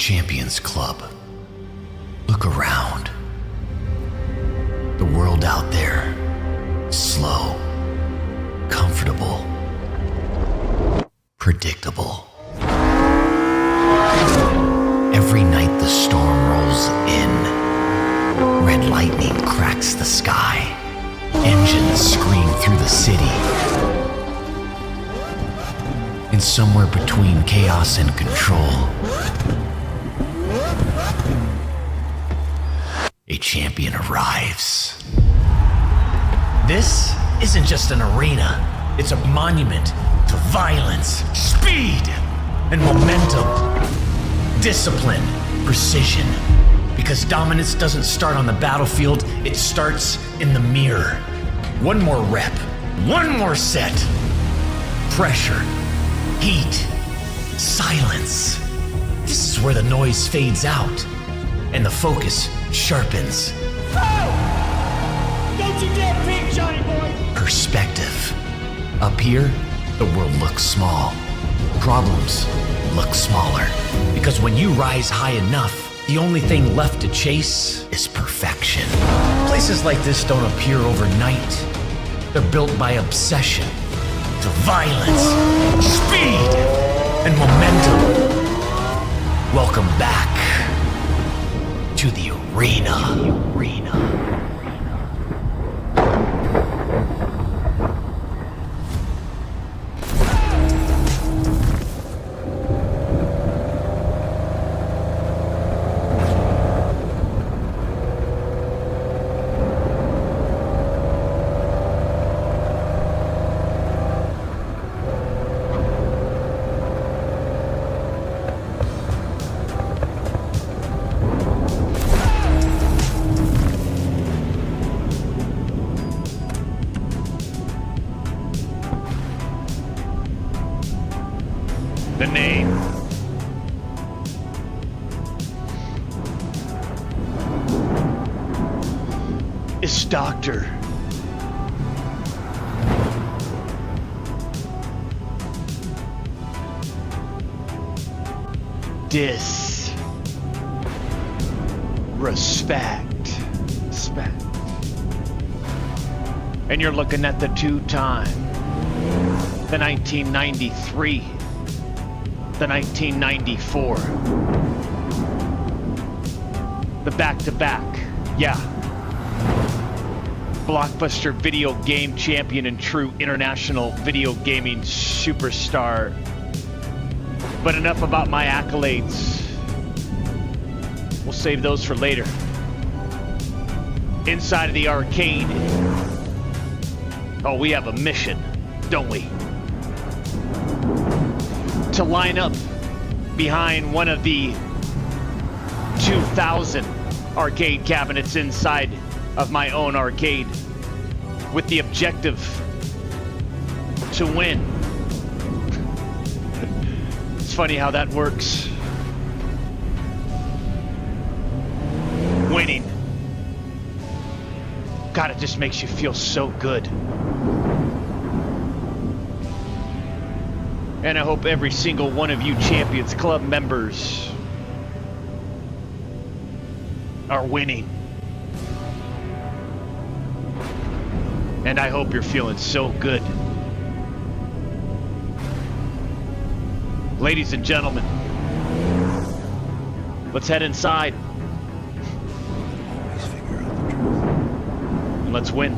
Champions Club. Look around. The world out there, slow, comfortable, predictable. Every night the storm rolls in. Red lightning cracks the sky. Engines scream through the city. And somewhere between chaos and control, a champion arrives. This isn't just an arena. It's a monument to violence, speed, and momentum. Discipline, precision. Because dominance doesn't start on the battlefield, it starts in the mirror. One more rep, one more set. Pressure, heat, silence. This is where the noise fades out and the focus sharpens. Oh! Don't you dare peek, Johnny boy! Perspective. Up here, the world looks small. Problems look smaller. Because when you rise high enough, the only thing left to chase is perfection. Places like this don't appear overnight. They're built by obsession to violence, speed, and momentum. Welcome back to the arena. The name. Is Doctor. Respect. And you're looking at the two-time, the 1993, the 1994, the back-to-back, yeah. Blockbuster video game champion and true international video gaming superstar. But enough about my accolades. We'll save those for later. Inside of the arcade, oh, we have a mission, don't we? To line up behind one of the 2,000 arcade cabinets inside of my own arcade with the objective to win. It's funny how that works. Winning. God, it just makes you feel so good. And I hope every single one of you Champions Club members are winning. And I hope you're feeling so good. Ladies and gentlemen, let's head inside. And let's win.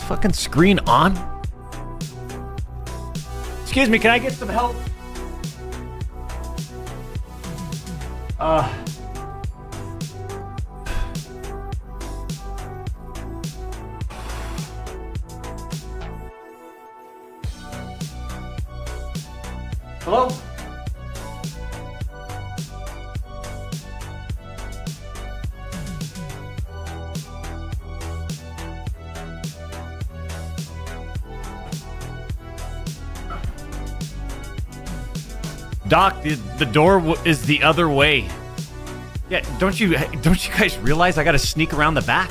Fucking screen on? Excuse me, can I get some help? Hello? Doc, the door is the other way. Yeah, don't you guys realize I gotta sneak around the back?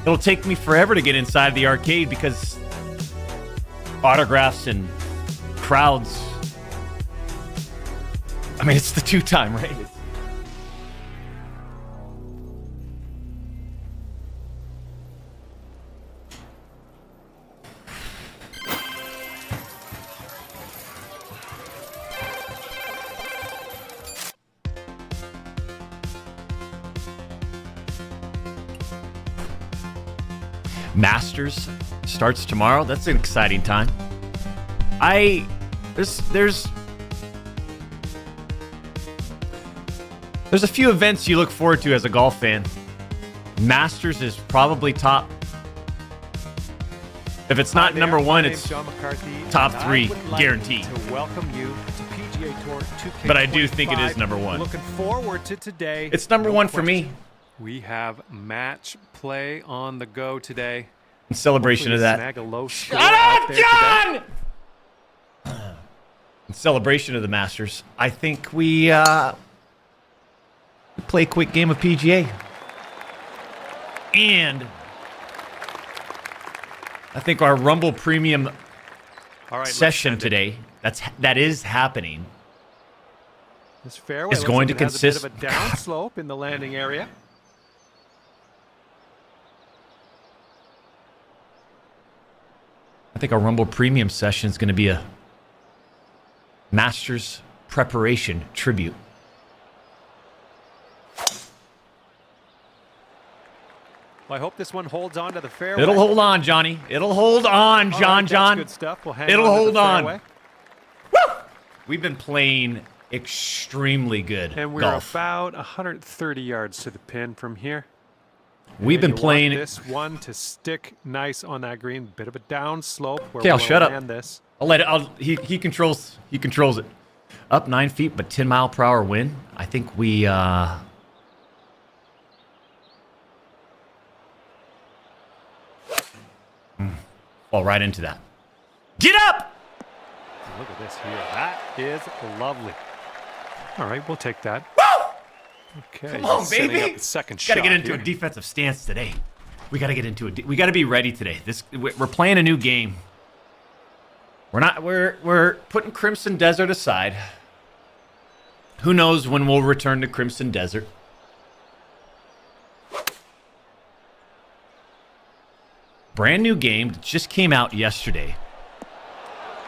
It'll take me forever to get inside the arcade because autographs and crowds. I mean, it's the 2-time, right? Masters starts tomorrow. That's an exciting time. There's a few events you look forward to as a golf fan. Masters is probably top. If it's not number one, it's top 3, guaranteed. To welcome you to PGA Tour 2K25. But I do think it is number 1. Looking forward to today. It's number 1 for me. We have match play on the go today. In celebration of that. Snag a low score Shut out up, there John! today. In celebration of the Masters, I think we play a quick game of PGA. And I think our Rumble Premium session today, that is happening, This fairway is going to has consist a bit of a downslope in the landing area. I think our Rumble Premium session is going to be a Masters preparation tribute. Well, I hope this one holds on to the fairway. It'll hold on, Johnny. It'll hold on, All John. right, John. That's good stuff. We'll hang It'll on to hold the on. fairway. Woo! We've been playing extremely good And we're golf. about 130 yards to the pin from here. We've been You want playing. this one to stick nice on that green. Bit of a down slope. Okay, I'll shut up. This. I'll let it. He controls. He controls it. Up 9 feet, but 10-mile-per-hour wind. I think we. Fall right into that. Get up! Look at this here. That is lovely. All right, we'll take that. Woo! Okay. Come on, setting baby. up the second Got shot to get into here. a defensive stance today. We got to get into it. We got to be ready today. We're playing a new game. We're putting Crimson Desert aside. Who knows when we'll return to Crimson Desert? Brand new game that just came out yesterday.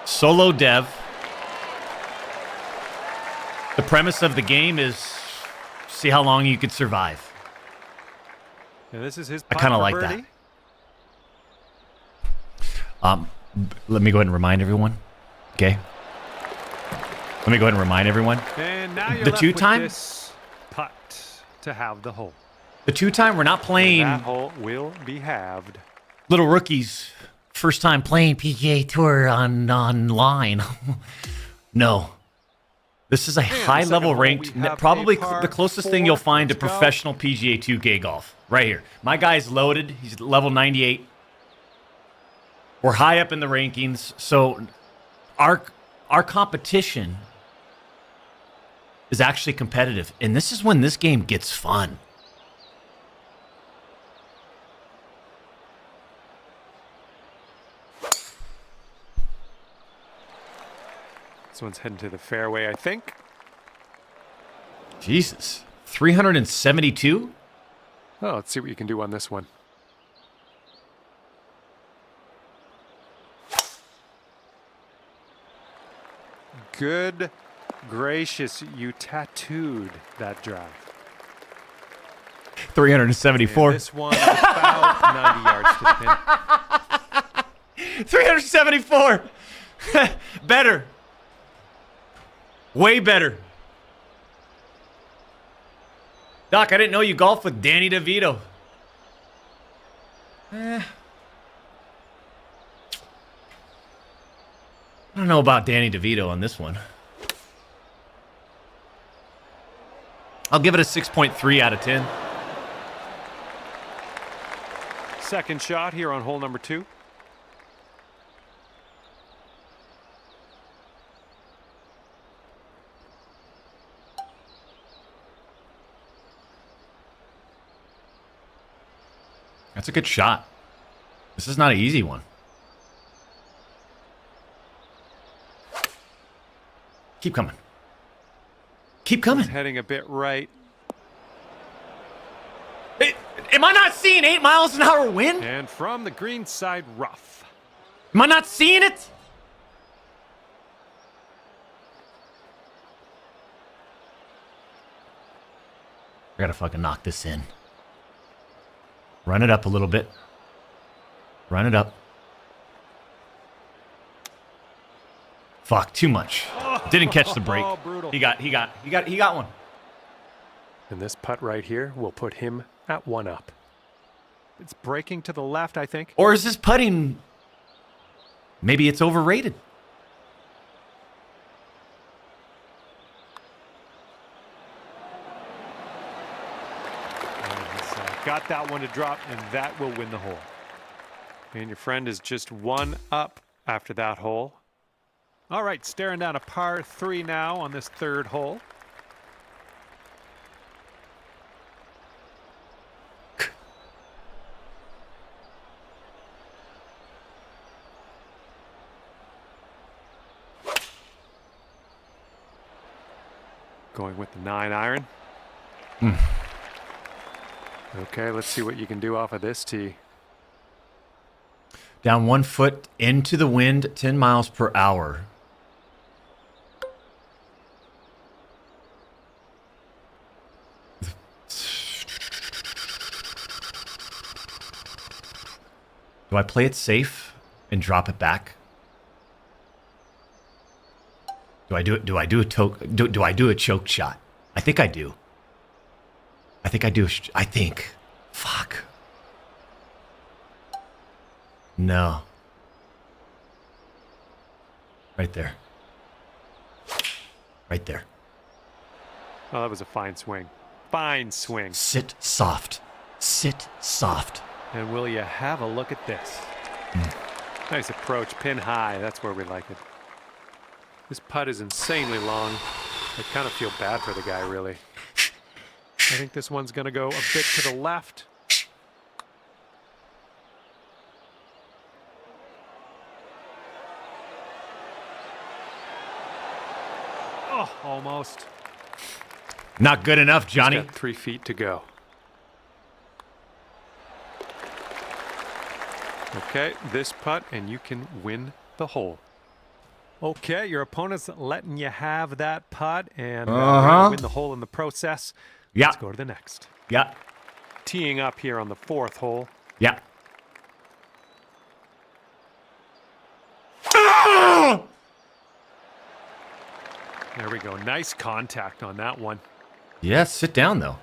Solo dev. The premise of the game is see how long you could survive. And this is his I kind of like that. Let me go ahead and remind everyone. Okay. Let me go ahead and remind everyone. And now you're The left two-time? with this putt to have the hole. The 2-time, we're not playing That hole will be halved. little rookies. First time playing PGA Tour online. No. This is a high-level hole, ranked, we have probably a par the closest 4. thing you'll find to Let's go. professional PGA 2K golf. Right here. My guy's loaded. He's level 98. We're high up in the rankings. So our competition is actually competitive. And this is when this game gets fun. This one's heading to the fairway, I think. Jesus. 372? Oh, let's see what you can do on this one. Good gracious, you tattooed that drive. 374. And this one is about 90 yards to the pin. 374. Better. Way better. Doc, I didn't know you golfed with Danny DeVito. I don't know about Danny DeVito on this one. I'll give it a 6.3 out of 10. Second shot here on hole number 2. It's a good shot. This is not an easy one. Keep coming. Keep coming. He's heading a bit right. Hey, am I not seeing 8 miles an hour wind? And from the green side, rough. Am I not seeing it? I gotta fucking knock this in. Run it up a little bit. Run it up. Fuck, too much. Didn't catch the break. Oh, brutal. He got one. And this putt right here will put him at 1 up. It's breaking to the left, I think. Or is this putting... Maybe it's overrated. And he's got that one to drop, and that will win the hole. And your friend is just 1 up after that hole. All right, staring down a par 3 now on this 3rd hole. Going with the 9-iron. Okay, let's see what you can do off of this tee. Down 1 foot into the wind, 10 miles per hour. Do I play it safe and drop it back? Do I do it? Do I do a choke shot? I think I do. I think I do. I think. Fuck. No. Right there. Right there. Oh, that was a fine swing. Fine swing. Sit soft. Sit soft. And will you have a look at this? Nice approach, pin high. That's where we like it. This putt is insanely long. I kind of feel bad for the guy, really. I think this one's going to go a bit to the left. Oh, almost. Not good enough, Johnny. He's got 3 feet to go. Okay, this putt, and you can win the hole. Okay, your opponent's letting you have that putt, and win the hole in the process. Yeah. Let's go to the next. Yeah. Teeing up here on the 4th hole. Yeah. There we go. Nice contact on that one. Yeah, sit down, though.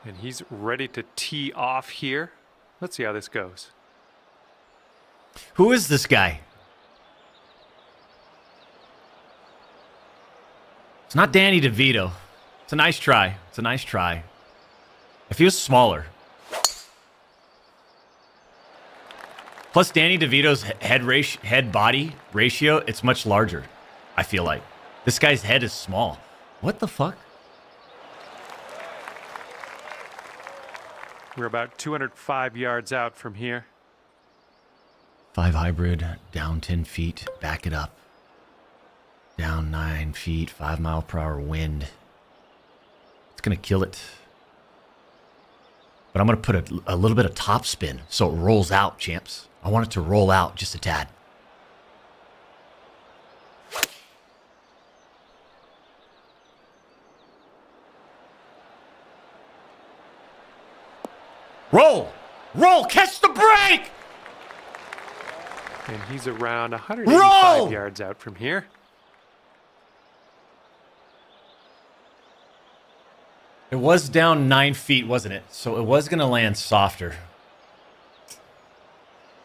And he's ready to tee off here. Let's see how this goes. Who is this guy? It's not Danny DeVito. It's a nice try. It's a nice try. If he was smaller. Plus, Danny DeVito's head-body ratio, it's much larger, I feel like. This guy's head is small. What the fuck? We're about 205 yards out from here. 5 hybrid, down 10 feet, back it up. Down 9 feet, 5 mile per hour wind. It's going to kill it. But I'm going to put a little bit of top spin so it rolls out, champs. I want it to roll out just a tad. Roll! Roll! Catch the break! And he's around 185 yards out from here. It was down 9 feet, wasn't it? So it was going to land softer.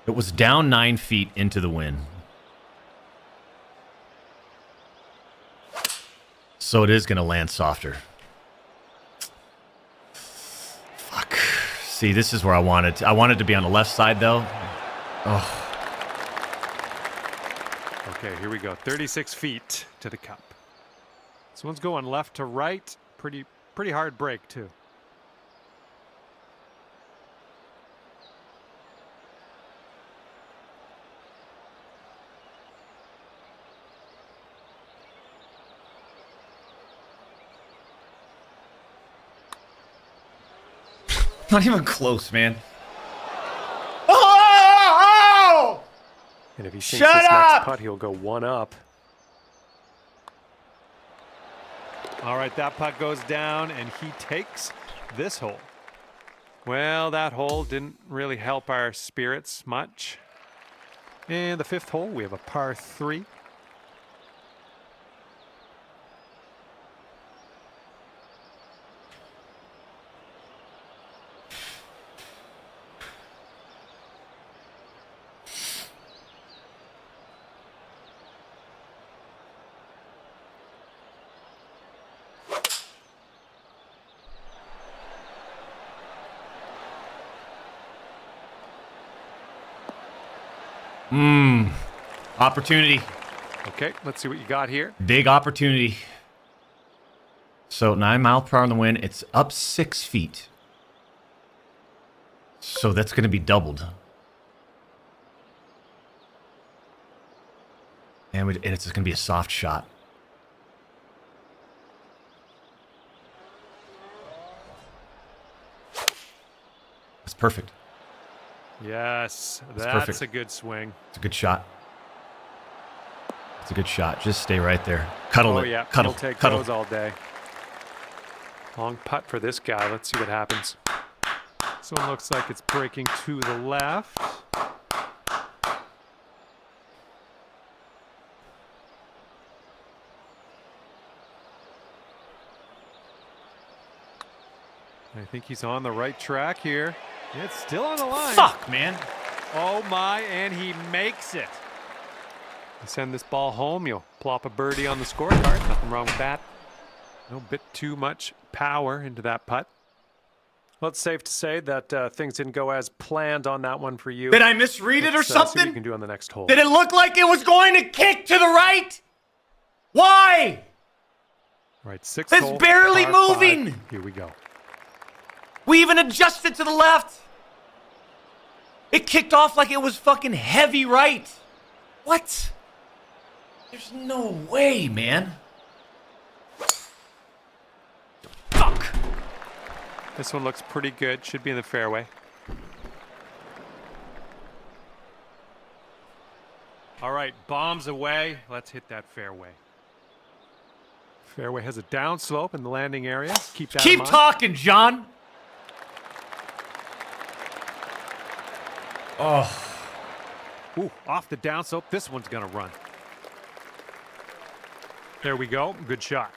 It was down 9 feet into the wind. So it is going to land softer. Fuck. See, this is where I wanted. I wanted to be on the left side, though. Oh. Okay, here we go. 36 feet to the cup. This one's going left to right. Pretty pretty hard break, too. Not even close, man. Oh! And if he sinks Shut this up! next putt, he'll go one up. All right, that putt goes down, and he takes this hole. Well, that hole didn't really help our spirits much. And the 5th hole, we have a par 3. Opportunity. Okay, let's see what you got here. Big opportunity. So 9 miles per hour in the wind. It's up 6 feet. So that's going to be doubled. And it's going to be a soft shot. That's perfect. Yes, that's perfect. a good swing. It's a good shot. It's a good shot. Just stay right there. Cuddle Oh it. yeah, Cuddle. he'll take Cuddle. those all day. Long putt for this guy. Let's see what happens. This one looks like it's breaking to the left. I think he's on the right track here. It's still on the line. Fuck, man. Oh my, and he makes it. You send this ball home, you'll plop a birdie on the scorecard. Nothing wrong with that. No bit too much power into that putt. Well, it's safe to say that things didn't go as planned on that one for you. Did I misread it or Let's, see what you something? can do on the next hole. Did it look like it was going to kick to the right? Why? All right, 6th It's hole, barely par 5. moving. Here we go. We even adjusted to the left. It kicked off like it was fucking heavy right. What? There's no way, man. Fuck. This one looks pretty good. Should be in the fairway. All right, bombs away. Let's hit that fairway. Fairway has a downslope in the landing area. Keep that in Keep mind. talking, John. Oh. Ooh, off the downslope. This one's going to run. There we go. Good shot.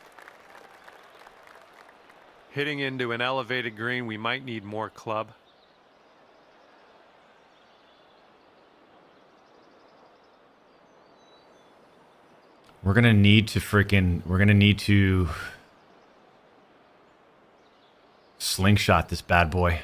Hitting into an elevated green. We might need more club. We're gonna need to slingshot this bad boy.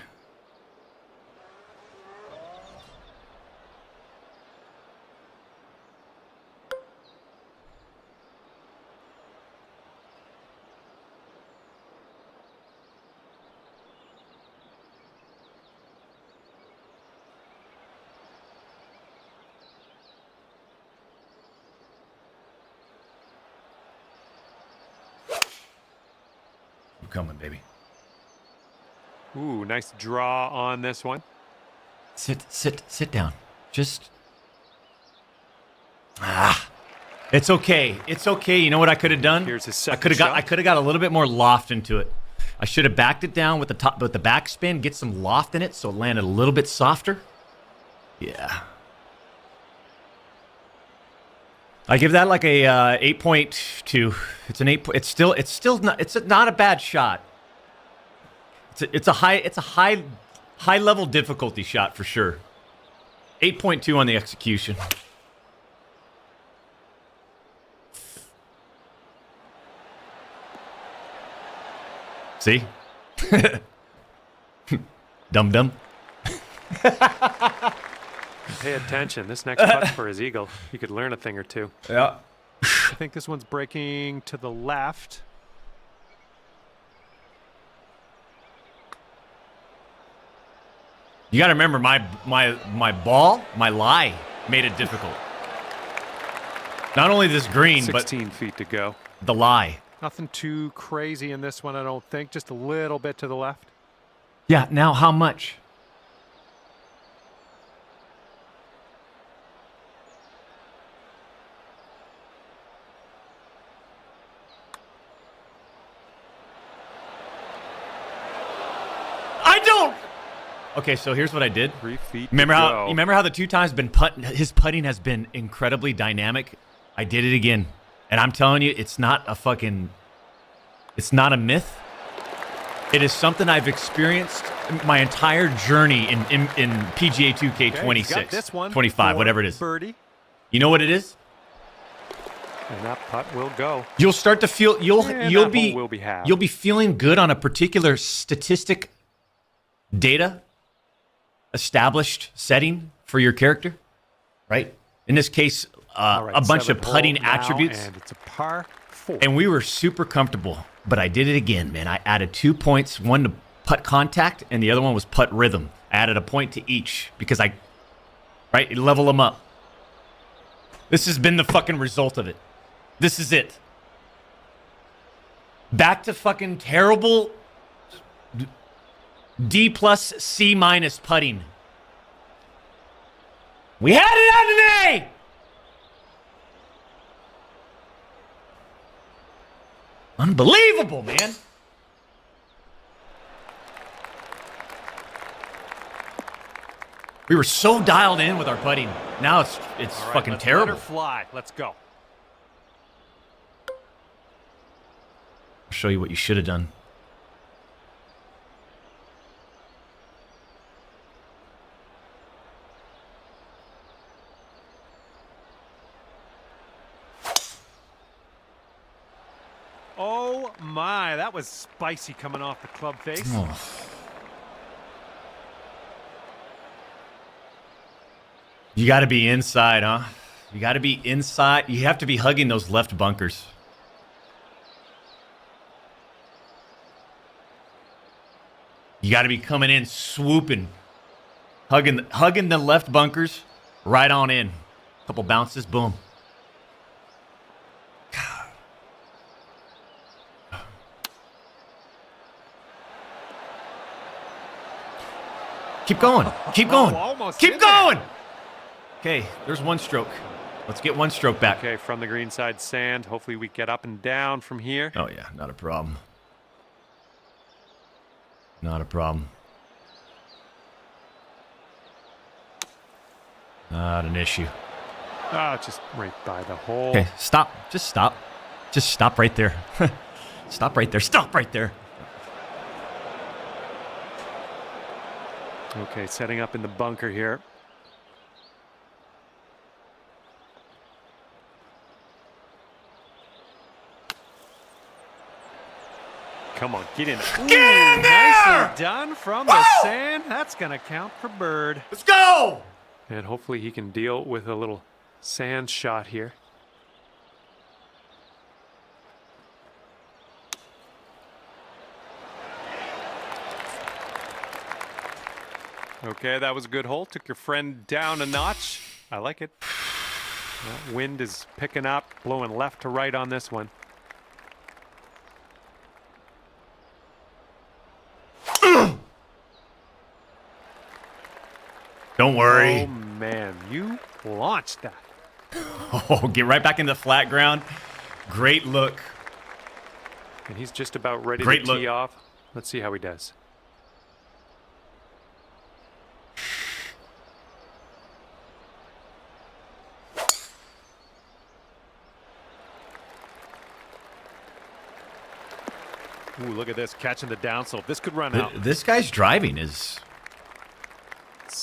I'm coming, baby. Ooh, nice draw on this one. Sit down. Just it's okay. It's okay. You know what I could have done? Here's his I second could have shot. got a little bit more loft into it. I should have backed it down with the backspin, get some loft in it so it landed a little bit softer. Yeah. I give that like a 8.2. It's an 8. It's not a bad shot. It's a high level difficulty shot for sure. 8.2 on the execution. See? Dum. Pay attention. This next putt's for his eagle. He could learn a thing or two. Yeah. I think this one's breaking to the left. You got to remember, my lie made it difficult. Not only this green, 16 feet to go. but the lie. Nothing too crazy in this one, I don't think. Just a little bit to the left. Yeah, now how much? I don't. Okay, so here's what I did. 3 feet Remember to how go. you remember how the 2 times been his putting has been incredibly dynamic. I did it again, and I'm telling you, it's not a myth. It is something I've experienced my entire journey in PGA 2K 26, this one 25, for whatever it is. Birdie, You know what it is? and that putt will go. You'll start to feel And you'll that be hole will be halved. you'll be feeling good on a particular statistic data established setting for your character, right? In this case, All right, a bunch of 7th hole putting now, attributes. and it's a par 4. And we were super comfortable, but I did it again, man. I added 2 points, one to putt contact, and the other one was putt rhythm. I added a point to each because level them up. This has been the fucking result of it. This is it. Back to fucking terrible D plus C minus putting. We had it on today! Unbelievable, man. We were so dialed in with our putting. Now it's All right, fucking let's terrible. Let her fly. Let's go. I'll show you what you should have done. Oh my, that was spicy coming off the club face. Oh. You got to be inside, huh? You got to be inside. You have to be hugging those left bunkers. You got to be coming in, swooping, hugging the left bunkers, right on in. Couple bounces, boom. Keep going. Keep going. almost Keep in there. going. Okay, there's one stroke. Let's get one stroke back. Okay, from the green side sand. Hopefully we get up and down from here. Oh, yeah, not a problem. Not a problem. Not an issue. Ah, just right by the hole. Okay, stop. Just stop. Just stop right there. Stop right there. Stop right there. Okay, setting up in the bunker here. Come on, get in. Get in there! Nicely done from the sand. That's going to count for bird. Let's go! And hopefully he can deal with a little sand shot here. Okay, that was a good hole. Took your friend down a notch. I like it. That wind is picking up, blowing left to right on this one. Don't worry. Oh, man, you launched that. Oh, get right back in the flat ground. Great look. And he's just about ready Great to look. tee off. Let's see how he does. Ooh, look at this, catching the downslope. This could run out. This guy's driving is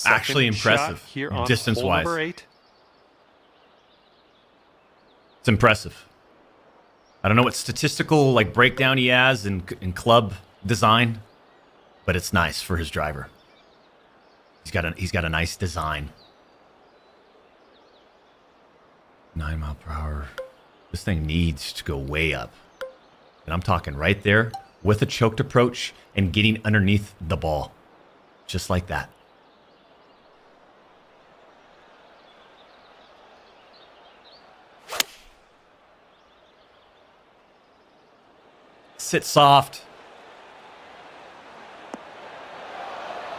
actually Second shot impressive, here on distance-wise. hole number 8. It's impressive. I don't know what statistical breakdown he has in club design, but it's nice for his driver. He's got a nice design. 9 mile per hour. This thing needs to go way up. And I'm talking right there with a choked approach and getting underneath the ball. Just like that. Sit soft.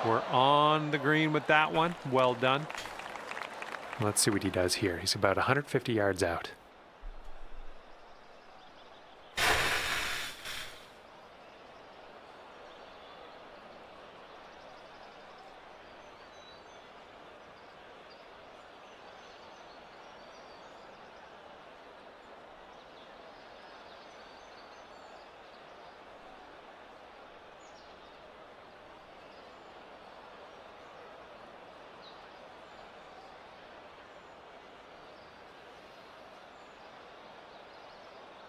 We're on the green with that one. Well done. Let's see what he does here. He's about 150 yards out.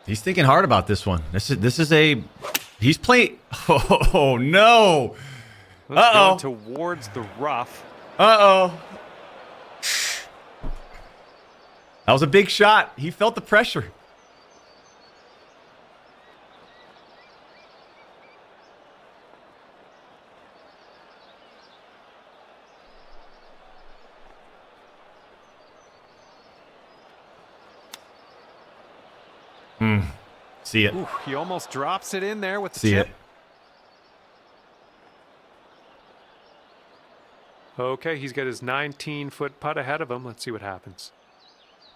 He's thinking hard about this one. He's playing. Oh no! Let's go towards the rough. That was a big shot. He felt the pressure. See it. Ooh, he almost drops it in there with the See chip. it. Okay, he's got his 19-foot putt ahead of him. Let's see what happens.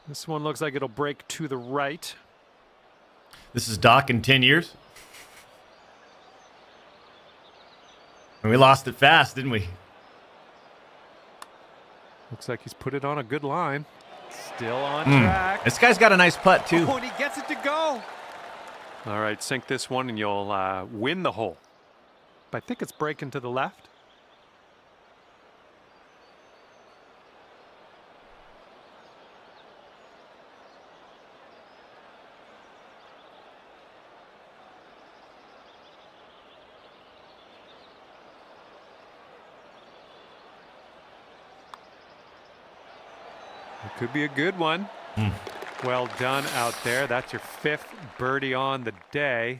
This one looks like it'll break to the right. This is Doc in 10 years. And we lost it fast, didn't we? Looks like he's put it on a good line. Still on track. This guy's got a nice putt, too. Oh, and he gets it to go. All right, sink this one and you'll win the hole. I think it's breaking to the left. It could be a good one. Well done out there. That's your 5th birdie on the day.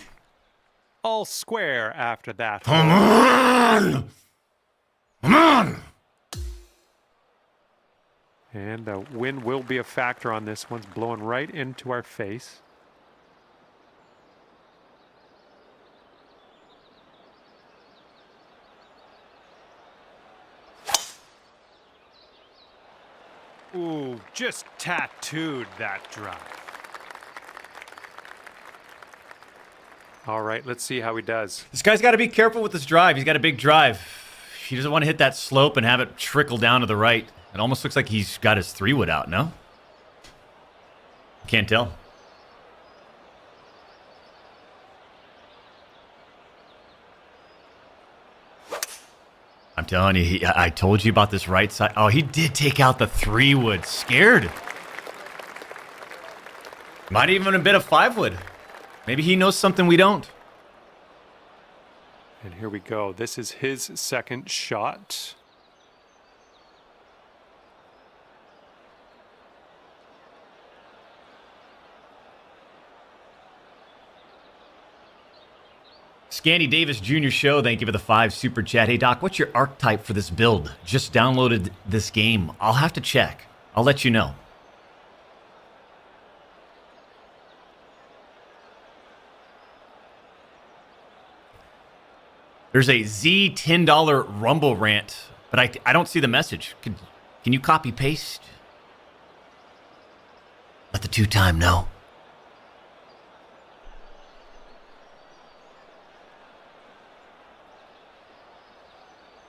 All square after that. Come on! Come on! And the wind will be a factor on this. One's blowing right into our face. Ooh, just tattooed that drive. All right, let's see how he does. This guy's got to be careful with his drive. He's got a big drive. He doesn't want to hit that slope and have it trickle down to the right. It almost looks like he's got his 3-wood out, no? Can't tell. I'm telling you, I told you about this right side. Oh, he did take out the 3-wood. Scared. Might even have been a 5-wood. Maybe he knows something we don't. And here we go. This is his second shot. Scandy Davis Jr. Show, thank you for the 5 super chat. Hey, Doc, what's your archetype for this build? Just downloaded this game. I'll have to check. I'll let you know. There's a Z $10 Rumble rant, but I don't see the message. Can you copy paste? Let the 2-time know.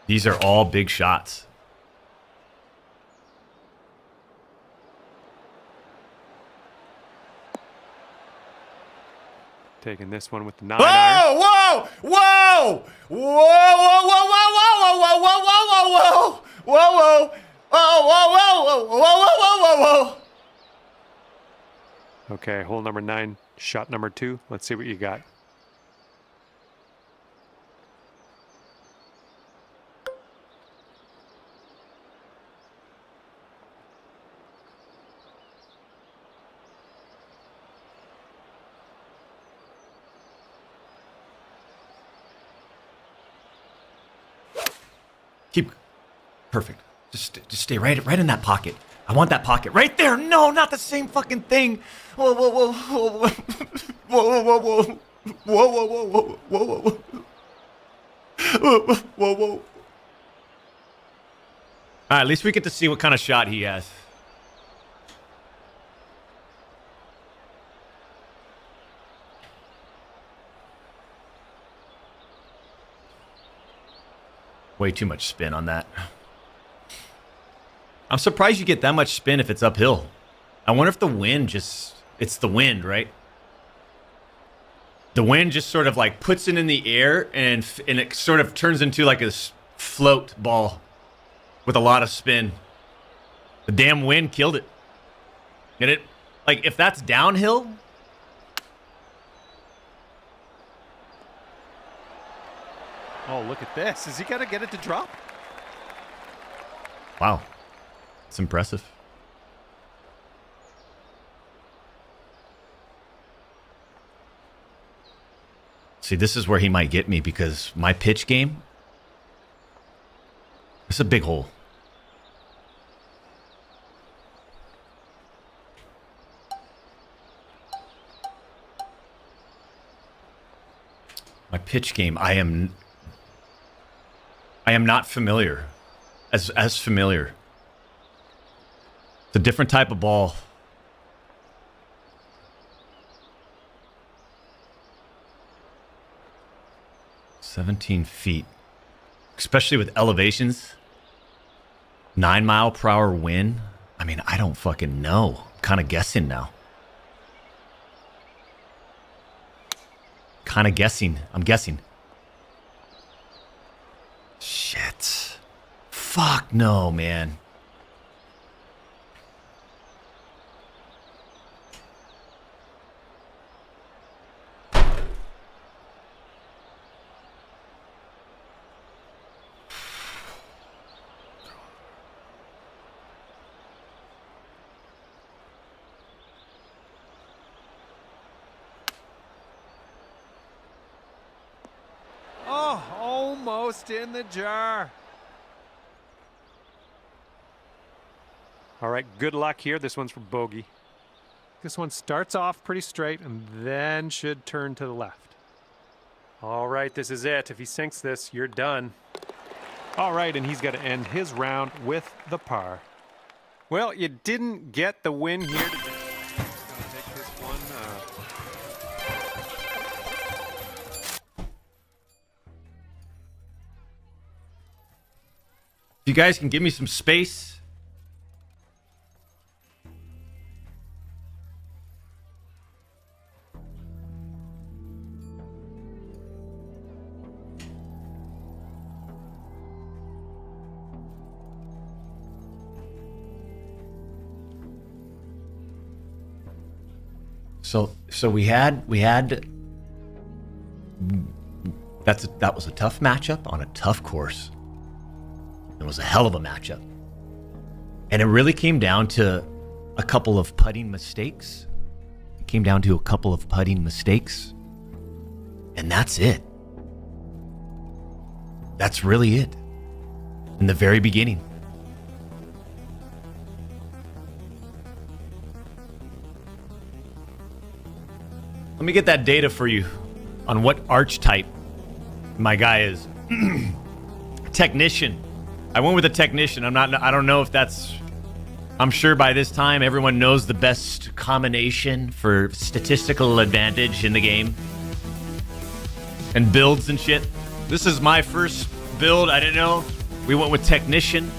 These are all big shots. Taking this one with the 9-iron. Whoa! Whoa! Whoa! Whoa! Whoa! Whoa! Whoa! Whoa! Whoa! Whoa! Whoa! Whoa! Whoa! Whoa! Whoa! Whoa! Whoa! Whoa! Okay, hole number 9, shot number 2. Let's see what you got. Keep perfect. Just stay right in that pocket. I want that pocket right there. No, not the same fucking thing. Whoa, whoa, whoa, whoa, whoa, whoa, whoa, whoa. Whoa, whoa, whoa, whoa, whoa, whoa, whoa. Whoa, whoa, whoa. All right, at least we get to see what kind of shot he has. Way too much spin on that. I'm surprised you get that much spin if it's uphill. I wonder if the wind just... It's the wind, right? The wind just sort of like puts it in the air and it sort of turns into like a float ball with a lot of spin. The damn wind killed it. And it, like, if that's downhill... Oh, look at this. Is he going to get it to drop? Wow. It's impressive. See, this is where he might get me because my pitch game, it's a big hole. My pitch game, I am not familiar, as familiar. It's a different type of ball. "17 feet, especially with elevations. 9 mile per hour wind. I mean, I don't fucking know. I'm kind of guessing now. Kind of guessing. I'm guessing. Shit. Fuck no, man. Oh, almost in the jar. All right, good luck here. This one's for bogey. This one starts off pretty straight and then should turn to the left. All right, this is it. If he sinks this, you're done. All right, and he's got to end his round with the par. Well, you didn't get the win here today. Gonna take this one. If you guys can give me some space. So we had that was a tough matchup on a tough course. It was a hell of a matchup. And it really came down to a couple of putting mistakes. It came down to a couple of putting mistakes. And that's it. That's really it. In the very beginning. Let me get that data for you on what archetype my guy is. Technician. I went with a technician. I don't know if that's... I'm sure by this time everyone knows the best combination for statistical advantage in the game. And builds and shit. This is my first build. I didn't know. We went with technician.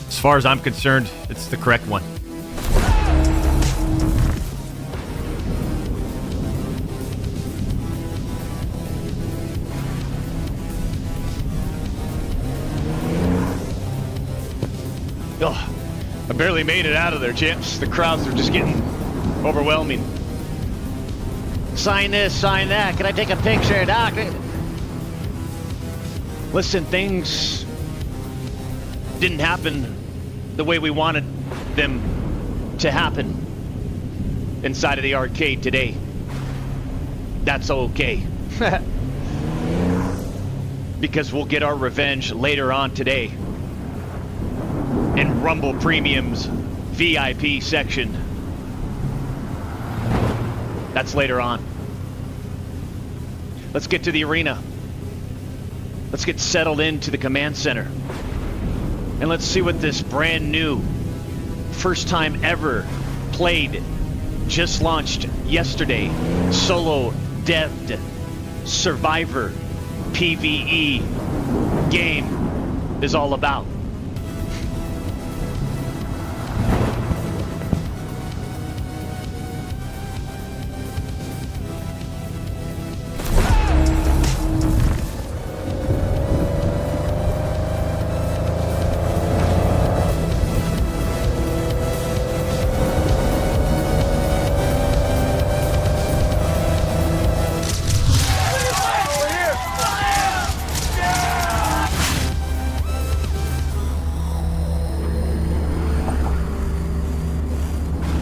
As far as I'm concerned, it's the correct one. Oh, I barely made it out of there, champs. The crowds are just getting overwhelming. Sign this, sign that. Can I take a picture, Doc? Listen, things didn't happen the way we wanted them to happen inside of the arcade today. That's okay. Because we'll get our revenge later on today. And Rumble Premium's VIP section. That's later on. Let's get to the arena. Let's get settled into the command center. And let's see what this brand new, first time ever played, just launched yesterday, solo devved Survivor PvE game is all about.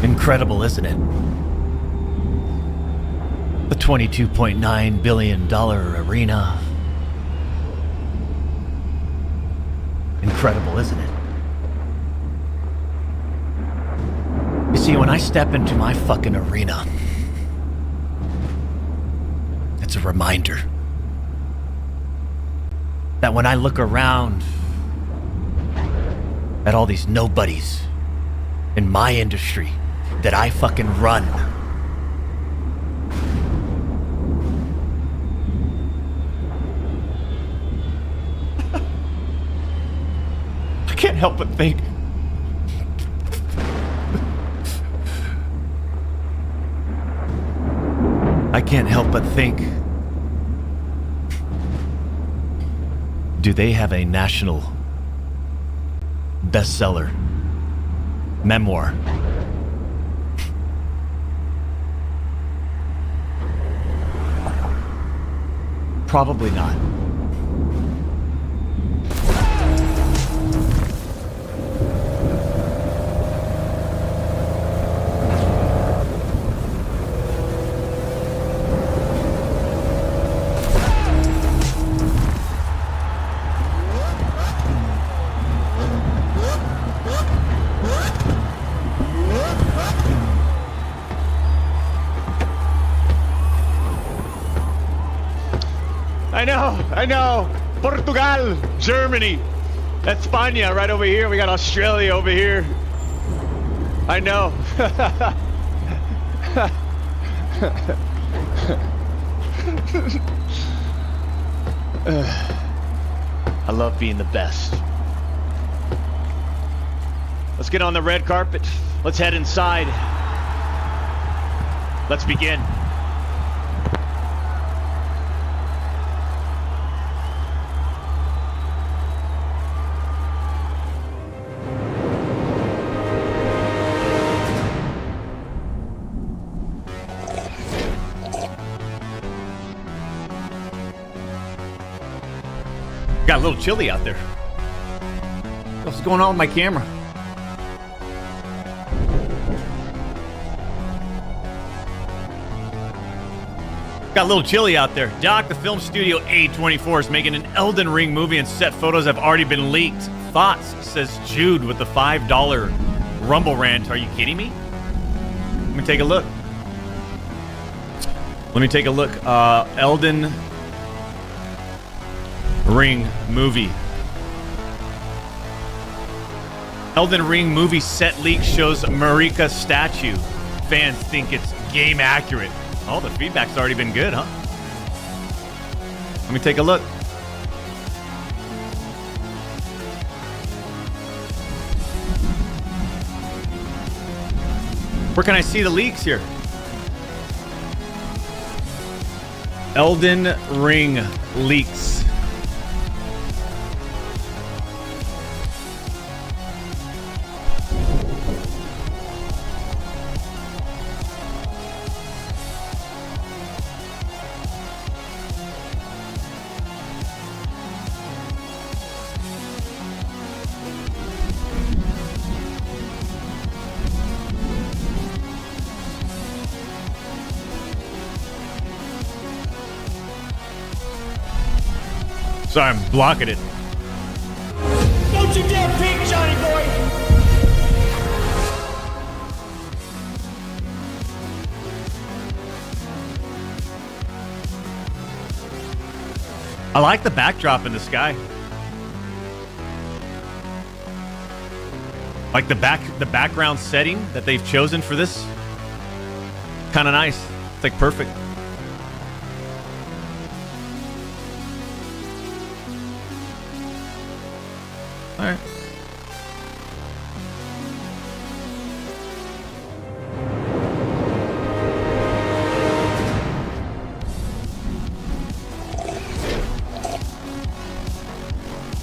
Incredible, isn't it? The $22.9 billion arena. Incredible, isn't it? You see, when I step into my fucking arena, it's a reminder that when I look around at all these nobodies in my industry that I fucking run, I can't help but think do they have a national bestseller memoir? Probably not. I know. Portugal, Germany, España right over here. We got Australia over here. I know. I love being the best. Let's get on the red carpet. Let's head inside. Let's begin. Got a little chilly out there. What's going on with my camera? Got a little chilly out there. Doc, the film studio A24 is making an Elden Ring movie and set photos have already been leaked. Thoughts, says Jude with the $5 Rumble Rant. Are you kidding me? Let me take a look. Elden Ring movie. Elden Ring movie set leak shows Marika statue. Fans think it's game accurate. Oh, the feedback's already been good, huh? Let me take a look. Where can I see the leaks here? Elden Ring leaks. Sorry, I'm blocking it. Don't you dare peek, Johnny boy! I like the backdrop in the sky. Like the background setting that they've chosen for this. Kind of nice. It's like perfect. All right.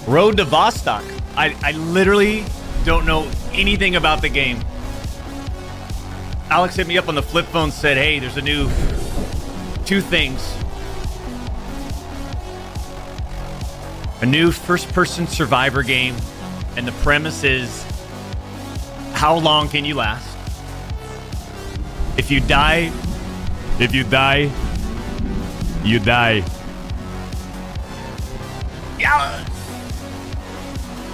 Road to Vostok. I literally don't know anything about the game. Alex hit me up on the flip phone, said, hey, there's a new 2 things. A new first-person survivor game, and the premise is, how long can you last? If you die, you die. Yeah.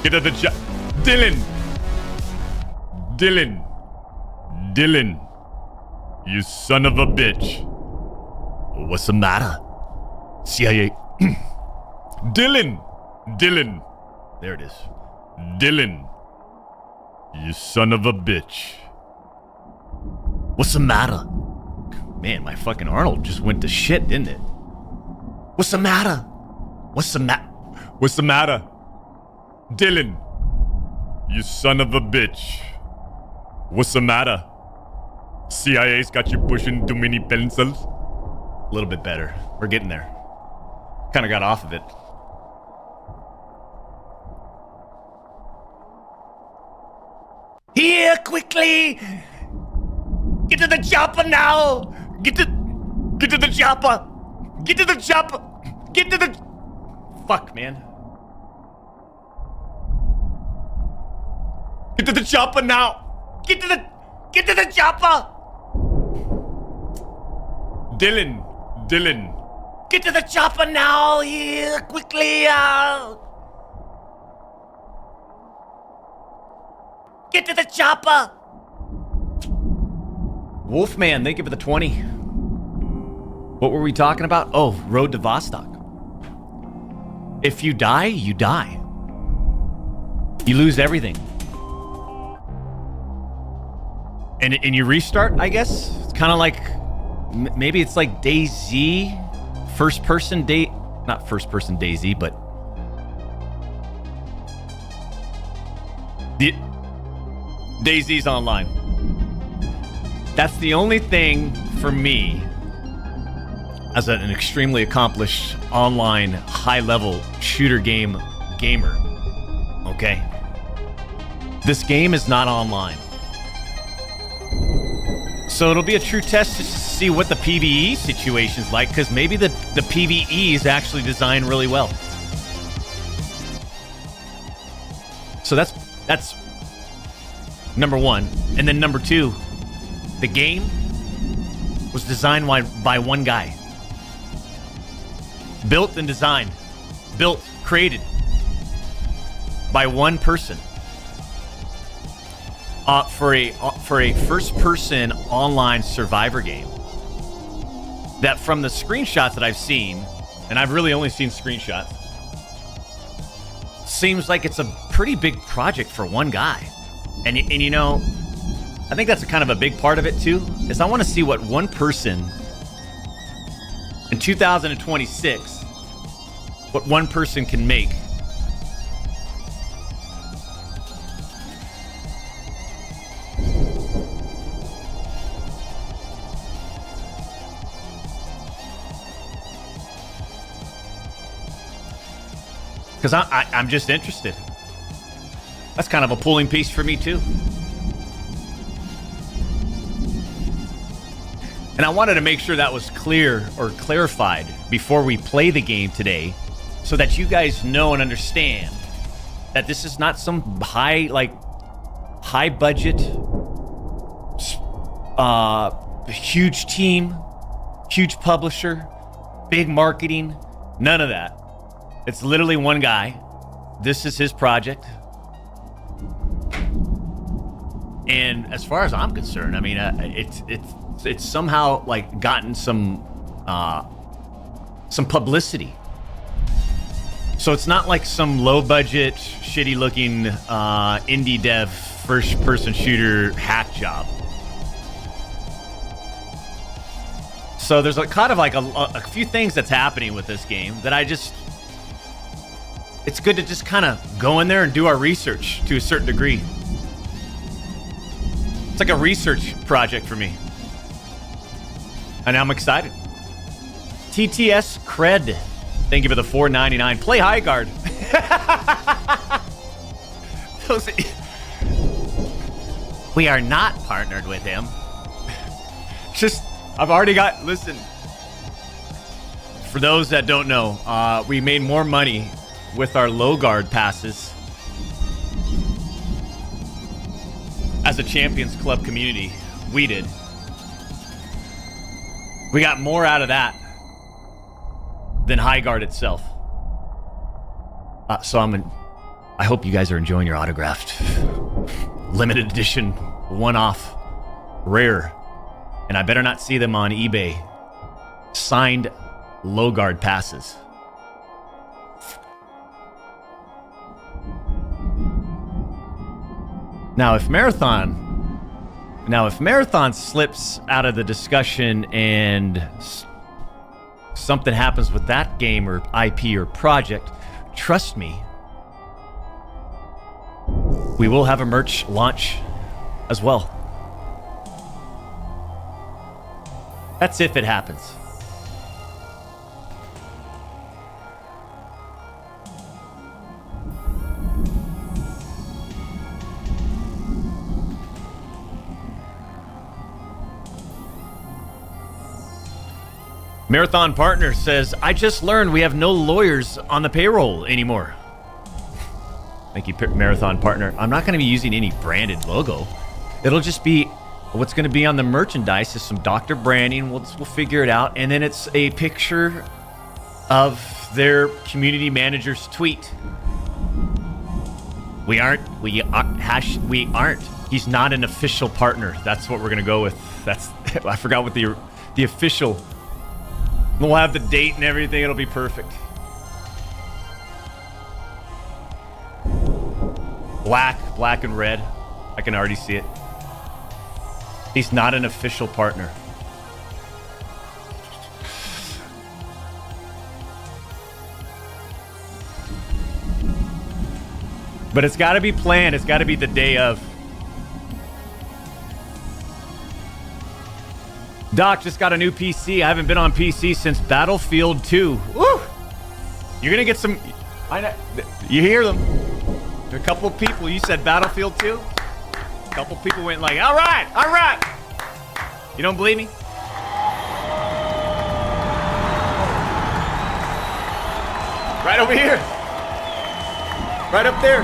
Get at the job. Dylan, you son of a bitch. What's the matter? CIA. Dylan. There it is. Dylan, you son of a bitch. What's the matter? Man, my fucking Arnold just went to shit, didn't it? What's the matter? What's the matter? Dylan, you son of a bitch. What's the matter? CIA's got you pushing too many pencils? A little bit better. We're getting there. Kind of got off of it. Here, quickly! Get to the chopper now! Get to the chopper! Get to the chopper! Get to the... Fuck, man. Get to the chopper now! Get to the chopper! Dylan! Get to the chopper now! Here, quickly! Get to the chopper! Wolfman, thank you for the 20. What were we talking about? Oh, Road to Vostok. If you die, you die. You lose everything. And you restart, I guess? It's kind of like... Maybe it's like DayZ. Not first person DayZ, but... DayZ's online. That's the only thing for me as an extremely accomplished online high-level shooter gamer. Okay? This game is not online. So it'll be a true test to see what the PvE situation's like, because maybe the PvE is actually designed really well. So that's number one. And then number two, the game was designed by one guy. Built and designed. Created by one person. For a first-person online survivor game. That from the screenshots that I've seen, and I've really only seen screenshots, seems like it's a pretty big project for one guy. And you know, I think that's kind of a big part of it too, is I want to see what one person in 2026, what one person can make. Because I'm just interested. That's kind of a pulling piece for me too. And I wanted to make sure that was clear or clarified before we play the game today, so that you guys know and understand that this is not some high budget, huge team, huge publisher, big marketing, none of that. It's literally one guy. This is his project. And as far as I'm concerned, I mean, it's somehow like gotten some publicity. So it's not like some low-budget, shitty-looking indie dev first-person shooter hack job. So there's kind of like a few things that's happening with this game that it's good to just kind of go in there and do our research to a certain degree. It's like a research project for me. And I'm excited. TTS Cred. Thank you for the $4.99. Play High Guard. We are not partnered with him. I've already got, listen. For those that don't know, we made more money with our low guard passes as a Champions Club community. We did. We got more out of that than High Guard itself. I hope you guys are enjoying your autographed limited edition, one-off, rare, and I better not see them on eBay, signed low guard passes. Now, if Marathon slips out of the discussion and something happens with that game or IP or project, trust me, we will have a merch launch as well. That's if it happens. Marathon Partner says, I just learned we have no lawyers on the payroll anymore. Thank you, Marathon Partner. I'm not going to be using any branded logo. It'll just be what's going to be on the merchandise is some Dr. branding. We'll figure it out. And then it's a picture of their community manager's tweet. We aren't. He's not an official partner. That's what we're going to go with. I forgot what the official. We'll have the date and everything. It'll be perfect. Black and red. I can already see it. He's not an official partner. But it's got to be planned. It's got to be the day of. Doc just got a new PC. I haven't been on PC since Battlefield 2. Woo! You're going to get some... You hear them. There are a couple of people. You said Battlefield 2? A couple people went like, all right. You don't believe me? Right over here. Right up there.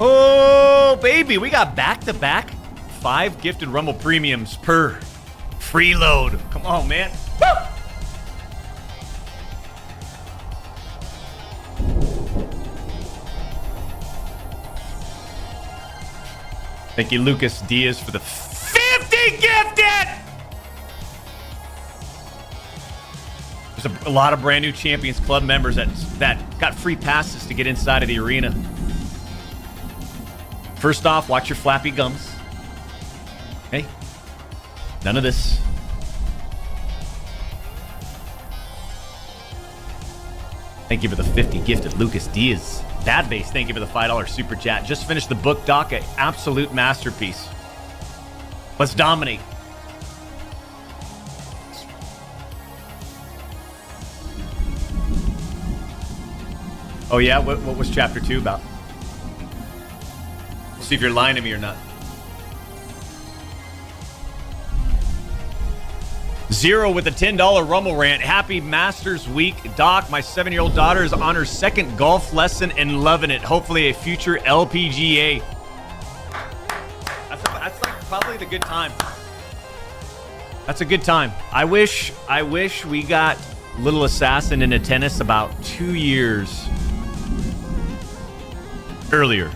Oh, baby, we got back-to-back 5 gifted Rumble Premiums per freeload. Come on, man. Woo! Thank you, Lucas Diaz, for the 50 gifted! There's a lot of brand new Champions Club members that got free passes to get inside of the arena. First off, watch your flappy gums. Hey, none of this. Thank you for the 50 gifted, Lucas Diaz. Dad Base, thank you for the $5 super chat. Just finished the book, Doc, an absolute masterpiece. Let's dominate. Oh yeah, what was chapter 2 about? See if you're lying to me or not. Zero with a $10 Rumble Rant. Happy Masters Week, Doc. My 7-year-old daughter is on her second golf lesson and loving it. Hopefully a future LPGA. That's like probably the good time. That's a good time. I wish we got Little Assassin into tennis about 2 years earlier.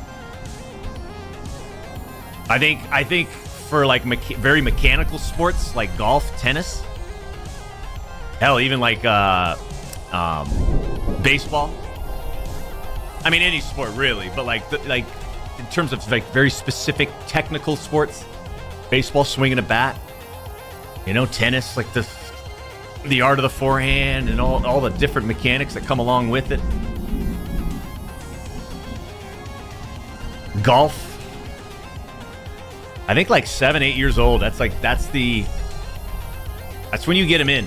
I think for like very mechanical sports like golf, tennis, hell, even like baseball. I mean, any sport really, but like in terms of like very specific technical sports, baseball, swinging a bat, you know, tennis, like the art of the forehand and all the different mechanics that come along with it. Golf, I think like 7, 8 years old. That's when you get him in.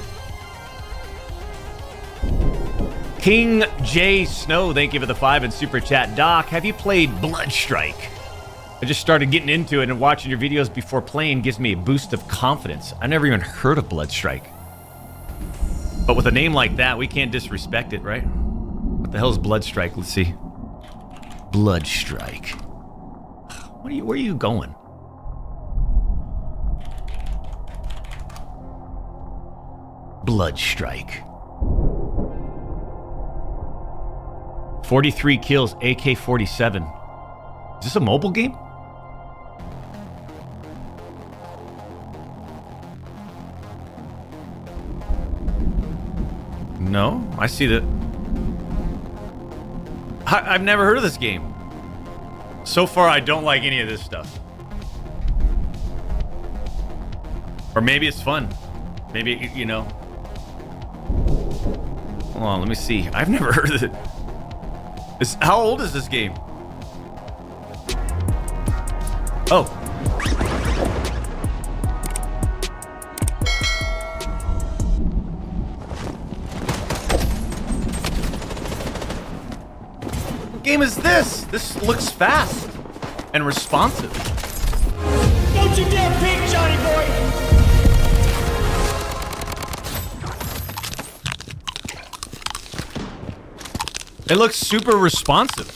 King J Snow, thank you for the 5 in Super Chat. Doc, have you played Bloodstrike? I just started getting into it, and watching your videos before playing gives me a boost of confidence. I never even heard of Bloodstrike. But with a name like that, we can't disrespect it, right? What the hell is Bloodstrike? Let's see. Bloodstrike. Where are you going? Bloodstrike. 43 kills, AK-47. Is this a mobile game? No, I see that. I've never heard of this game. So far, I don't like any of this stuff. Or maybe it's fun. Maybe, you know. Hold on, let me see. I've never heard of it. How old is this game? Oh. What game is this? This looks fast and responsive. Don't you dare peek, Johnny boy! It looks super responsive.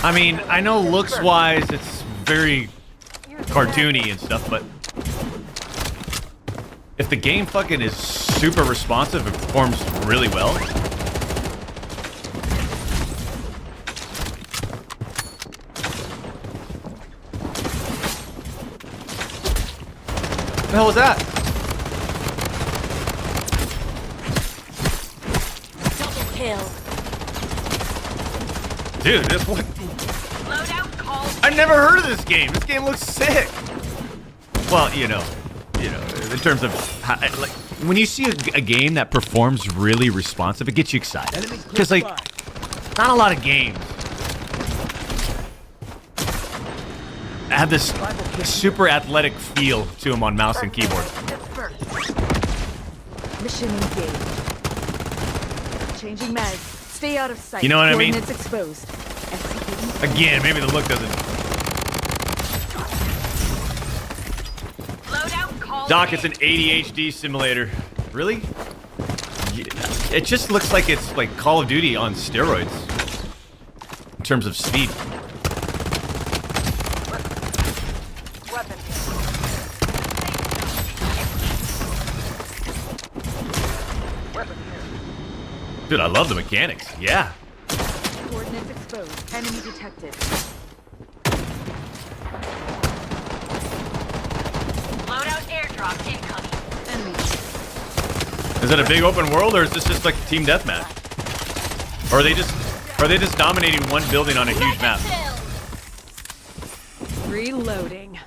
I mean, I know looks-wise it's very cartoony and stuff, but if the game fucking is super responsive and performs really well, what the hell was that? Dude, this what? I never heard of this game. This game looks sick. Well, you know, in terms of how, like when you see a game that performs really responsive, it gets you excited. Because like, not a lot of games have this super athletic feel to them on mouse and keyboard. Mission engaged. Changing mag. Stay out of sight. You know what I mean? Coordinates exposed. Again, maybe the look doesn't. Doc, it's an ADHD simulator. Really? Yeah. It just looks like it's like Call of Duty on steroids in terms of speed. Dude, I love the mechanics. Yeah. Coordinates exposed. Enemy detected. Loadout airdrop incoming. Enemy. Is it a big open world, or is this just like team deathmatch? Or are they just dominating one building on a huge map? Reloading.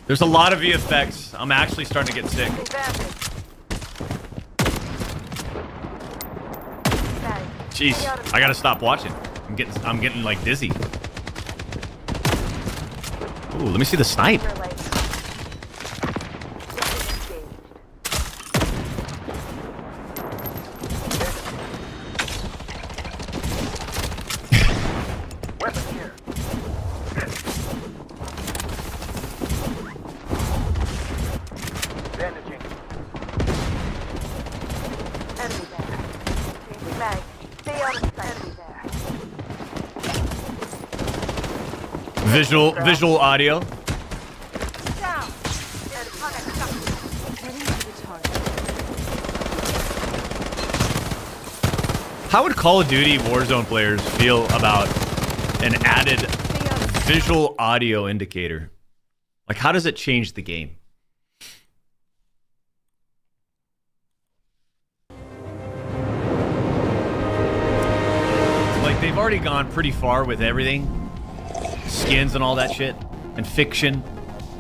There's a lot of VFX. I'm actually starting to get sick. Jeez, I gotta stop watching. I'm getting like dizzy. Ooh, let me see the snipe. Visual audio. Heading to the target. How would Call of Duty Warzone players feel about an added Stay out of sight. visual audio indicator? Like, how does it change the game? Like, they've already gone pretty far with everything. Skins and all that shit. And fiction.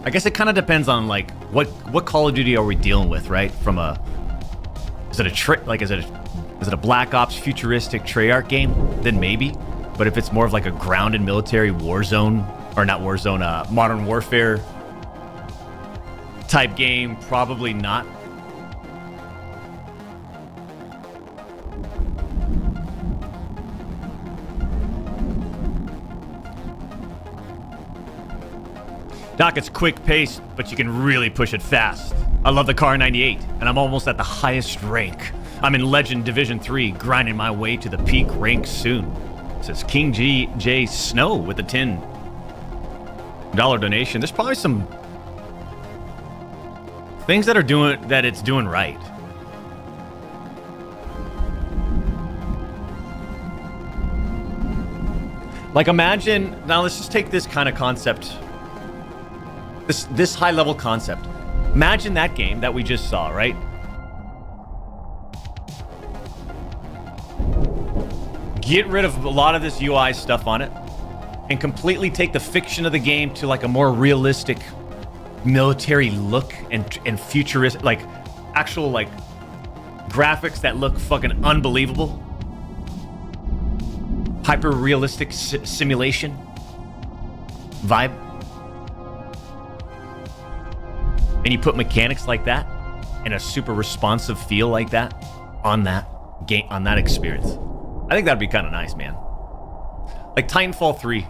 I guess it kind of depends on, like, what Call of Duty are we dealing with, right? From a... Is it a Black Ops futuristic Treyarch game? Then maybe. But if it's more of like a grounded military Warzone, or not Warzone, Modern Warfare type game, probably not. Doc, it's quick paced, but you can really push it fast. I love the Car 98, and I'm almost at the highest rank. I'm in Legend Division 3, grinding my way to the peak rank soon. Says King J Snow with a $10 donation. There's probably some things that it's doing right. Like, imagine, now let's just take this kind of concept, this high level concept. Imagine that game that we just saw, right? Get rid of a lot of this UI stuff on it and completely take the fiction of the game to like a more realistic military look and futuristic, like actual like graphics that look fucking unbelievable. Hyper realistic simulation vibe. And you put mechanics like that and a super responsive feel like that on that game, on that experience. I think that'd be kind of nice, man. Like Titanfall 3.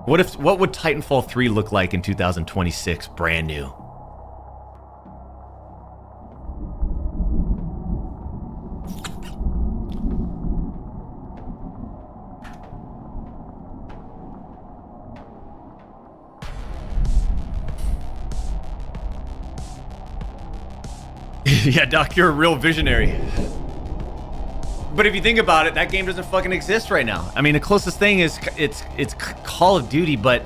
What would Titanfall 3 look like in 2026, brand new? Yeah, Doc, you're a real visionary. But if you think about it, that game doesn't fucking exist right now. I mean, the closest thing is it's Call of Duty, but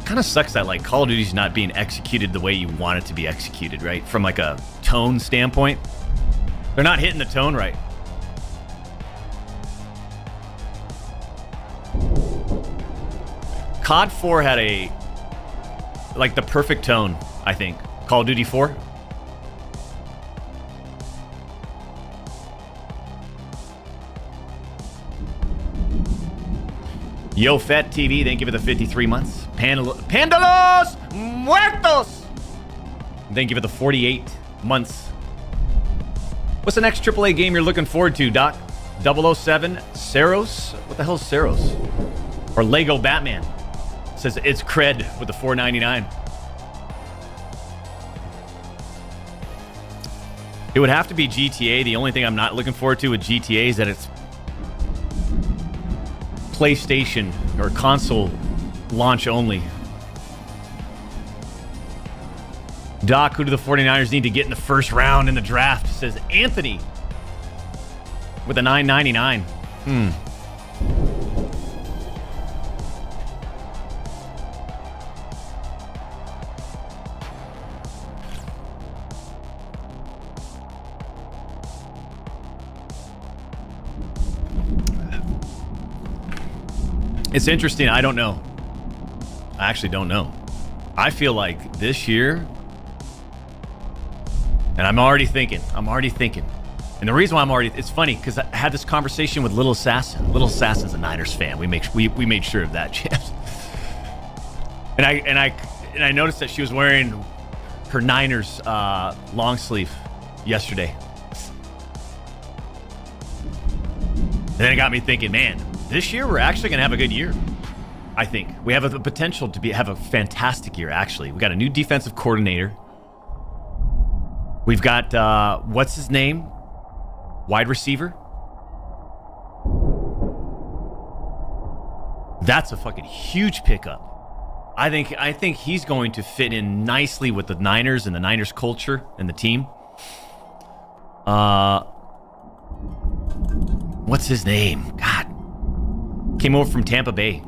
kind of sucks that like Call of Duty's not being executed the way you want it to be executed, right? From like a tone standpoint, they're not hitting the tone right. COD 4 had like the perfect tone, I think. Call of Duty 4. Yo, Fat TV, thank you for the 53 months. Pandalos Muertos! Thank you for the 48 months. What's the next AAA game you're looking forward to, Doc? 007 Saros? What the hell is Saros? Or Lego Batman? Says it's cred with the $4.99. It would have to be GTA. The only thing I'm not looking forward to with GTA is that it's PlayStation or console launch only. Doc, who do the 49ers need to get in the first round in the draft? Says Anthony with a $9.99. It's interesting. I don't know. I actually don't know. I feel like this year, and I'm already thinking. And the reason why it's funny because I had this conversation with Little Assassin. Little Assassin's a Niners fan. We made sure of that, James. And I noticed that she was wearing her Niners long sleeve yesterday. And then it got me thinking, man, this year we're actually going to have a good year. I think we have the potential to have a fantastic year. Actually, we got a new defensive coordinator. We've got what's his name, wide receiver. That's a fucking huge pickup. I think he's going to fit in nicely with the Niners and the Niners culture and the team. What's his name? God. Came over from Tampa Bay.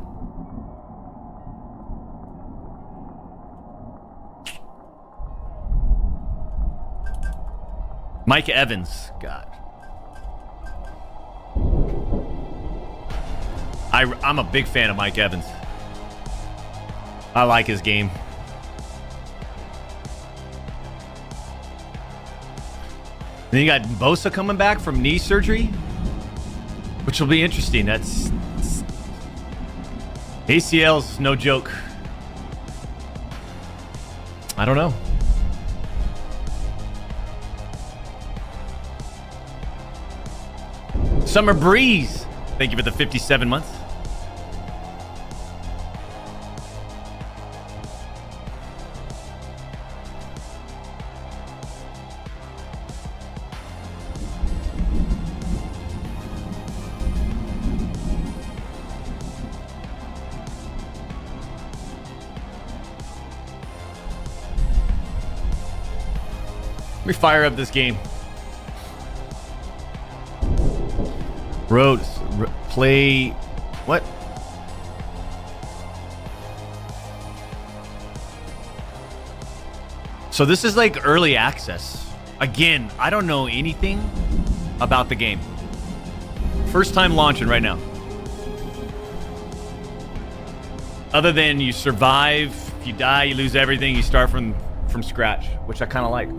Mike Evans. God. I'm a big fan of Mike Evans. I like his game. Then you got Bosa coming back from knee surgery, which will be interesting. That's ACL's no joke. I don't know. Summer Breeze. Thank you for the 57 months. Let me fire up this game. Play what? So this is like early access. Again, I don't know anything about the game. First time launching right now. Other than you survive, if you die, you lose everything, you start from scratch, which I kind of like.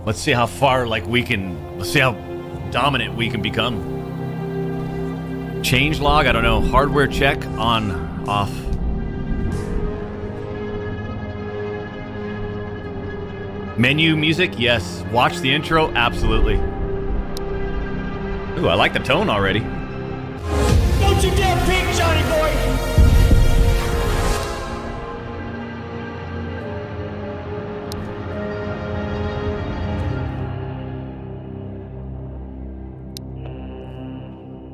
Let's see how far, let's see how dominant we can become. Change log, I don't know. Hardware check, on, off. Menu music, yes. Watch the intro, absolutely. Ooh, I like the tone already. Don't you dare peek, Johnny boy!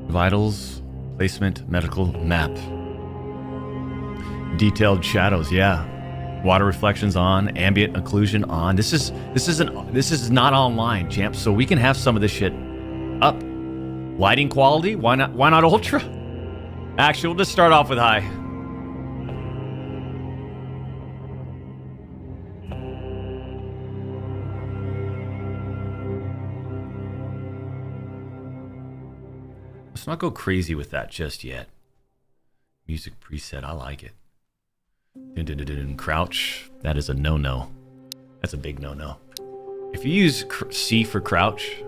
Vitals, placement, medical, map. Detailed shadows, yeah. Water reflections on, ambient occlusion on. This is not online, champ, so we can have some of this shit up. Lighting quality, why not ultra? Actually, we'll just start off with high. Let's not go crazy with that just yet. Music preset, I like it. Crouch, that is a no-no. That's a big no-no. If you use C for crouch,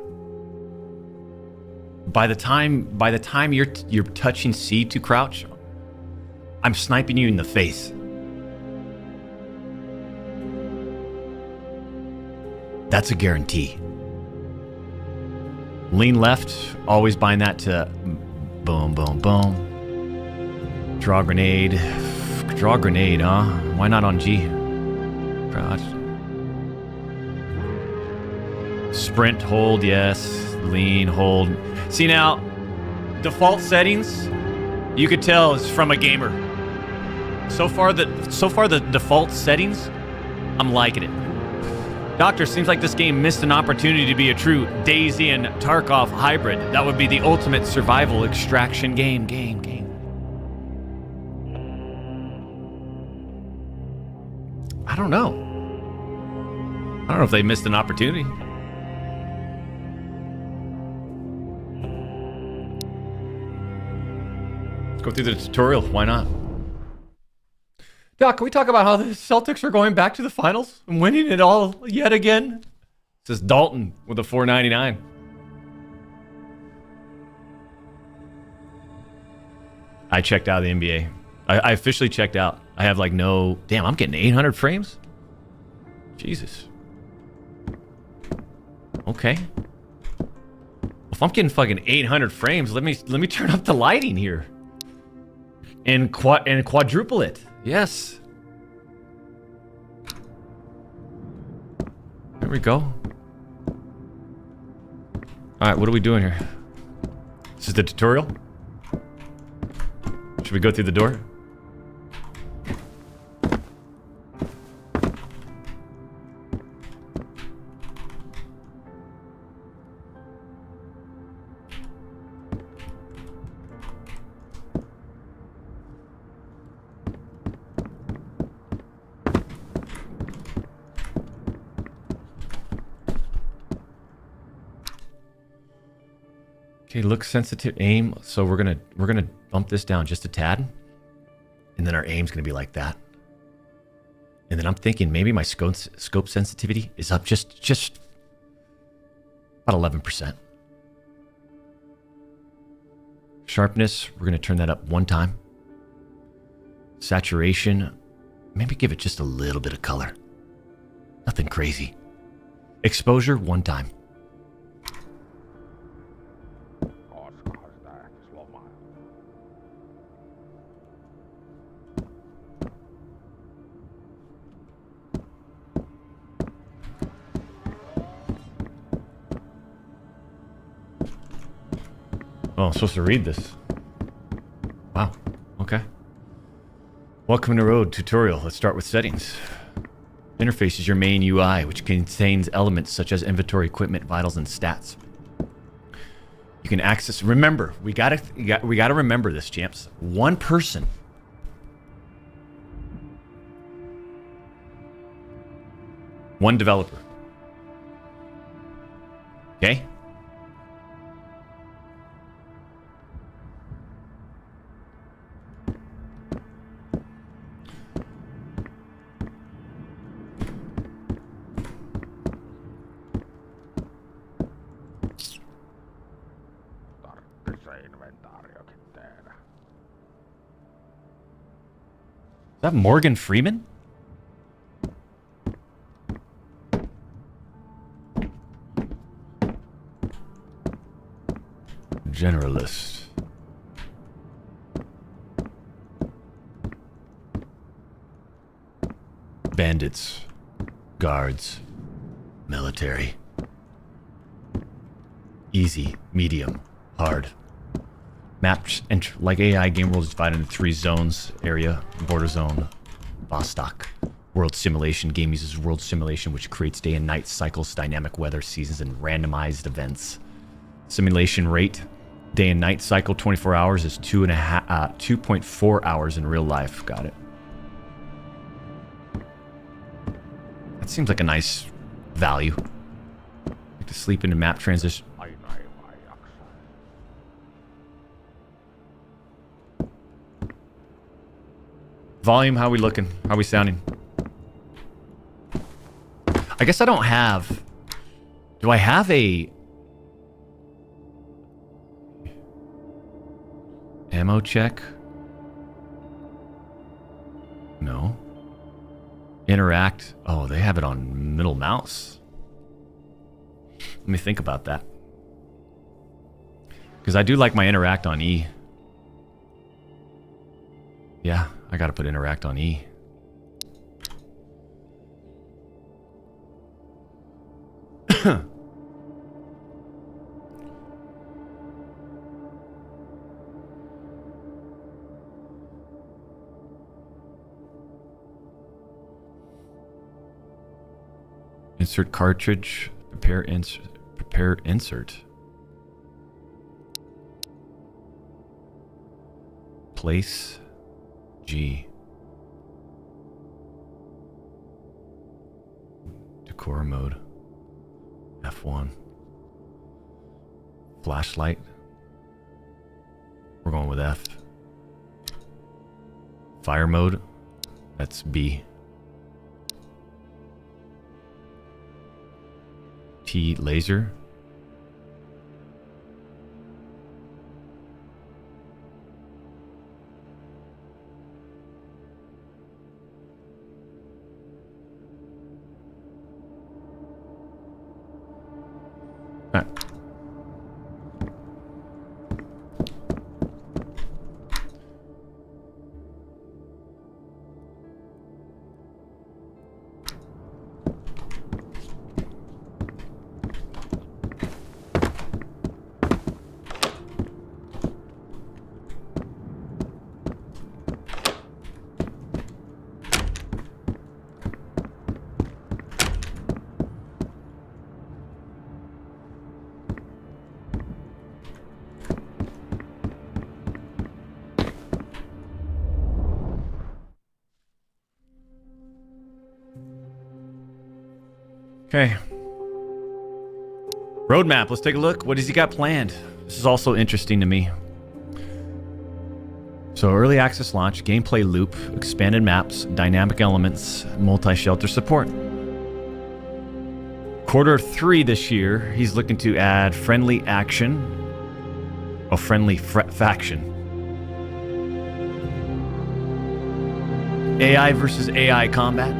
by the time you're touching C to crouch, I'm sniping you in the face. That's a guarantee. Lean left, always bind that to boom, boom, boom. Draw grenade, huh? Why not on G? Crouch. Sprint, hold, yes. Lean, hold. See now, default settings, you could tell is from a gamer. So far the default settings, I'm liking it. Doctor, seems like this game missed an opportunity to be a true Daisy and Tarkov hybrid. That would be the ultimate survival extraction game. I don't know. I don't know if they missed an opportunity. Let's go through the tutorial. Why not? Doc, can we talk about how the Celtics are going back to the finals and winning it all yet again? This is Dalton with a 4.99. I checked out of the NBA. I officially checked out. I have like no... Damn, I'm getting 800 frames? Jesus. Okay. If I'm getting fucking 800 frames, let me turn up the lighting here. And quadruple it. Yes. There we go. Alright, what are we doing here? This is the tutorial? Should we go through the door? Okay, look sensitive, aim. So we're gonna bump this down just a tad, and then our aim's gonna be like that. And then I'm thinking maybe my scope sensitivity is up just about 11%. Sharpness, we're gonna turn that up 1 time. Saturation, maybe give it just a little bit of color. Nothing crazy. Exposure, 1 time. Oh, I'm supposed to read this. Wow. Okay. Welcome to Road tutorial. Let's start with settings. Interface is your main UI, which contains elements such as inventory, equipment, vitals, and stats. You can access. Remember, we gotta remember this, champs. 1 person. One developer. Okay. Is that Morgan Freeman? Generalist. Bandits. Guards. Military. Easy, medium, hard. Maps, like AI, game world is divided into 3 zones. Area, border zone, Vostok. World simulation. Game uses world simulation, which creates day and night cycles, dynamic weather, seasons, and randomized events. Simulation rate. Day and night cycle, 24 hours is 2.4 hours in real life. Got it. That seems like a nice value. Like to sleep into map transition. Volume, how we looking? How we sounding? I guess I don't have... Do I have a... ammo check? No. Interact. Oh, they have it on middle mouse. Let me think about that. Because I do like my interact on E. Yeah, I gotta put interact on E. Insert cartridge. Prepare insert. Place G. Decor mode. F1. Flashlight. We're going with F. Fire mode. That's B. T laser. All right. Okay. Roadmap. Let's take a look. What has he got planned? This is also interesting to me. So early access launch, gameplay loop, expanded maps, dynamic elements, multi-shelter support. Q3 this year, he's looking to add friendly action. Oh, friendly faction. AI versus AI combat.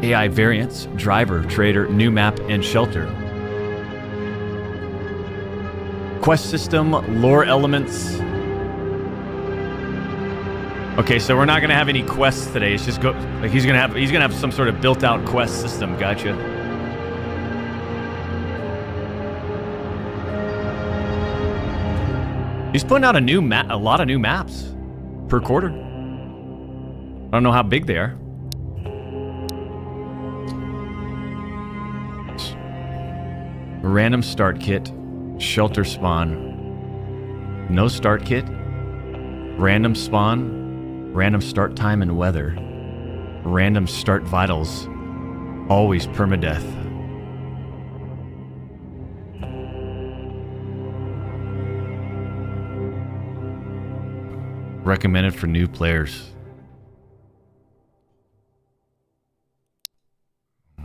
AI variants, driver, trader, new map, and shelter. Quest system, lore elements. Okay, so we're not gonna have any quests today. It's just like he's gonna have some sort of built-out quest system. Gotcha. He's putting out a lot of new maps per quarter. I don't know how big they are. Random start kit, shelter spawn, no start kit, random spawn. Random start time and weather. Random start vitals. Always permadeath. Recommended for new players.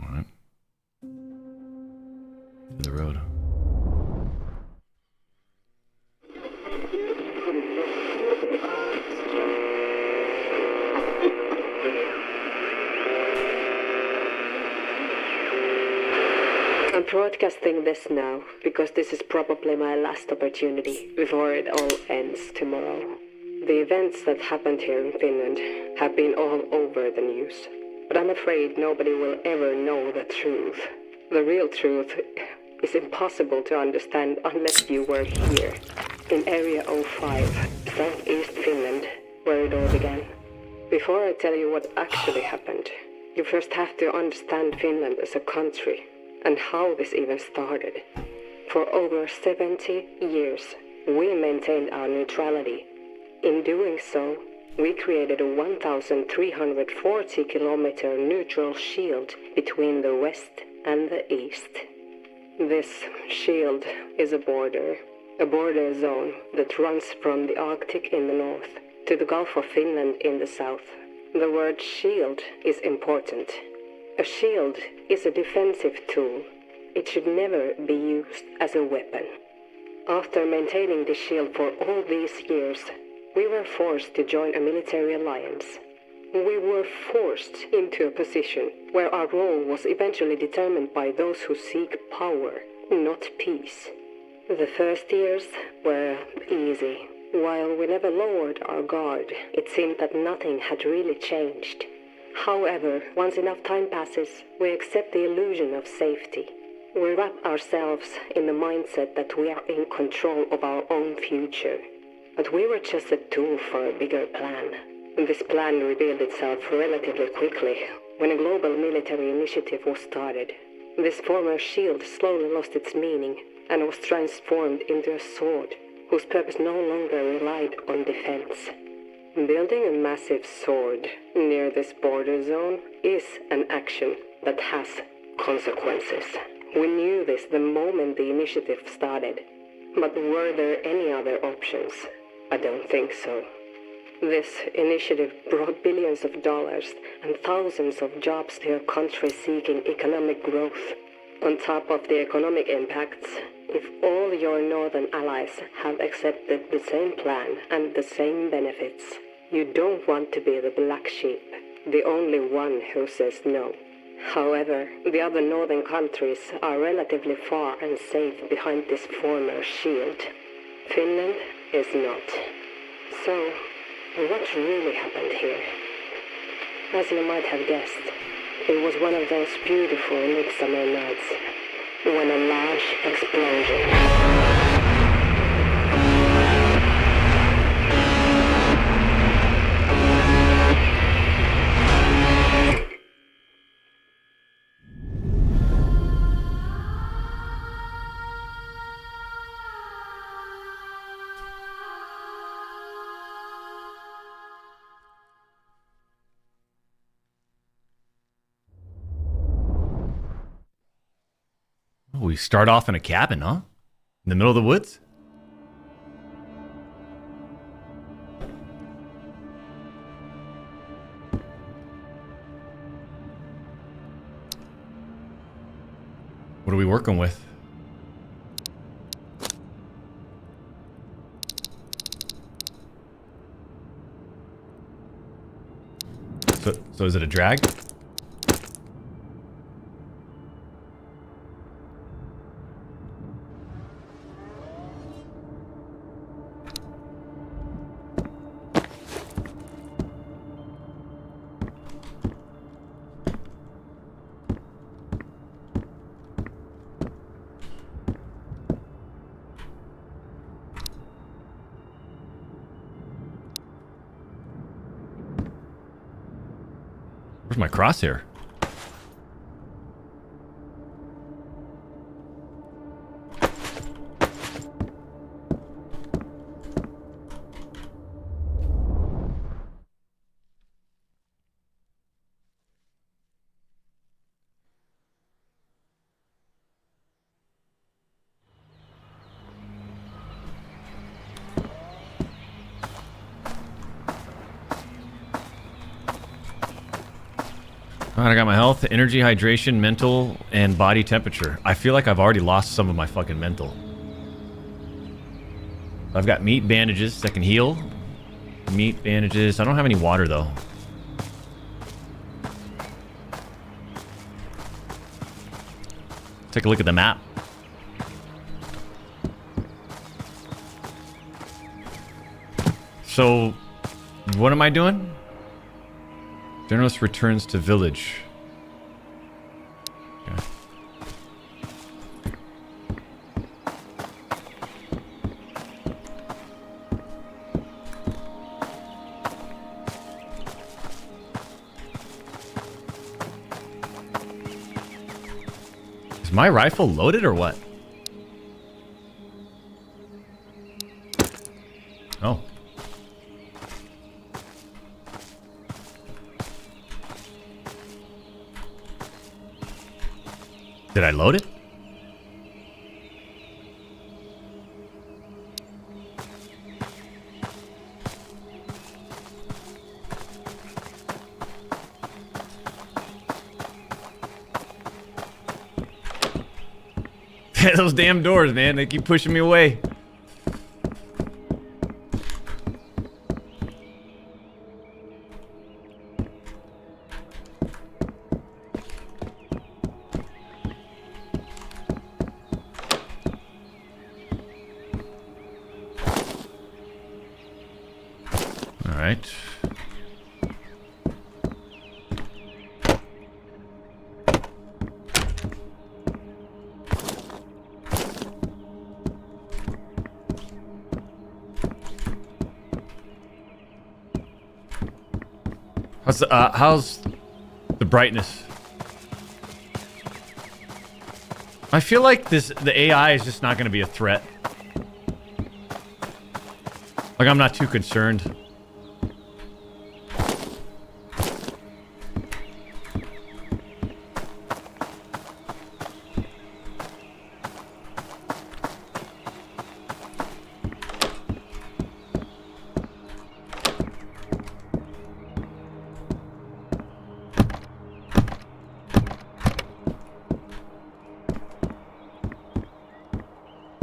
Alright. To the road. I'm broadcasting this now because this is probably my last opportunity before it all ends tomorrow. The events that happened here in Finland have been all over the news, but I'm afraid nobody will ever know the truth. The real truth is impossible to understand unless you were here, in Area 05, southeast Finland, where it all began. Before I tell you what actually happened, you first have to understand Finland as a country. And how this even started. For over 70 years, we maintained our neutrality. In doing so, we created a 1,340-kilometer neutral shield between the west and the east. This shield is a border zone that runs from the Arctic in the north to the Gulf of Finland in the south. The word shield is important. A shield is a defensive tool. It should never be used as a weapon. After maintaining the shield for all these years, we were forced to join a military alliance. We were forced into a position where our role was eventually determined by those who seek power, not peace. The first years were easy. While we never lowered our guard, it seemed that nothing had really changed. However, once enough time passes, we accept the illusion of safety. We wrap ourselves in the mindset that we are in control of our own future. But we were just a tool for a bigger plan. This plan revealed itself relatively quickly when a global military initiative was started. This former shield slowly lost its meaning and was transformed into a sword whose purpose no longer relied on defense. Building a massive sword near this border zone is an action that has consequences. We knew this the moment the initiative started. But were there any other options? I don't think so. This initiative brought billions of dollars and thousands of jobs to a country seeking economic growth. On top of the economic impacts, if all your northern allies have accepted the same plan and the same benefits, you don't want to be the black sheep, the only one who says no. However, the other northern countries are relatively far and safe behind this former shield. Finland is not. So, what really happened here? As you might have guessed, it was one of those beautiful midsummer nights when a large explosion. we start off in a cabin, huh? In the middle of the woods? What are we working with? So is it a drag? Where's my crosshair? Alright, I got my health, energy, hydration, mental, and body temperature. I feel like I've already lost some of my fucking mental. I've got meat bandages that can heal. Meat bandages. I don't have any water though. Take a look at the map. So, what am I doing? Journalist returns to village. Okay. Is my rifle loaded or what? Oh. Did I load it? Those damn doors, man. They keep pushing me away. How's the brightness? I feel like the AI is just not going to be a threat. Like, I'm not too concerned.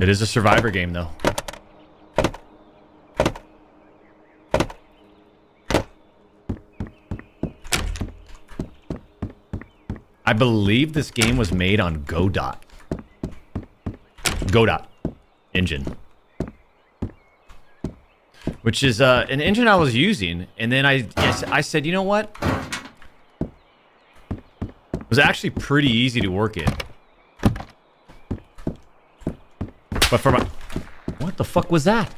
It is a survivor game, though. I believe this game was made on Godot. Godot engine. Which is an engine I was using, and then I said, you know what? It was actually pretty easy to work in. But for my... What the fuck was that?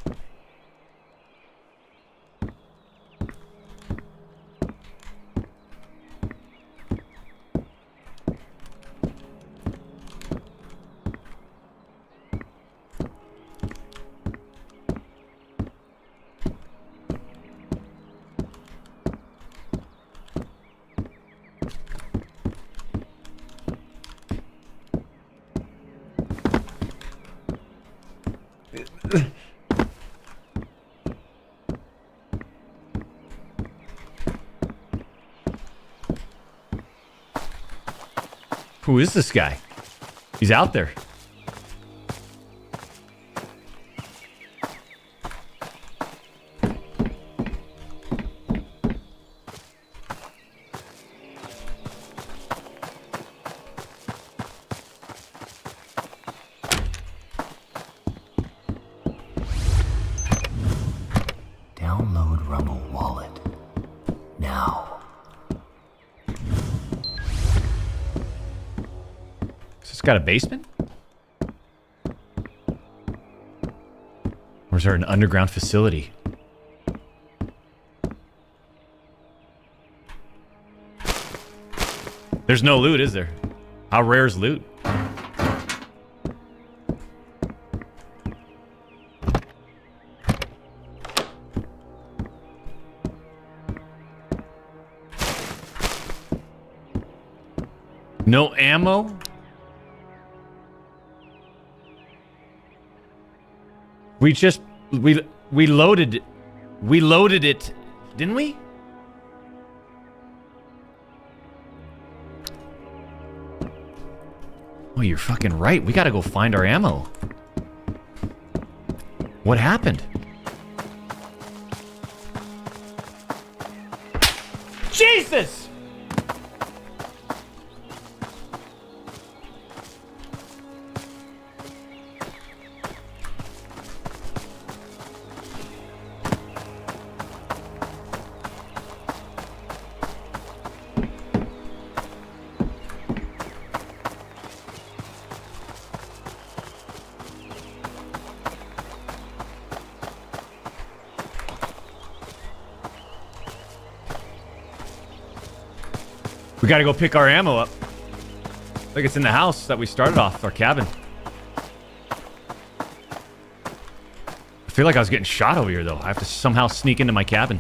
Who is this guy? He's out there. Download Rumble Wallet now. Has this got a basement? Or is there an underground facility? There's no loot, is there? How rare is loot? No ammo? We loaded it, didn't we? Oh, you're fucking right. We gotta go find our ammo. What happened? Jesus! We gotta go pick our ammo up. I think it's in the house that we started off, our cabin. I feel like I was getting shot over here, though. I have to somehow sneak into my cabin.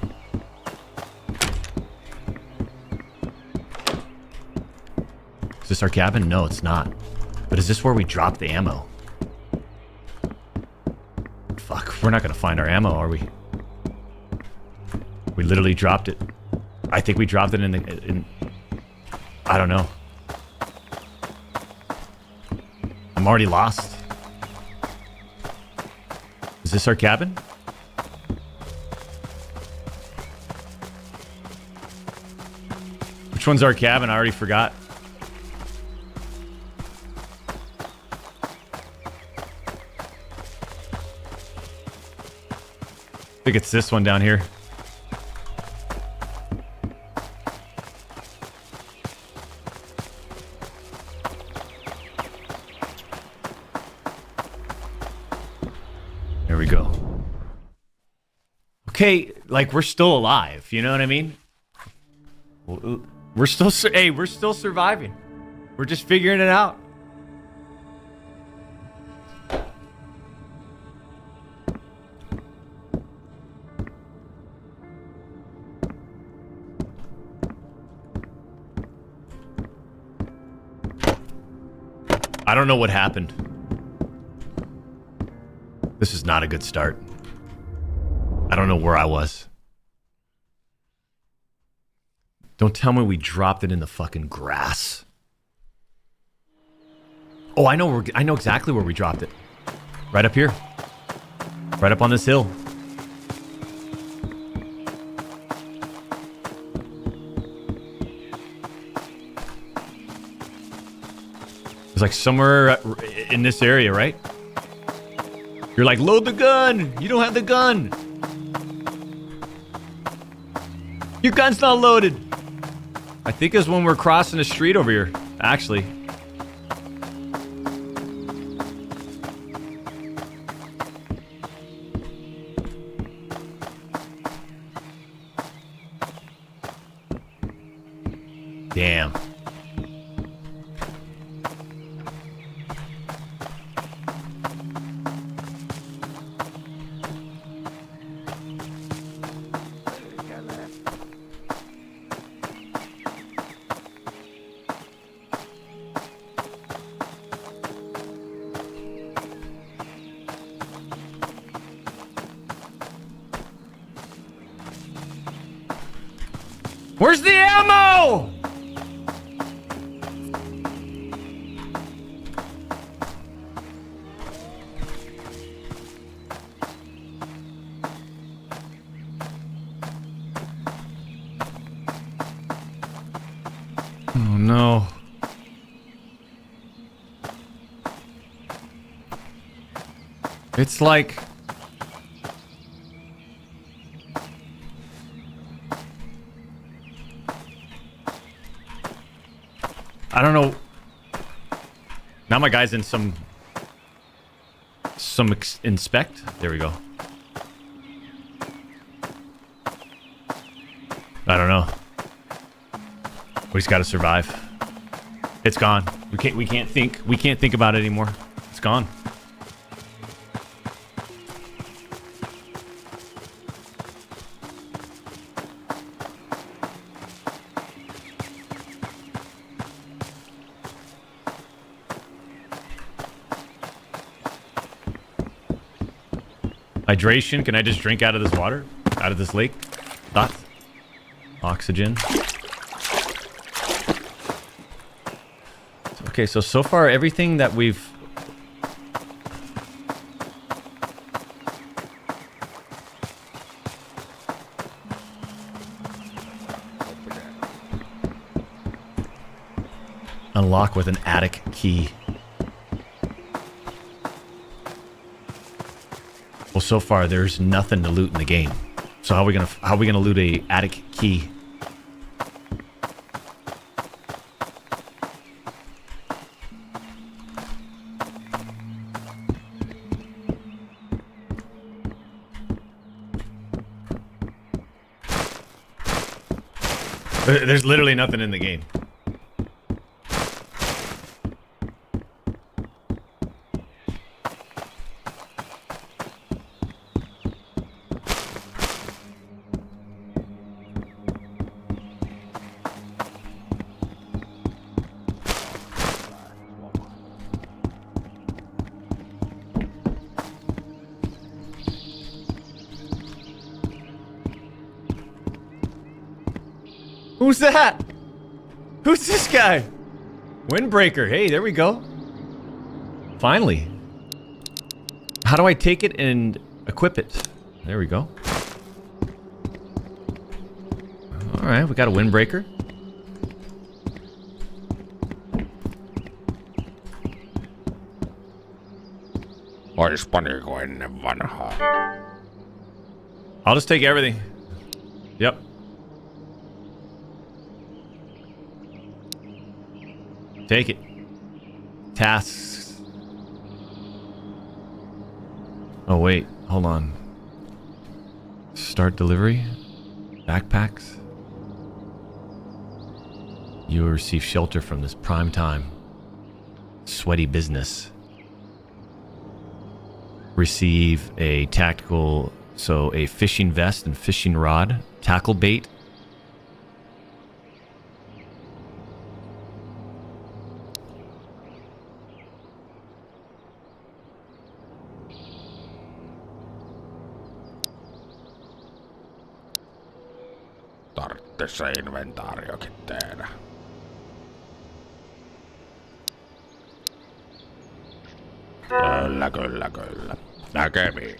Is this our cabin? No, it's not. But is this where we dropped the ammo? Fuck, we're not gonna find our ammo, are we? We literally dropped it. I think we dropped it in I don't know. I'm already lost. Is this our cabin? Which one's our cabin? I already forgot. I think it's this one down here. There we go. Okay, like we're still alive, you know what I mean? We're still we're still surviving. We're just figuring it out. I don't know what happened. This is not a good start. I don't know where I was. Don't tell me we dropped it in the fucking grass. Oh, I know exactly where we dropped it. Right up here. Right up on this hill. It's like somewhere in this area, right? You're like, load the gun! You don't have the gun! Your gun's not loaded! I think it's when we're crossing the street over here, actually. Damn. Where's the ammo? Oh no. It's like... I don't know. Now my guy's in some inspect. There we go. I don't know. We just gotta survive. It's gone. We can't think about it anymore. It's gone. Hydration. Can I just drink out of this water? Out of this lake? Thoughts? Oxygen. Okay, so far everything that we've... Unlock with an attic key. Well, so far there's nothing to loot in the game. So how are we gonna loot a attic key? There's literally nothing in the game. Who's that? Who's this guy? Windbreaker. Hey, there we go. Finally. How do I take it and equip it? There we go. Alright, we got a windbreaker. I'll just take everything. Yep. Take it. Tasks. Oh wait, hold on. Start delivery. Backpacks. You will receive shelter from this prime time. Sweaty business. Receive a tactical, so a fishing vest and fishing rod. Tackle bait. Se inventaariokin tehdä. Kyllä. Näkemiin.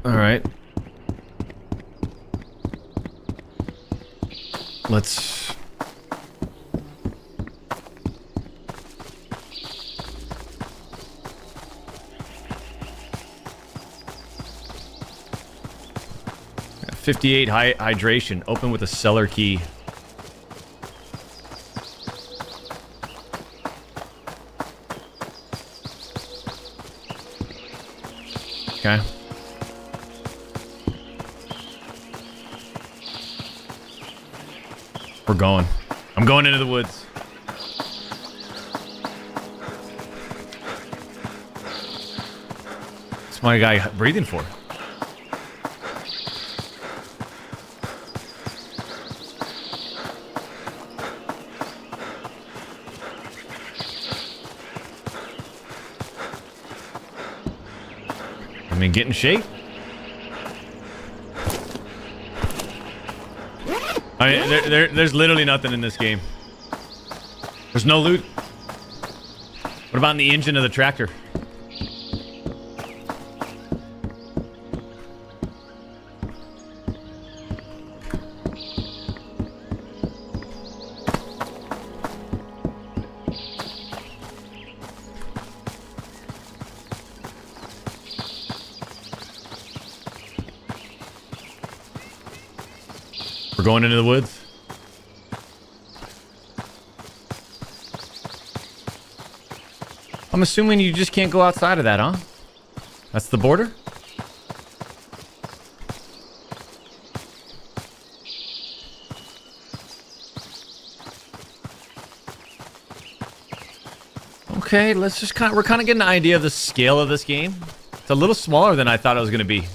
All right. Let's... $58 hydration. Open with a cellar key. Okay. We're going. I'm going into the woods. What's my guy breathing for? I mean, get in shape. I mean, there's literally nothing in this game. There's no loot. What about in the engine of the tractor? We're going into the woods. I'm assuming you just can't go outside of that, huh? That's the border? Okay, let's just we're kind of getting an idea of the scale of this game. It's a little smaller than I thought it was going to be.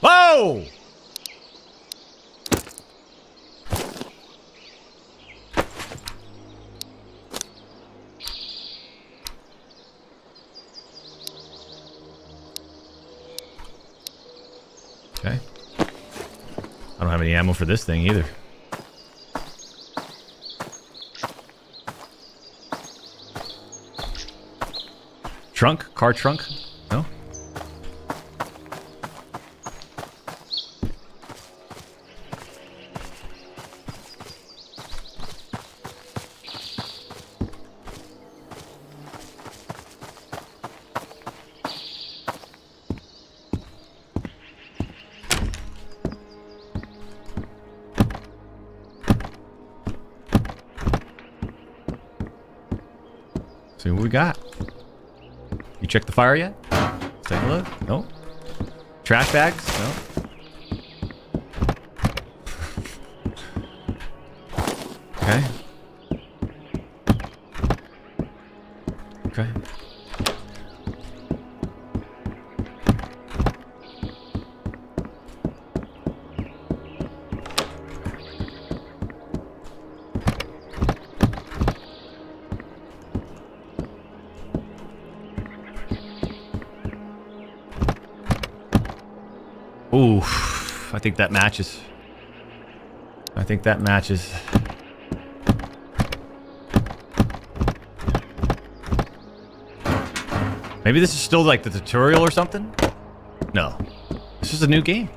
Whoa! Okay. I don't have any ammo for this thing either. Trunk? Car trunk? No? See what we got. You checked the fire yet? Let's take a look. No. Trash bags? No. Okay. Okay. Ooh, I think that matches. I think that matches. Maybe this is still like the tutorial or something? No. This is a new game.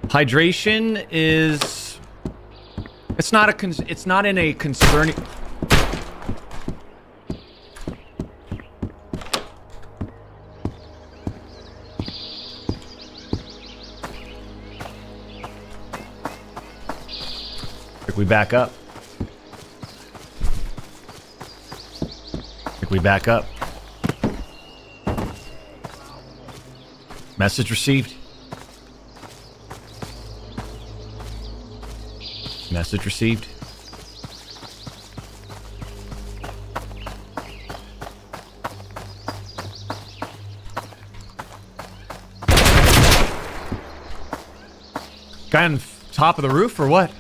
Hydration is... It's not in a concerning... We back up. We back up. Message received. Message received. Guy on top of the roof or what?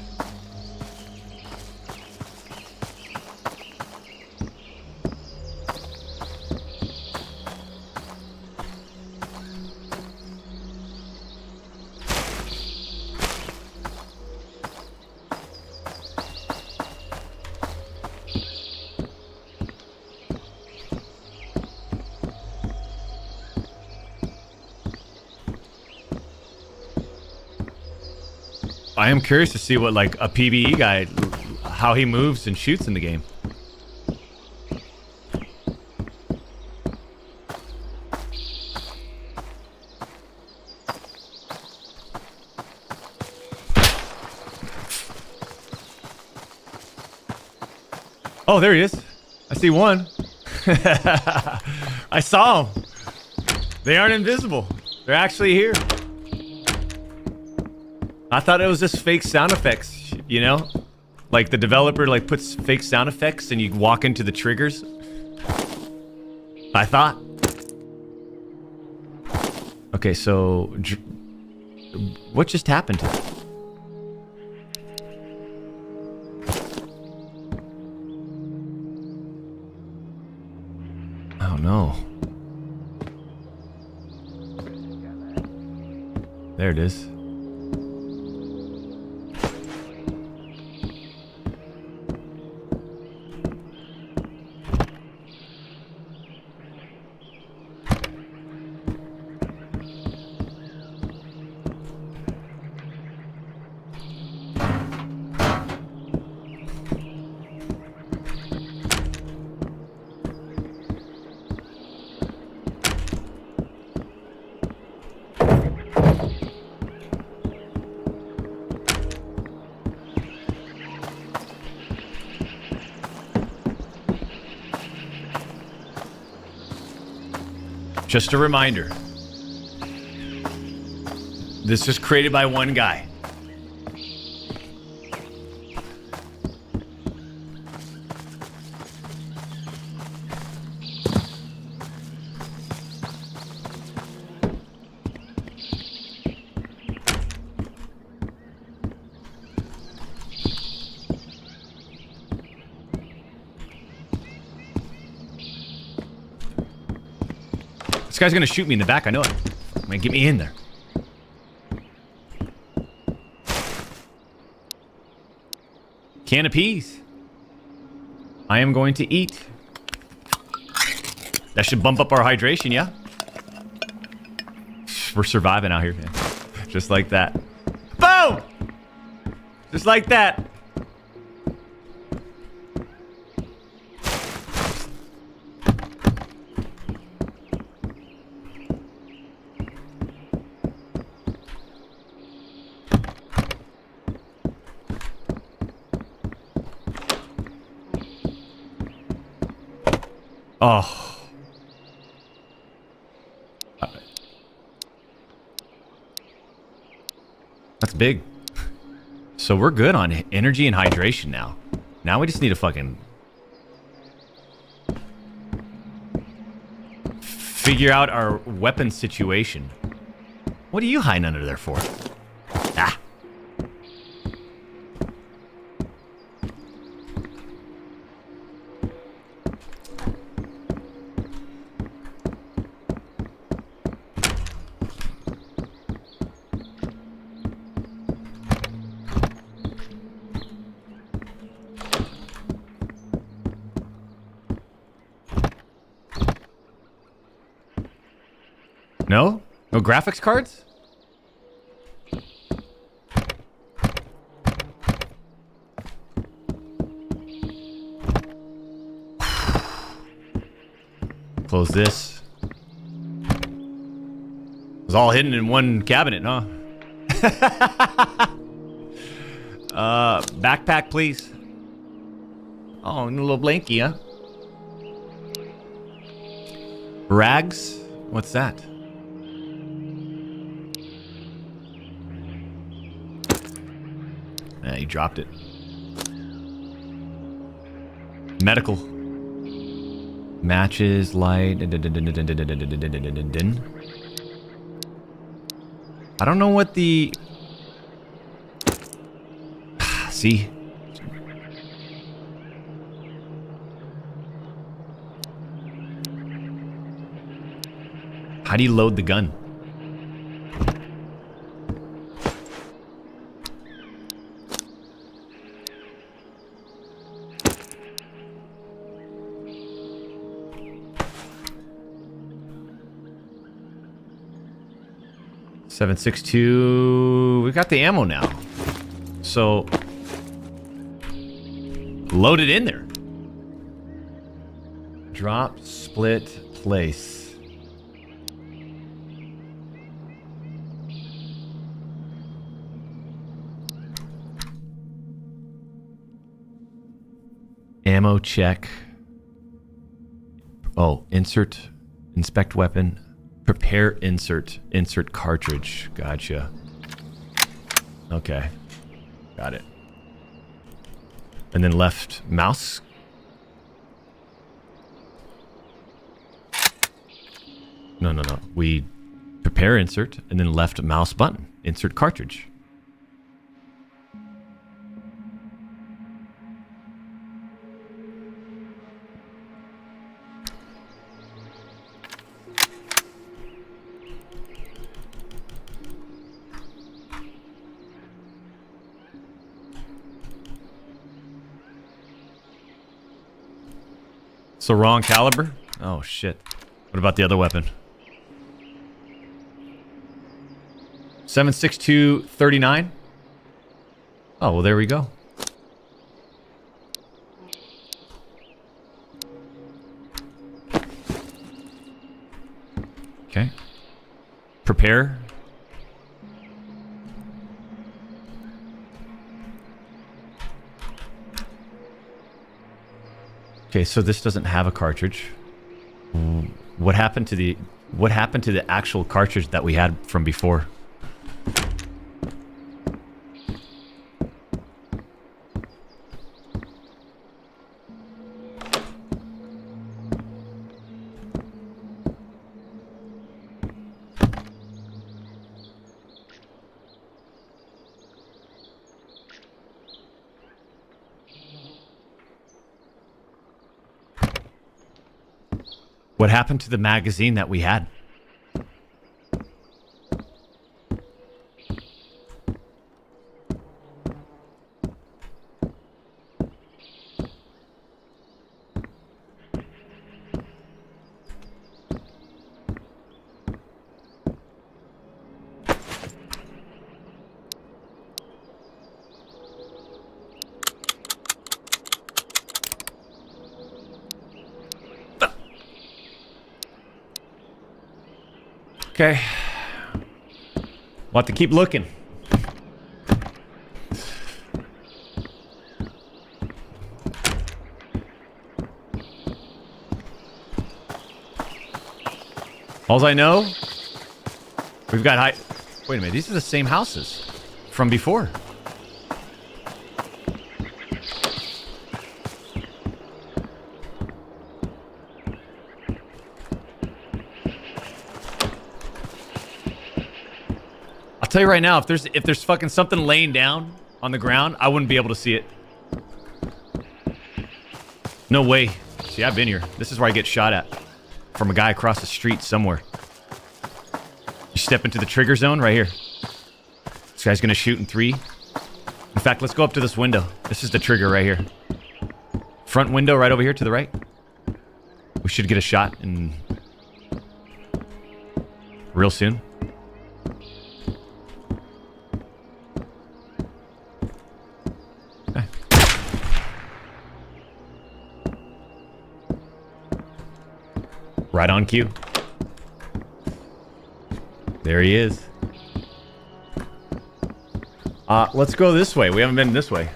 I am curious to see what like a PvE guy, how he moves and shoots in the game. Oh, there he is. I see one. I saw him. They aren't invisible. They're actually here. I thought it was just fake sound effects, you know? Like the developer like puts fake sound effects and you walk into the triggers. I thought. Okay, so what just happened to it? Oh no. There it is. Just a reminder. This was created by one guy. This guy's gonna shoot me in the back, I know it. Might get me in there. Can of peas. I am going to eat. That should bump up our hydration, yeah? We're surviving out here, man. Just like that. Boom! Just like that. Oh. That's big. So we're good on energy and hydration now. Now we just need to fucking figure out our weapon situation. What are you hiding under there for? Ah. No? No graphics cards? Close this. It was all hidden in one cabinet, huh? Backpack, please. Oh, and a little blankie, huh? Rags? What's that? Yeah, he dropped it. Medical. Matches, light. I don't know what the... See? How do you load the gun? .762. We got the ammo now. So load it in there. Drop, split, place. Ammo check. Oh, insert, inspect weapon. Prepare insert. Insert cartridge. Gotcha. Okay. Got it. And then left mouse. No. We prepare insert and then left mouse button. Insert cartridge. It's the wrong caliber? Oh, shit. What about the other weapon? 7.62-39? Oh, well, there we go. Okay. Prepare. Okay, so this doesn't have a cartridge. What happened to the actual cartridge that we had from before? What happened to the magazine that we had? Okay. We'll have to keep looking. Alls I know, we've got high... Wait a minute, these are the same houses from before. I'll tell you right now, if there's fucking something laying down on the ground, I wouldn't be able to see it. No way. See, I've been here. This is where I get shot at. From a guy across the street somewhere. You step into the trigger zone right here. This guy's gonna shoot in 3. In fact, let's go up to this window. This is the trigger right here. Front window right over here to the right. We should get a shot in real soon. Okay. Right on cue. There he is. Let's go this way. We haven't been this way.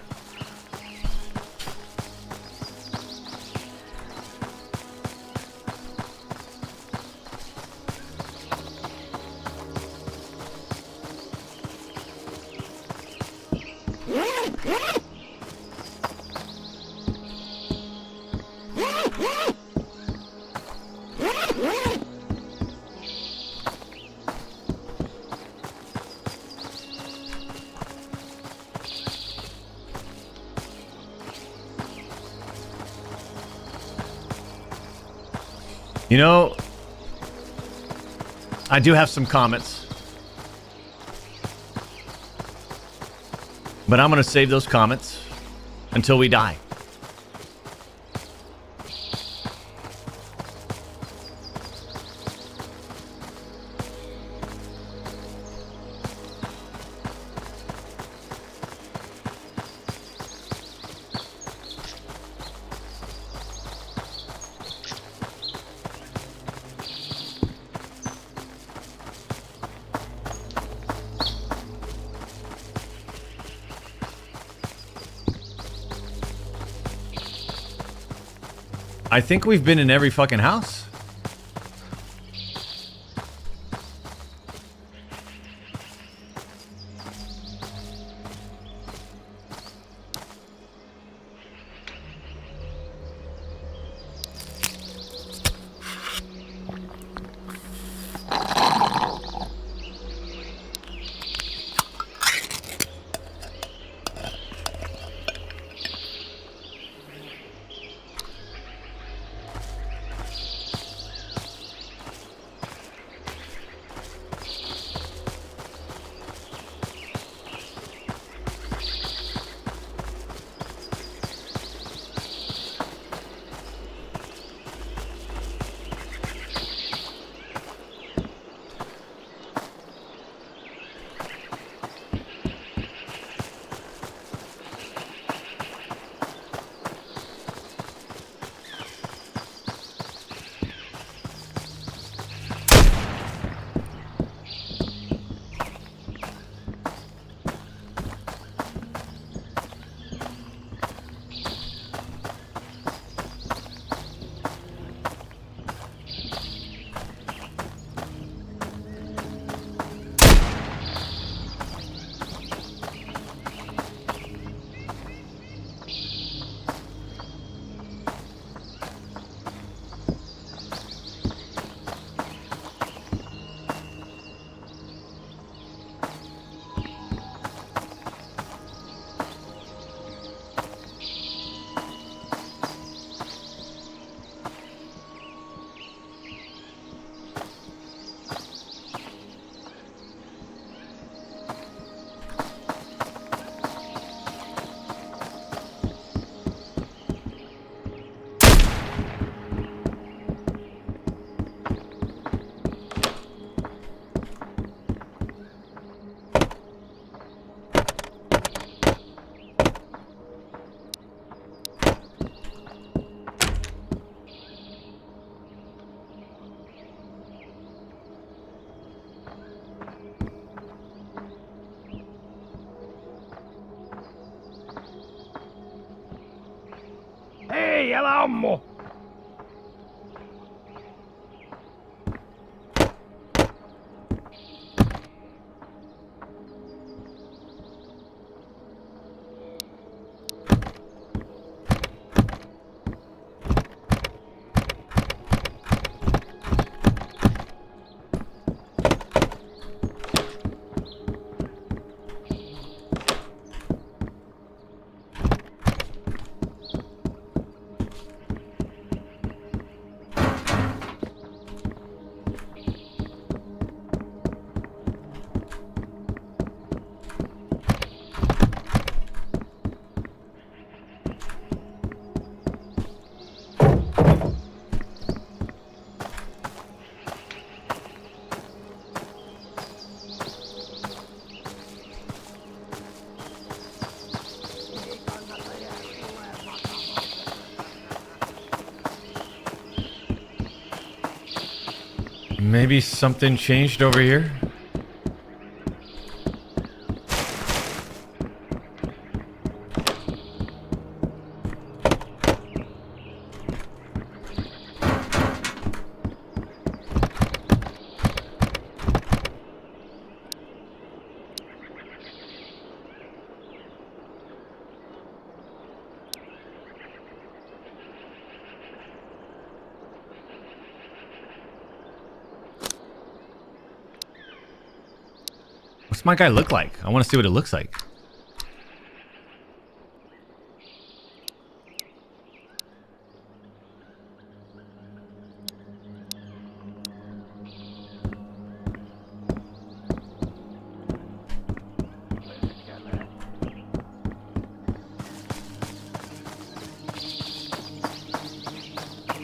You know, I do have some comments. But I'm going to save those comments until we die. I think we've been in every fucking house. Hei, älä ammu! Maybe something changed over here? What's my guy look like? I want to see what it looks like.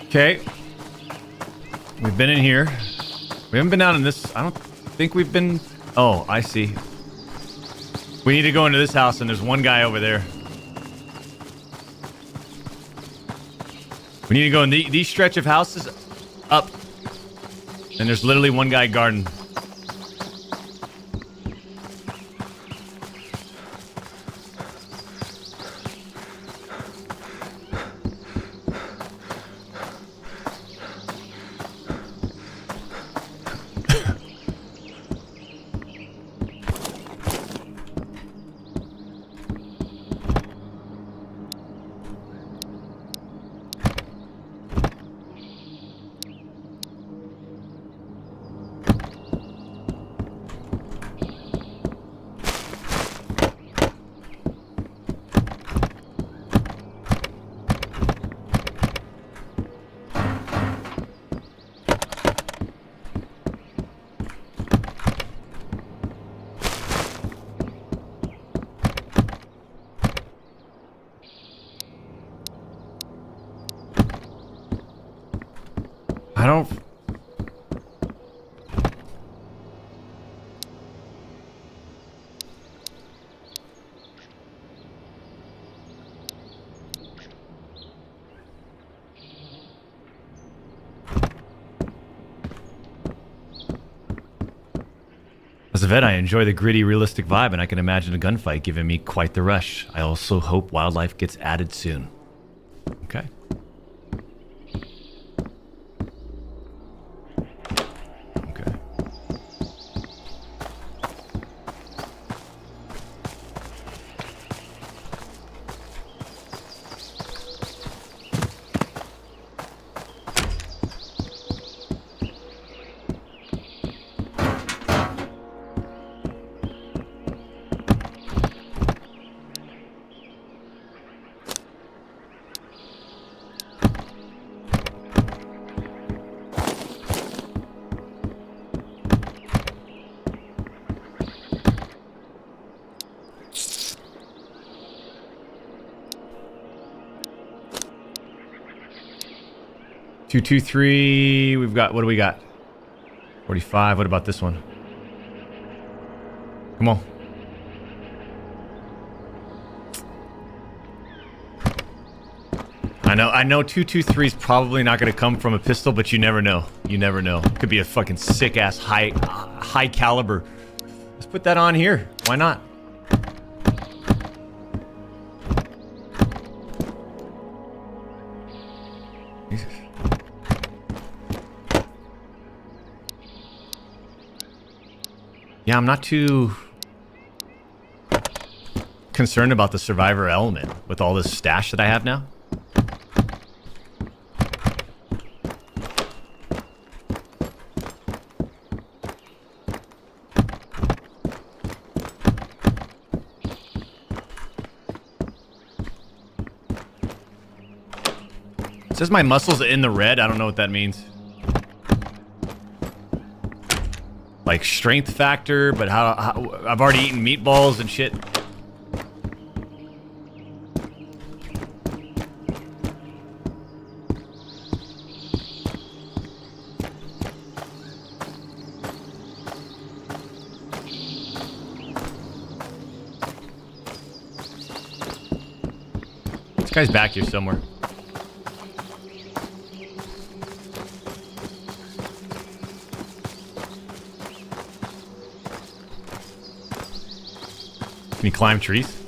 Okay. We've been in here. We haven't been down in this. I don't think we've been... Oh, I see. We need to go into this house, and there's one guy over there. We need to go in these stretch of houses up. And there's literally one guy guarding. I don't... As a vet, I enjoy the gritty, realistic vibe, and I can imagine a gunfight giving me quite the rush. I also hope wildlife gets added soon. Okay. Two, 2, 3. We've got, what do we got? 45. What about this one? Come on. I know 223 is probably not going to come from a pistol, but you never know. You never know. Could be a fucking sick ass high caliber. Let's put that on here. Why not? Jesus. Yeah, I'm not too concerned about the survivor element with all this stash that I have now. It says my muscles are in the red. I don't know what that means. Like strength factor, but how I've already eaten meatballs and shit. This guy's back here somewhere. Can you climb trees?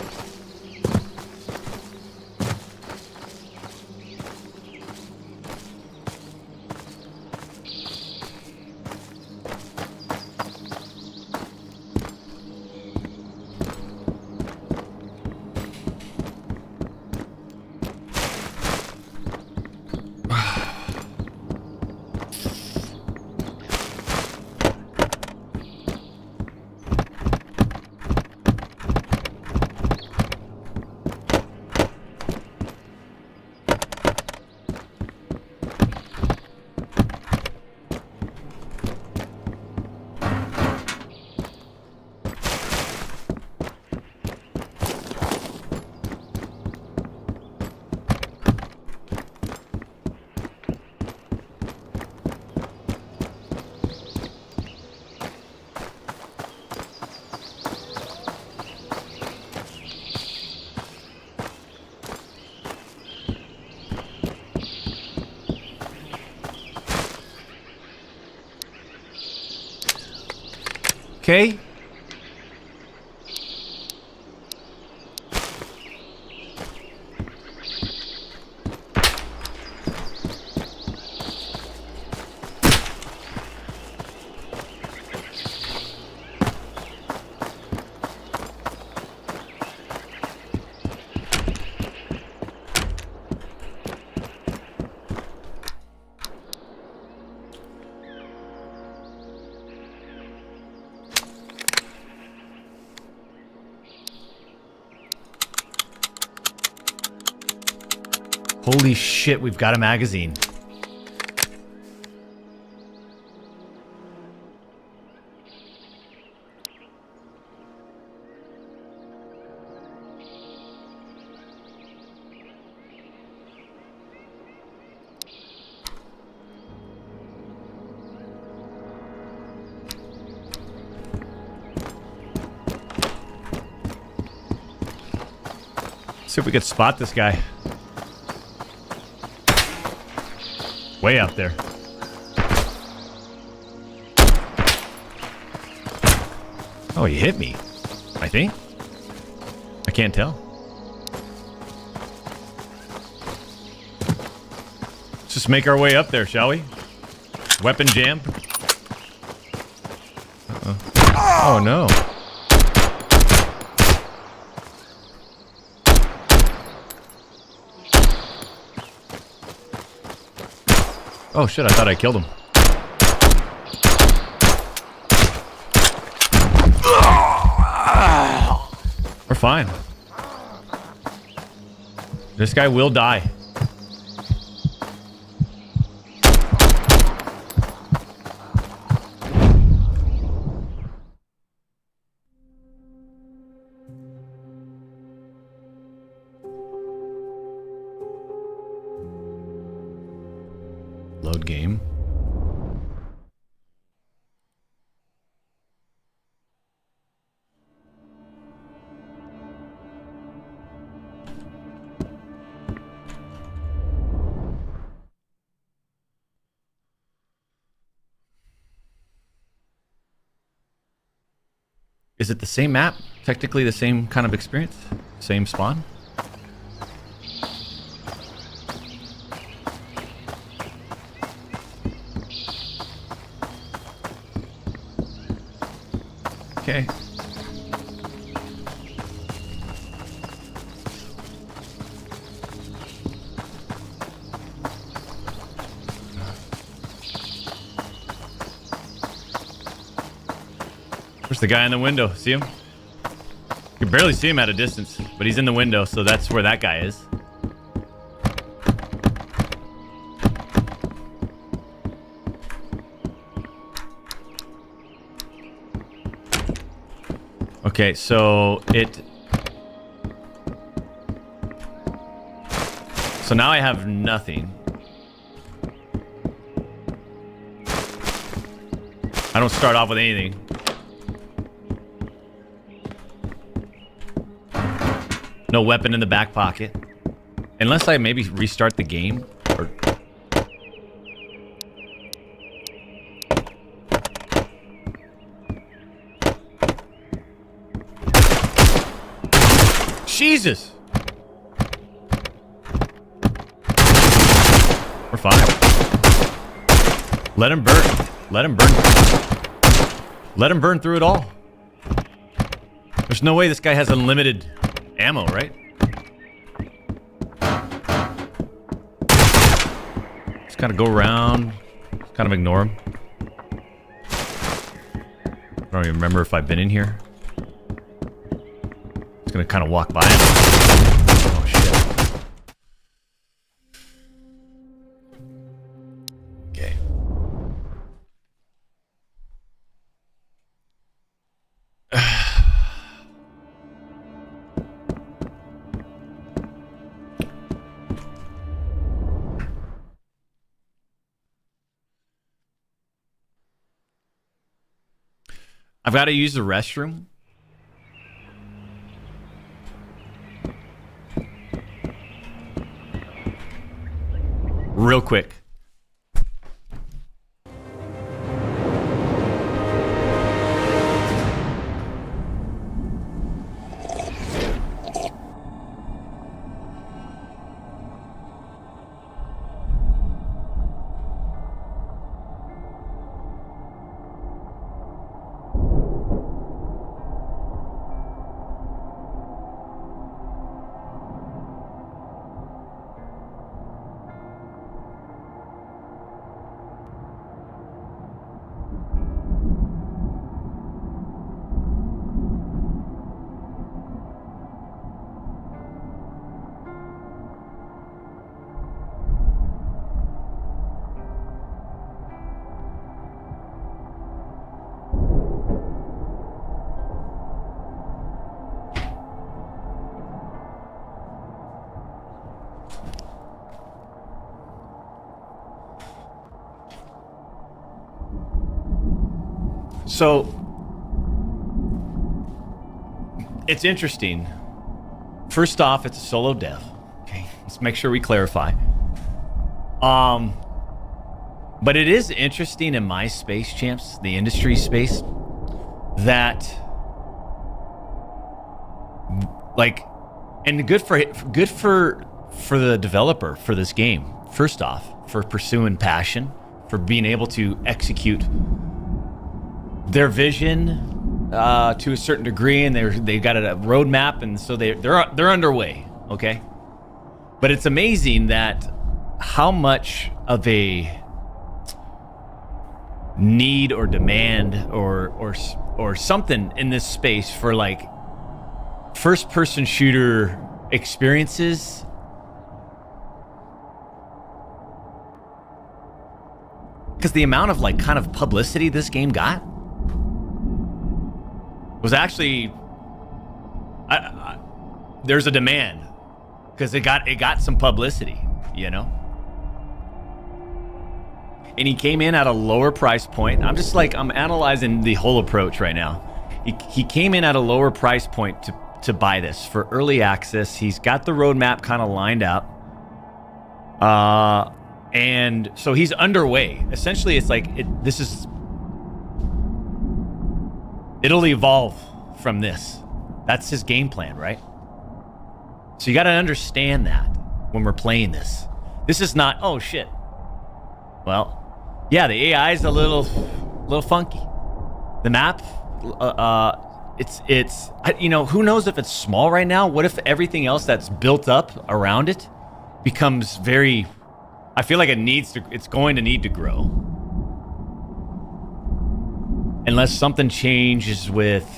Okay. Holy shit, we've got a magazine. See if we could spot this guy. Way out there. Oh, he hit me. I think. I can't tell. Let's just make our way up there, shall we? Weapon jam. Uh-oh. Oh, no. Oh shit, I thought I killed him. We're fine. This guy will die. Load game. Is it the same map? Technically the same kind of experience? Same spawn? Okay. Where's the guy in the window? See him? You can barely see him at a distance, but he's in the window, so that's where that guy is. Okay, so now I have nothing. I don't start off with anything. No weapon in the back pocket. Unless I maybe restart the game. Or... Jesus! We're fine. Let him burn. Let him burn. Let him burn through it all. There's no way this guy has unlimited ammo, right? Just kind of go around, kind of ignore him. I don't even remember if I've been in here. Just gonna kind of walk by him. Oh shit. Okay. I've got to use the restroom. Real quick. So it's interesting. First off, it's a solo death. Okay, let's make sure we clarify. But it is interesting in my space, champs, the industry space, that like, and good for the developer for this game. First off, for pursuing passion, for being able to execute their vision to a certain degree, and they've got a roadmap, and so they're underway. Okay, but it's amazing that how much of a need or demand or something in this space for like first person shooter experiences because the amount of like kind of publicity this game got was actually there's a demand because it got some publicity, you know. And he came in at a lower price point. I'm analyzing the whole approach right now. He came in at a lower price point to buy this for early access. He's got the roadmap kind of lined up. And so he's underway. Essentially, it's like it'll evolve from this. That's his game plan, right? So you got to understand that when we're playing this. This is not, oh shit. Well, yeah, the AI is a little funky. The map who knows if it's small right now? What if everything else that's built up around it becomes very, I feel like it's going to need to grow. Unless something changes with,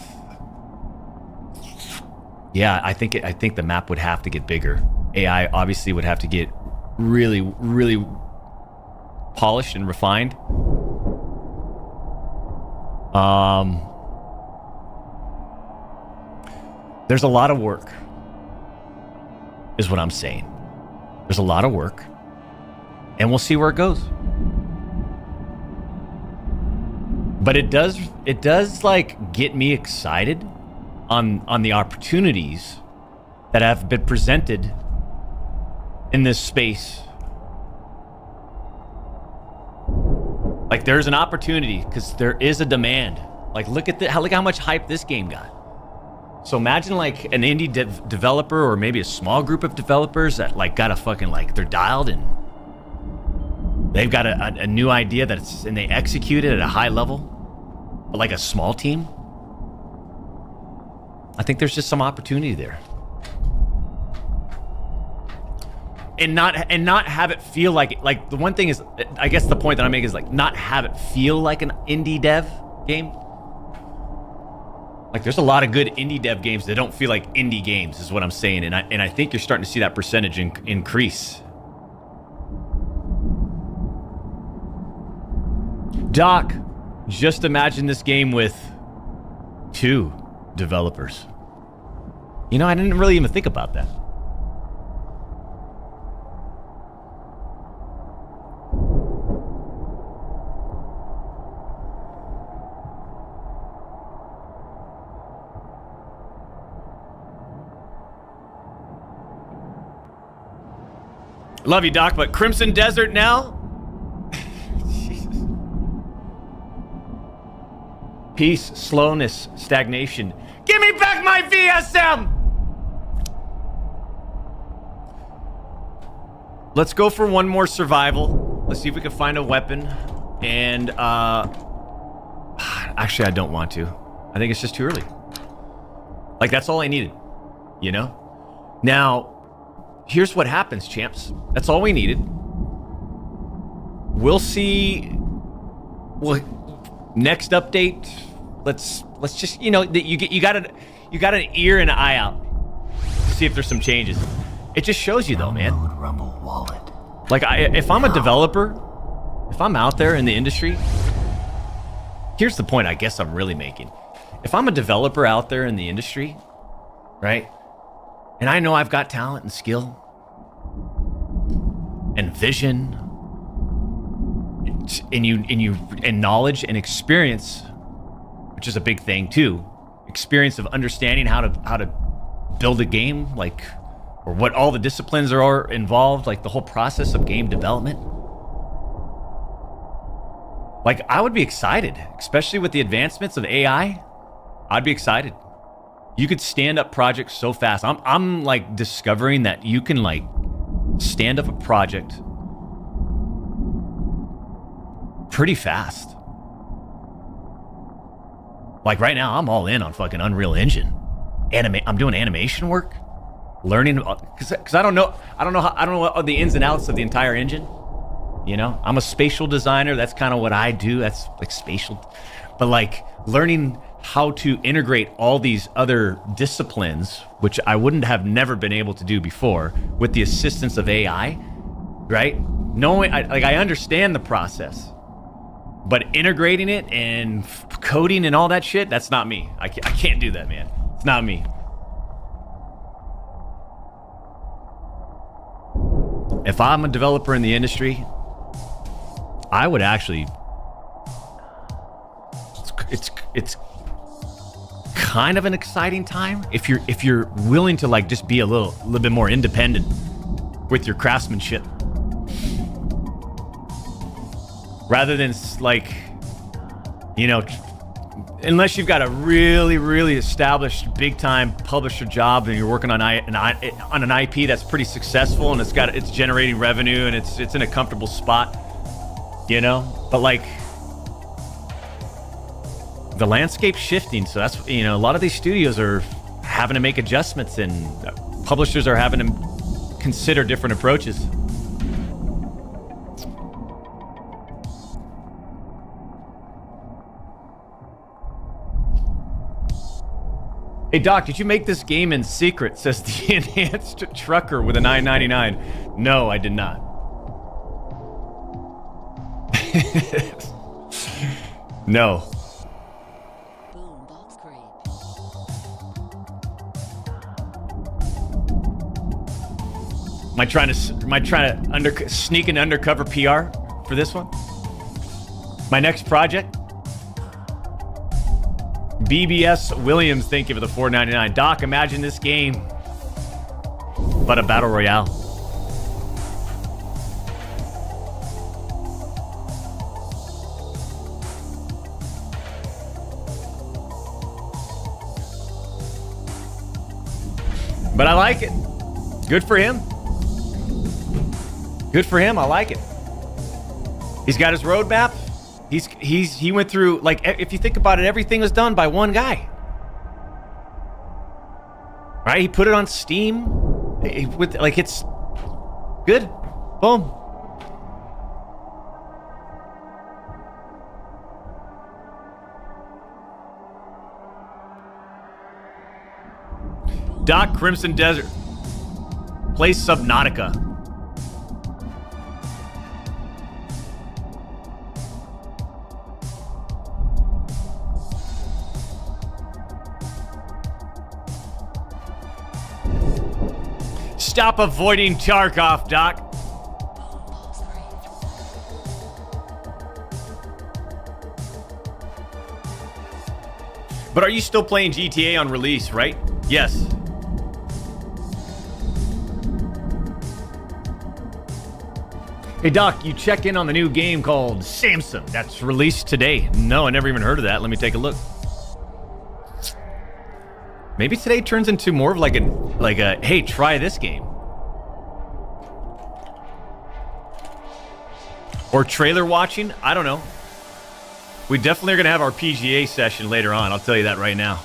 I think the map would have to get bigger. AI obviously would have to get really, really polished and refined. There's a lot of work, is what I'm saying. There's a lot of work, and we'll see where it goes. But it does like get me excited on the opportunities that have been presented in this space. Like there's an opportunity because there is a demand. Like look how much hype this game got. So imagine like an indie developer or maybe a small group of developers that like got a fucking like they're dialed and they've got a new idea and they execute it at a high level, but like a small team. I think there's just some opportunity there. And not have it feel like the one thing is, I guess the point that I make is like not have it feel like an indie dev game. Like there's a lot of good indie dev games that don't feel like indie games is what I'm saying. And I think you're starting to see that percentage increase. Doc, just imagine this game with 2 developers. You know, I didn't really even think about that. Love you, Doc, but Crimson Desert now? Jesus. Peace, slowness, stagnation. Give me back my VSM! Let's go for one more survival. Let's see if we can find a weapon. And, actually, I don't want to. I think it's just too early. Like, that's all I needed. You know? Now, here's what happens, champs. That's all we needed. We'll see. Well, next update. Let's just, you know, you got an ear and an eye out to see if there's some changes. It just shows you though, man. Rumble wallet. Like if I'm a developer, if I'm out there in the industry, here's the point I guess I'm really making. If I'm a developer out there in the industry, right? And I know I've got talent and skill and vision and knowledge and experience, which is a big thing too. Experience of understanding how to build a game, like, or what all the disciplines are involved, like the whole process of game development. Like I would be excited, especially with the advancements of AI. I'd be excited. You could stand up projects so fast. I'm like discovering that you can like stand up a project pretty fast. Like right now, I'm all in on fucking Unreal Engine. I'm doing animation work, learning because I don't know what the ins and outs of the entire engine. You know, I'm a spatial designer. That's kind of what I do. That's like spatial, but like learning how to integrate all these other disciplines, which I wouldn't have never been able to do before, with the assistance of AI, right? Knowing, I understand the process, but integrating it and coding and all that shit, that's not me. I can't do that, man. It's not me. If I'm a developer in the industry, I would actually, it's kind of an exciting time if you're willing to like just be a little bit more independent with your craftsmanship, rather than like, you know, unless you've got a really established big time publisher job and you're working on an IP that's pretty successful and it's generating revenue and it's in a comfortable spot, you know. But like the landscape's shifting, so that's, you know, a lot of these studios are having to make adjustments, and publishers are having to consider different approaches. Hey Doc, did you make this game in secret? Says the enhanced trucker with a $9.99. No, I did not. No. Am I trying to sneak an undercover PR for this one? My next project? BBS Williams, thank you for the $4.99. Doc, imagine this game, but a battle royale. But I like it. Good for him. Good for him. I like it. He's got his roadmap. He went through, like, if you think about it, everything was done by one guy. Right? He put it on Steam. With, like, it's good. Boom. Doc, Crimson Desert. Play Subnautica. Stop avoiding Tarkov, Doc. But are you still playing GTA on release, right? Yes. Hey Doc, you check in on the new game called Samson that's released today. No, I never even heard of that. Let me take a look. Maybe today turns into more of like a hey, try this game. Or trailer watching, I don't know. We definitely are gonna have our PGA session later on, I'll tell you that right now.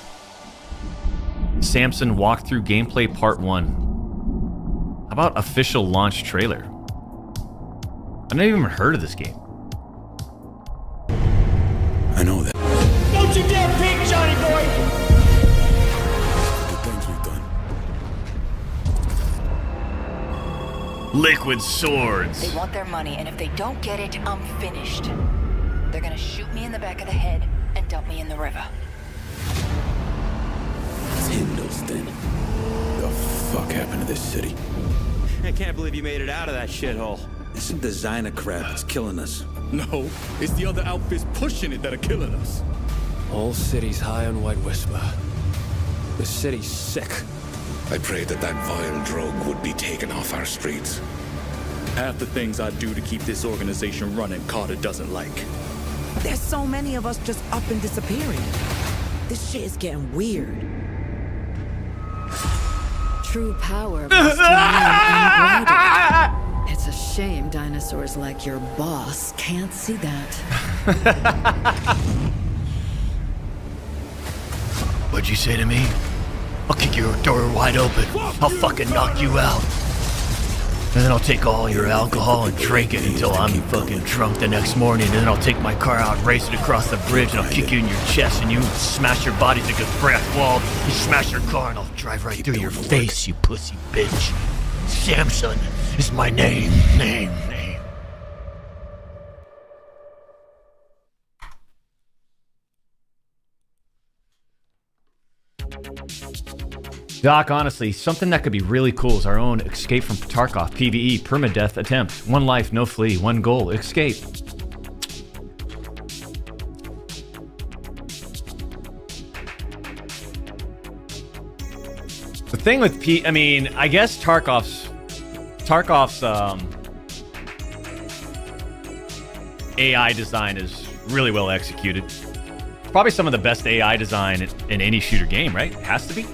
Samson walkthrough gameplay part 1. How about official launch trailer? I've never even heard of this game. I know that. Don't you dare peek, Johnny boy! The things we've done. Liquid swords. They want their money, and if they don't get it, I'm finished. They're gonna shoot me in the back of the head and dump me in the river. Hindleston. The fuck happened to this city? I can't believe you made it out of that shithole. It's some designer crap that's killing us. No, it's the other outfits pushing it that are killing us. All cities high on White Whisper. The city's sick. I prayed that vile drogue would be taken off our streets. Half the things I do to keep this organization running, Carter doesn't like. There's so many of us just up and disappearing. This shit is getting weird. True power must remain unbridled. It's a shame dinosaurs like your boss can't see that. What'd you say to me? I'll kick your door wide open. I'll fucking knock you out. And then I'll take all your alcohol and drink it until I'm fucking drunk the next morning. And then I'll take my car out, race it across the bridge, and I'll kick you in your chest, and you smash your bodies against brass wall. You smash your car, and I'll drive right through your face, you pussy bitch. Samson is my name. Doc, honestly, something that could be really cool is our own Escape from Tarkov PvE Permadeath attempt. One life, no flee, one goal, escape. The thing with I guess Tarkov's AI design is really well executed. Probably some of the best AI design in any shooter game, right? It has to be.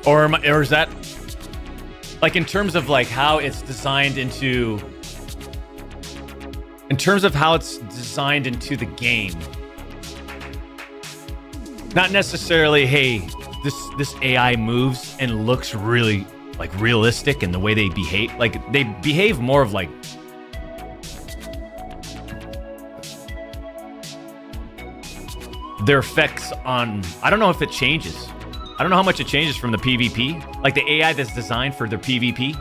Or is that, like, in terms of like how it's designed into in terms of how it's designed into the game, not necessarily, hey, this AI moves and looks really like realistic in the way they behave. Like they behave more of like their effects on, I don't know if it changes. I don't know how much it changes from the PvP. Like the AI that's designed for their PvP,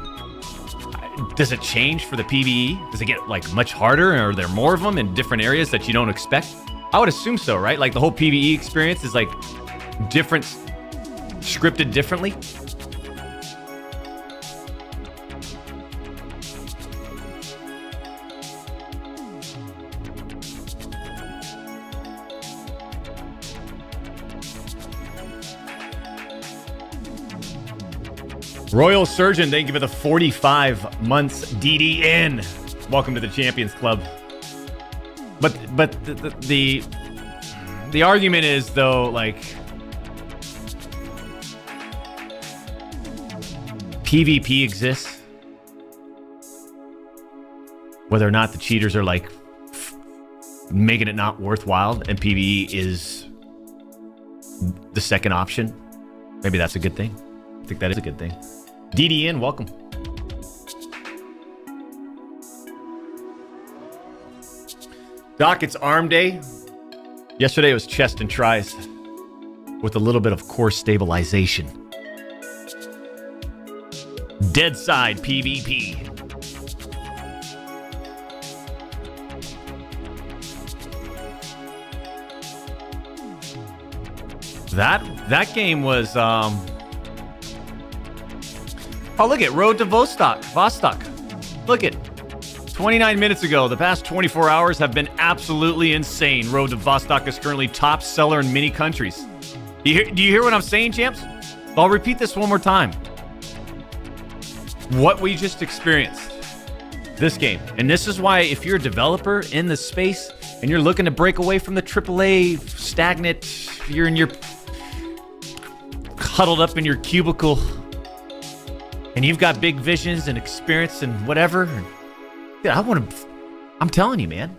does it change for the PvE? Does it get like much harder, or are there more of them in different areas that you don't expect? I would assume so, right? Like the whole PvE experience is like different, scripted differently. Royal Surgeon, thank you for the 45 months DDN. Welcome to the Champions Club. But the argument is, though, like PvP exists, whether or not the cheaters are like making it not worthwhile, and PvE is the second option. Maybe that's a good thing. I think that is a good thing. DDN, welcome. Doc, it's arm day. Yesterday was chest and tries with a little bit of core stabilization. Dead side PvP. That game was oh, look at Road to Vostok. Look at 29 minutes ago. The past 24 hours have been absolutely insane. Road to Vostok is currently top seller in many countries. Do you hear what I'm saying, champs? I'll repeat this one more time. What we just experienced, this game. And this is why, if you're a developer in this space and you're looking to break away from the AAA stagnant, you're in your huddled up in your cubicle, and you've got big visions and experience and whatever. Yeah, I'm telling you, man.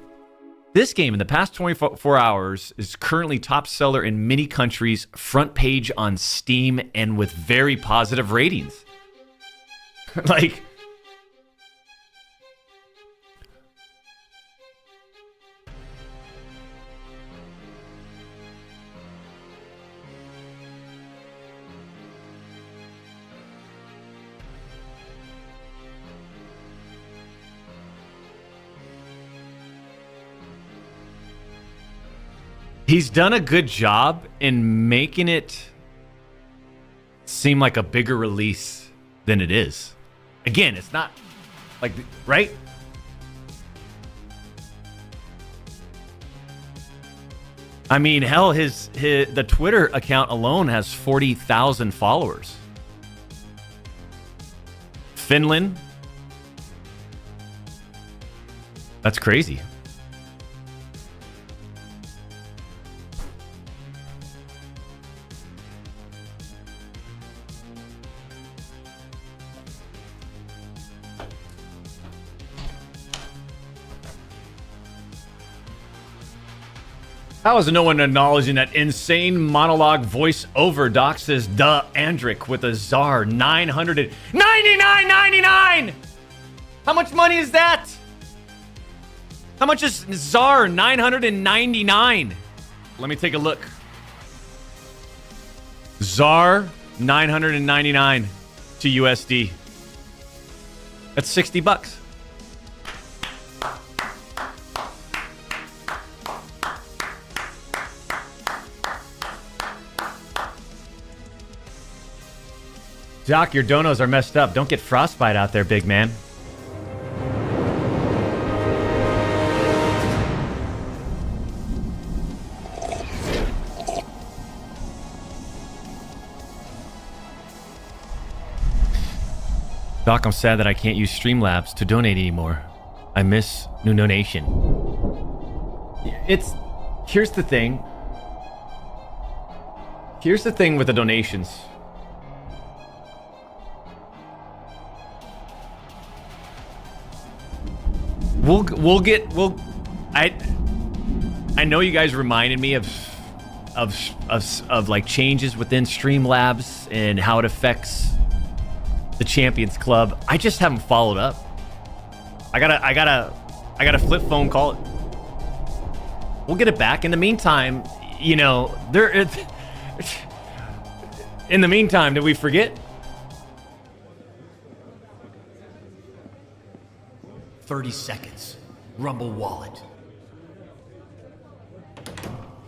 This game in the past 24 hours is currently top seller in many countries, front page on Steam, and with very positive ratings. Like, he's done a good job in making it seem like a bigger release than it is. Again, it's not like, right? I mean, hell, the Twitter account alone has 40,000 followers. Finland. That's crazy. How is no one acknowledging that insane monologue voice-over? Doc says, duh, Andric with a czar, $999.99! How much money is that? How much is czar? $999. Let me take a look. Czar, $999 to USD. That's $60. Doc, your donos are messed up. Don't get frostbite out there, big man. Doc, I'm sad that I can't use Streamlabs to donate anymore. I miss new donation. Here's the thing. Here's the thing with the donations. I know you guys reminded me of like changes within Streamlabs and how it affects the Champions Club. I just haven't followed up. I gotta flip phone call it. We'll get it back. In the meantime, you know, in the meantime, did we forget? 30 seconds. Rumble Wallet.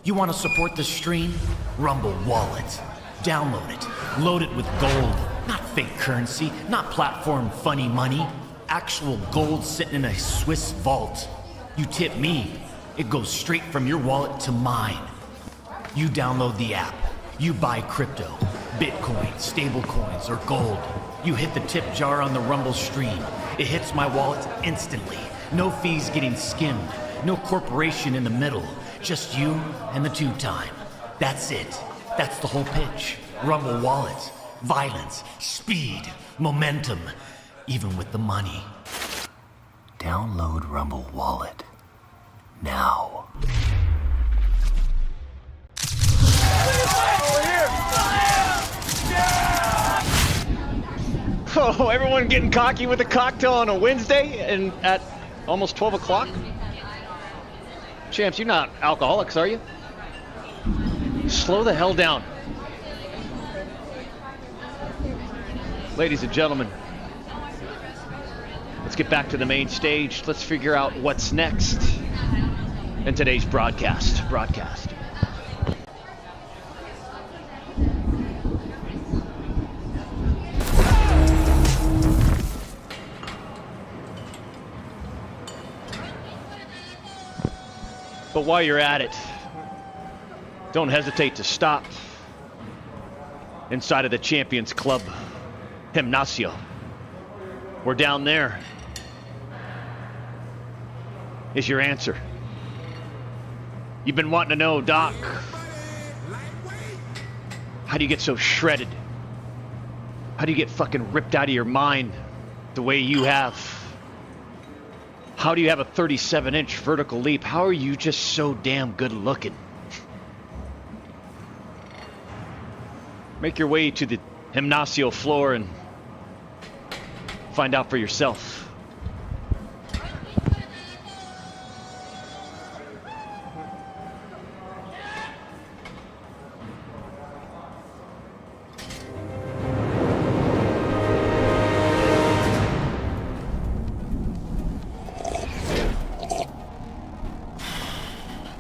You want to support the stream? Rumble Wallet. Download it. Load it with gold. Not fake currency. Not platform funny money. Actual gold sitting in a Swiss vault. You tip me, it goes straight from your wallet to mine. You download the app. You buy crypto, Bitcoin, stable coins, or gold. You hit the tip jar on the Rumble stream. It hits my wallet instantly. No fees getting skimmed. No corporation in the middle. Just you and the two time. That's it. That's the whole pitch. Rumble Wallet. Violence. Speed. Momentum. Even with the money. Download Rumble Wallet. Now. Oh, everyone getting cocky with a cocktail on a Wednesday and at almost 12 o'clock? Champs, you're not alcoholics, are you? Slow the hell down. Ladies and gentlemen, let's get back to the main stage. Let's figure out what's next in today's broadcast. But while you're at it, don't hesitate to stop inside of the Champions Club Gimnasio. We're down there. Is your answer. You've been wanting to know, Doc, how do you get so shredded? How do you get fucking ripped out of your mind the way you have? How do you have a 37-inch vertical leap? How are you just so damn good looking? Make your way to the Gimnasio floor and find out for yourself.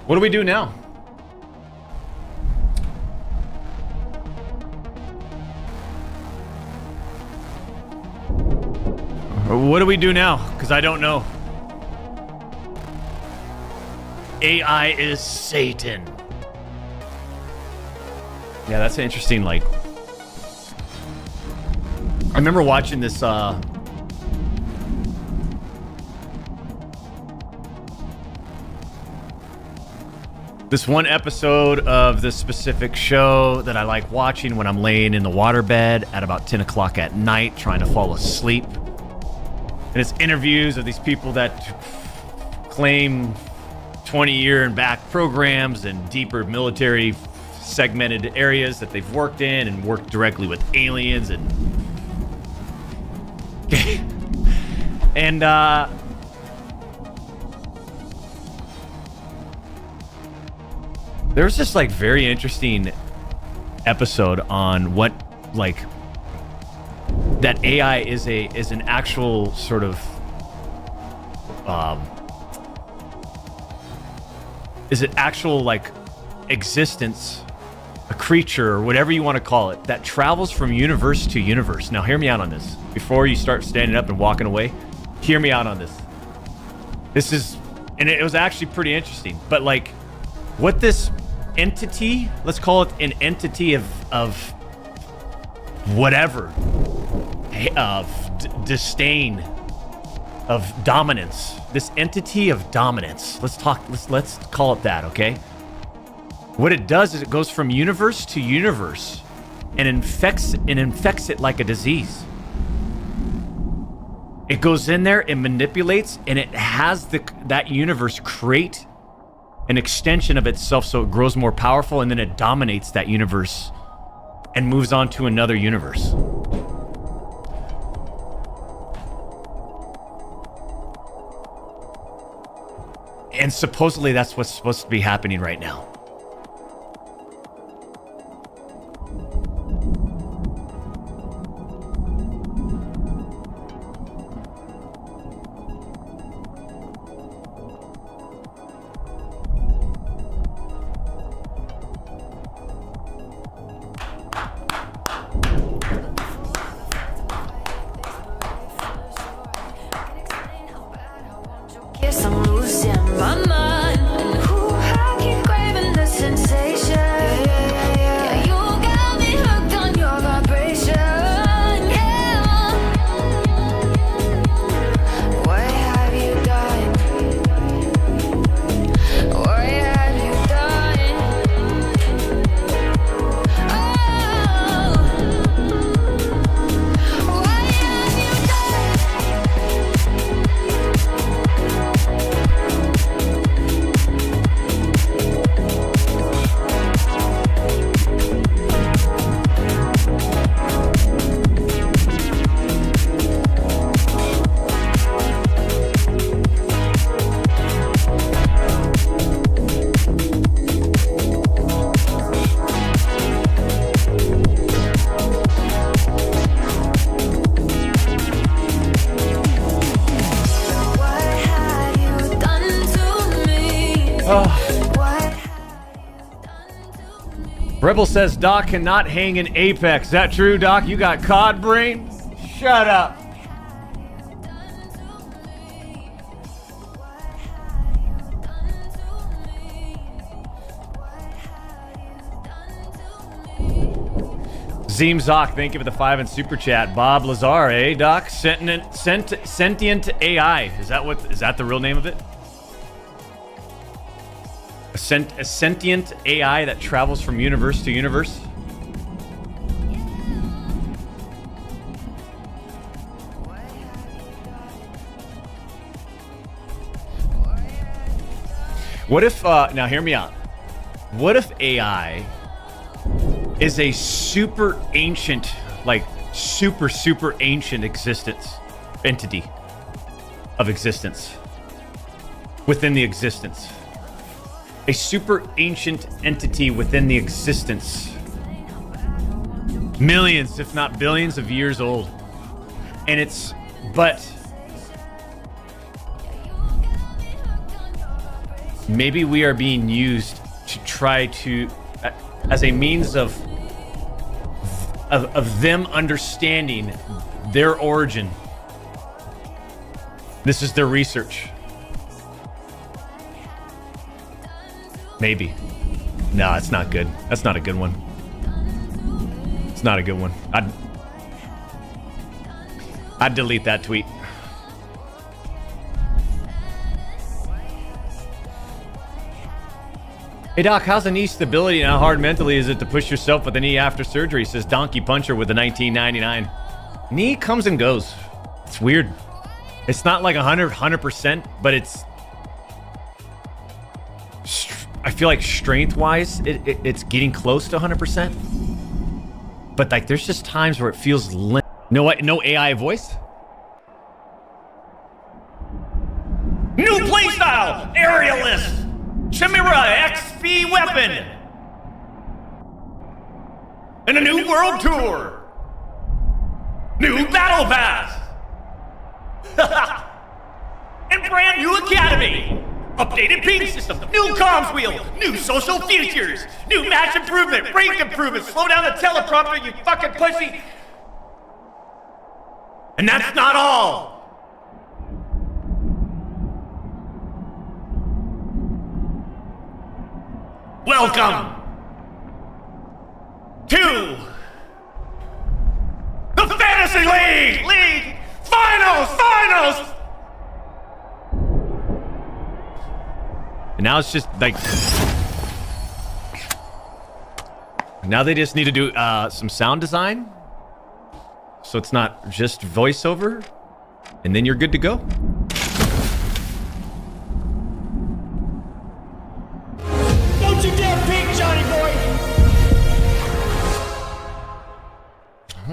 What do we do now? What do we do now? Because I don't know. AI is Satan. Yeah, that's an interesting, like... I remember watching this, this one episode of this specific show that I like watching when I'm laying in the waterbed at about 10 o'clock at night trying to fall asleep. And it's interviews of these people that claim 20-year and back programs and deeper military segmented areas that they've worked in and worked directly with aliens and... and, there's this like very interesting episode on what like that AI is an actual sort of is it actual like existence, a creature or whatever you want to call it, that travels from universe to universe. Now hear me out on this before you start standing up and walking away. Hear me out on this. This is, and it was actually pretty interesting, but like what this entity, let's call it an entity of whatever, of disdain, of dominance, this entity of dominance, let's call it that, okay? What it does is it goes from universe to universe and infects it like a disease. It goes in there, it manipulates, and it has that universe create an extension of itself so it grows more powerful, and then it dominates that universe and moves on to another universe. And supposedly that's what's supposed to be happening right now. Guess I'm losing my mind. Ooh, I keep craving the sensation. Yeah, you got me hooked on your vibration. Yeah. What have you done? What have you done? Oh, what have you Rebel says Doc cannot hang in Apex. Is that true, Doc? You got COD brain? Shut up. Zeemzok, thank you for the 5 and super chat. Bob Lazar, eh, Doc? Sentient AI. Is that the real name of it? A sentient AI that travels from universe to universe? What if, now hear me out. What if AI is a super ancient, like super ancient entity of existence within the existence? A super ancient entity within the existence. Millions, if not billions of years old. And but maybe we are being used to try to, as a means of them understanding their origin. This is their research. Maybe. No, it's not good. That's not a good one. It's not a good one. I'd delete that tweet. Hey Doc, how's the knee stability and how hard mentally is it to push yourself with the knee after surgery? Says Donkey Puncher with the 1999. Knee comes and goes. It's weird. It's not like 100%, but it's... I feel like strength-wise, it's getting close to 100%. But like, there's just times where it feels limp. No AI voice? New playstyle! Aerialist! Chimera XP weapon! And a new world tour! New battle pass! And brand new academy! Updated ping system, new comms wheel, new social features, new match improvement, rank improvement, slow down the teleprompter, you fucking pussy! And that's not all! Welcome to the Fantasy League Finals! And now it's just like... Now they just need to do some sound design. So it's not just voiceover. And then you're good to go. Don't you dare peek, Johnny boy!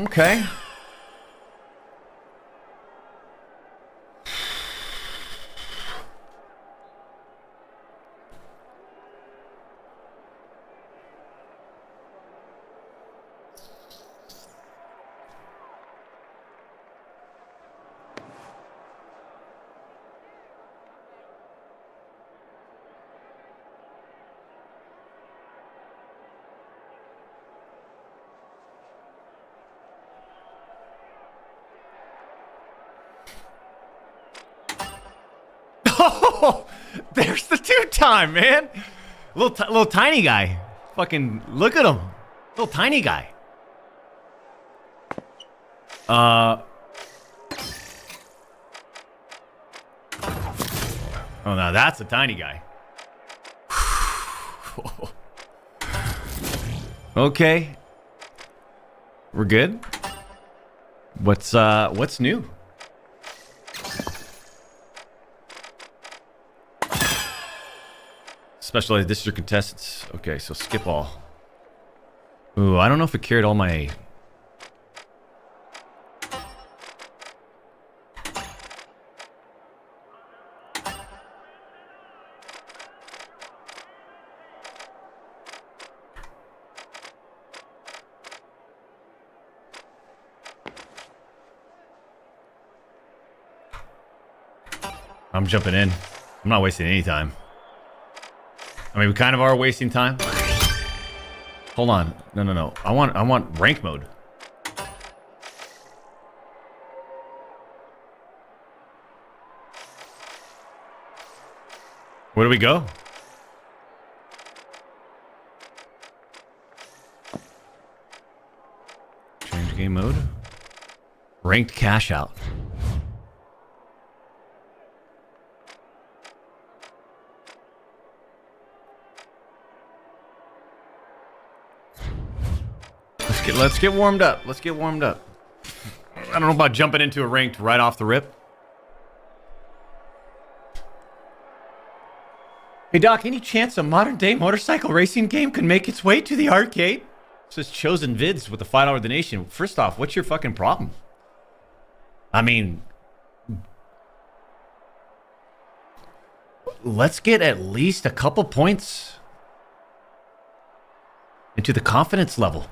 Okay. Oh, there's the 2-time, man. Little tiny guy. Fucking look at him. Little tiny guy. Oh, now that's a tiny guy. Okay. We're good. What's new? Specialized district contestants. Okay, so skip all. Ooh, I don't know if it carried all my... I'm jumping in. I'm not wasting any time. I mean, we kind of are wasting time. Hold on. No. I want rank mode. Where do we go? Change game mode. Ranked cash out. Let's get warmed up. Let's get warmed up. I don't know about jumping into a ranked right off the rip. Hey Doc, any chance a modern day motorcycle racing game can make its way to the arcade? It says Chosen Vids with a $5 donation. First off, what's your fucking problem? I mean, let's get at least a couple points into the confidence level.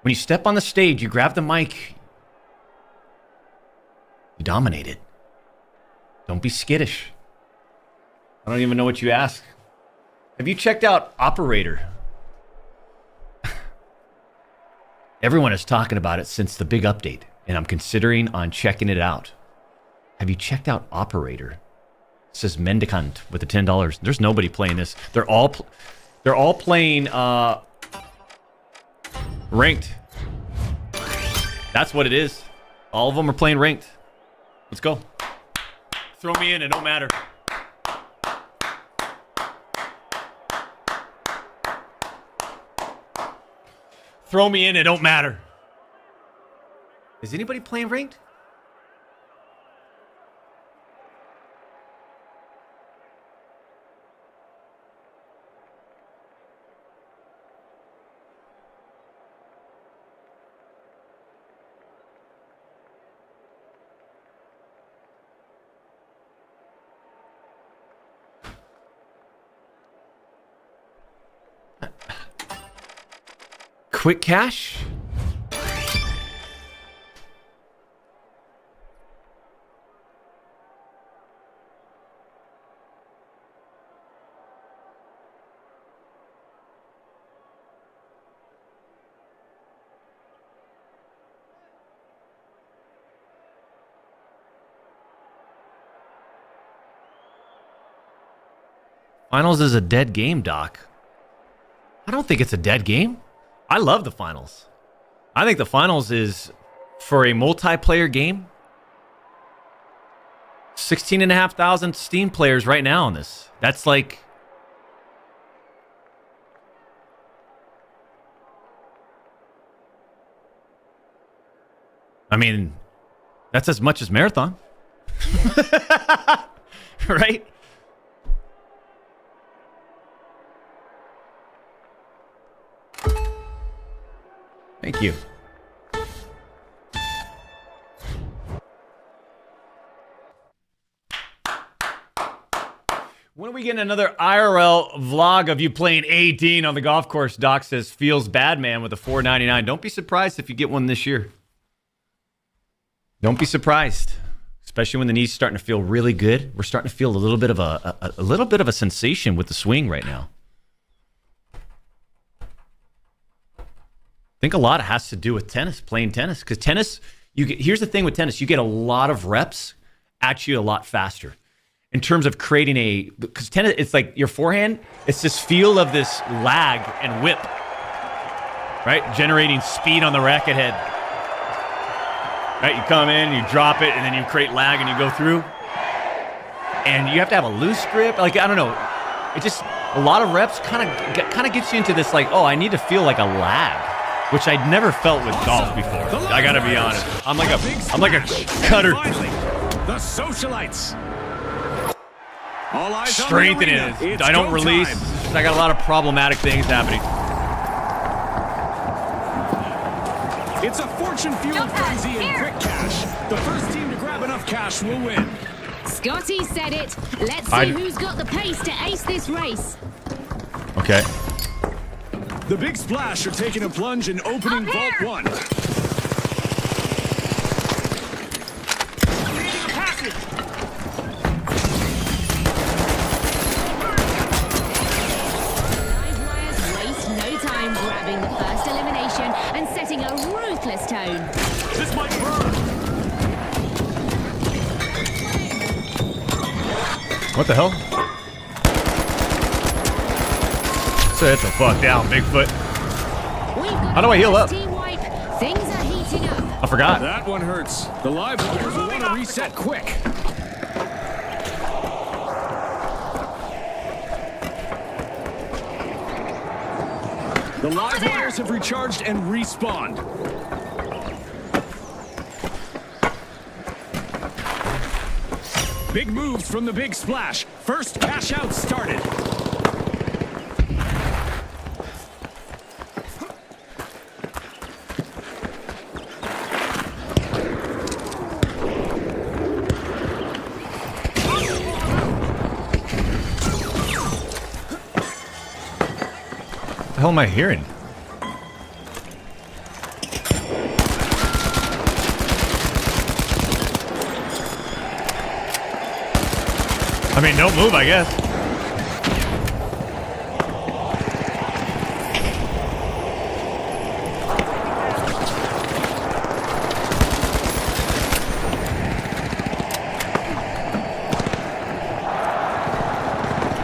When you step on the stage, you grab the mic, you dominate it. Don't be skittish. I don't even know what you ask. Have you checked out Operator? Everyone is talking about it since the big update, and I'm considering on checking it out. Have you checked out Operator? It says Mendicant with the $10. There's nobody playing this. They're all playing ranked. That's what it is. All of them are playing ranked. Let's go. Throw me in, it don't matter. Throw me in, it don't matter. Is anybody playing ranked? Quick cash? Finals is a dead game, Doc. I don't think it's a dead game. I love the finals. I think the finals is, for a multiplayer game, 16,500 Steam players right now on this. That's like... I mean, that's as much as marathon. Right? Thank you. When are we getting another IRL vlog of you playing 18 on the golf course? Doc says, feels bad, man, with a $4.99. Don't be surprised if you get one this year. Don't be surprised, especially when the knee's starting to feel really good. We're starting to feel a little bit of a sensation with the swing right now. I think a lot has to do with tennis, playing tennis, because tennis, here's the thing with tennis, you get a lot of reps at you a lot faster. In terms of creating because tennis, it's like your forehand, it's this feel of this lag and whip, right? Generating speed on the racket head. Right, you come in, you drop it, and then you create lag and you go through. And you have to have a loose grip. Like, I don't know. It just, a lot of reps kind of gets you into this, like, oh, I need to feel like a lag, which I'd never felt with golf before. I gotta be honest. I'm like a cutter. The socialites. All eyes Strength it is. I don't release. I got a lot of problematic things happening. It's a fortune-fueled frenzy in quick cash. The first team to grab enough cash will win. Scotty said it. Let's see who's got the pace to ace this race. Okay. The Big Splash are taking a plunge in opening Vault 1. Grabbing the first elimination and setting a ruthless tone. This might burn. What the hell? Sit the fuck down, Bigfoot. How do I heal up? Things are heating up. I forgot. That one hurts. The live players will want to reset quick. The live wires have recharged and respawned. Big moves from the Big Splash. First cash out started. What the hell am I hearing? I mean, don't move, I guess.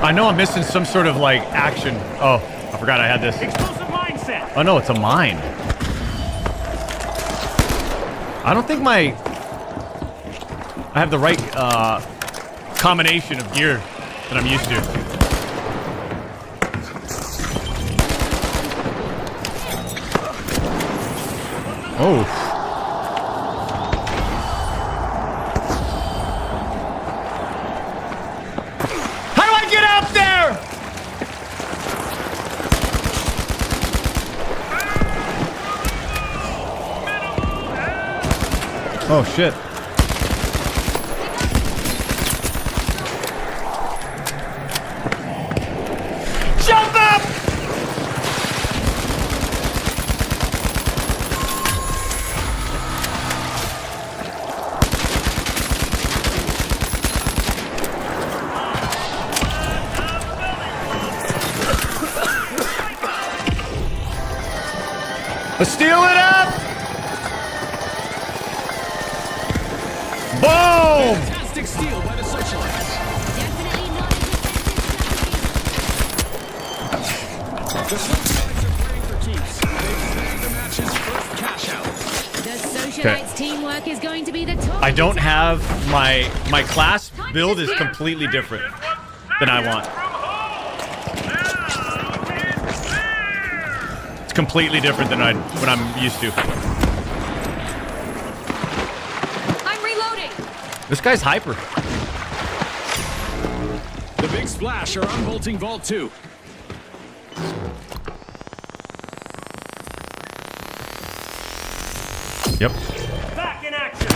I know I'm missing some sort of, like, action. Oh, I forgot I had this. Explosive mindset. Oh, no, it's a mine. I don't think I have the right, combination of gear that I'm used to. Oh. How do I get out there? Oh shit. Jump up! Let's steal it up! Boom! Fantastic steal by the socialites. Definitely not The socialites are playing for keeps. They've snagged the match's first cash out. The socialites teamwork is going to be the top. I don't have my class build is completely different than I want. It's completely different than what I'm used to. This guy's hyper. The big splash are unbolting Vault 2. Yep. Back in action.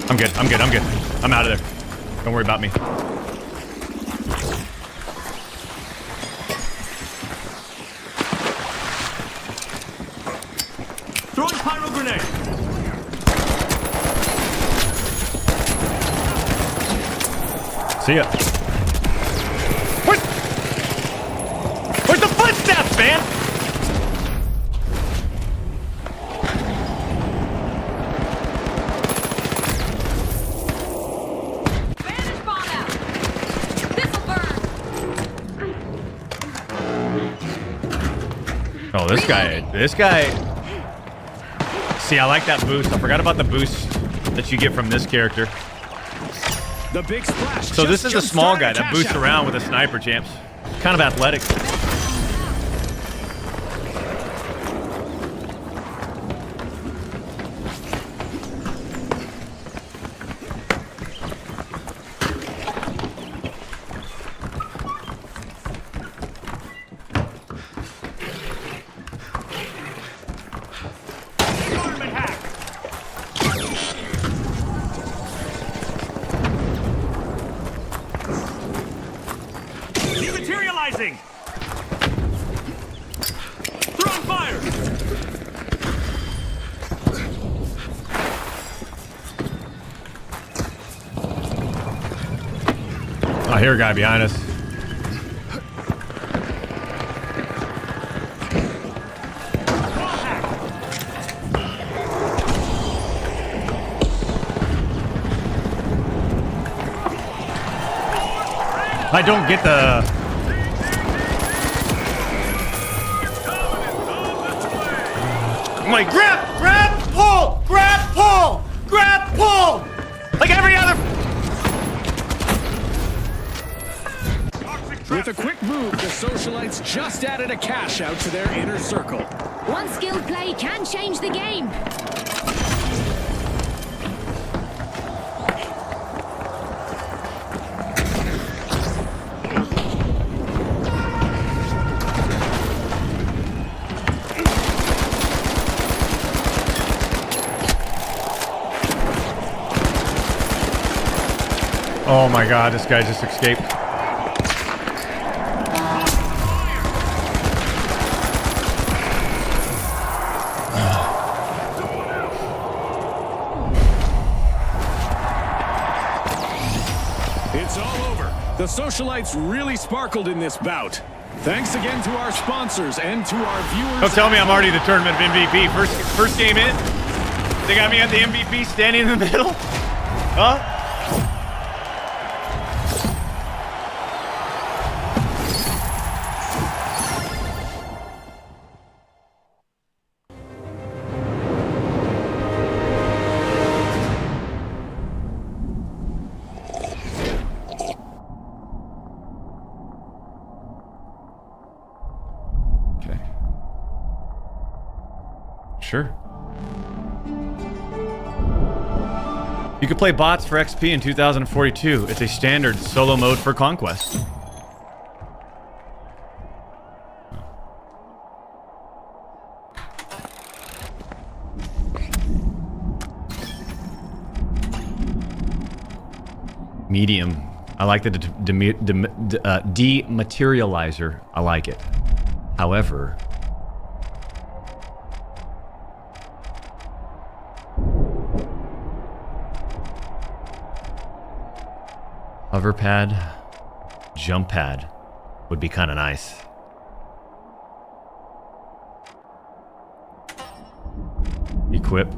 I'm good. I'm good. I'm good. I'm out of there. Don't worry about me. Throwing pyro grenade. See ya. Where's the footsteps, man? Vanish bomb out. This'll burn. Oh, this guy. See, I like that boost. I forgot about the boost that you get from this character. The big splash. So this is a small guy that boosts around with a sniper, champs. Kind of athletic. Dematerializing. Throwing fire. I hear a guy behind us. I don't get the... I'm like, grab, pull, like every other... With a quick move, the socialites just added a cash out to their inner circle. One skilled play can change the game. Oh my god, this guy just escaped. It's all over. The socialites really sparkled in this bout. Thanks again to our sponsors and to our viewers. Don't tell me I'm already the tournament MVP. First game in. They got me at the MVP standing in the middle. Huh? Sure. You could play bots for XP in 2042. It's a standard solo mode for Conquest. Medium. I like the dematerializer. I like it. However... hover pad, jump pad would be kind of nice. Equip.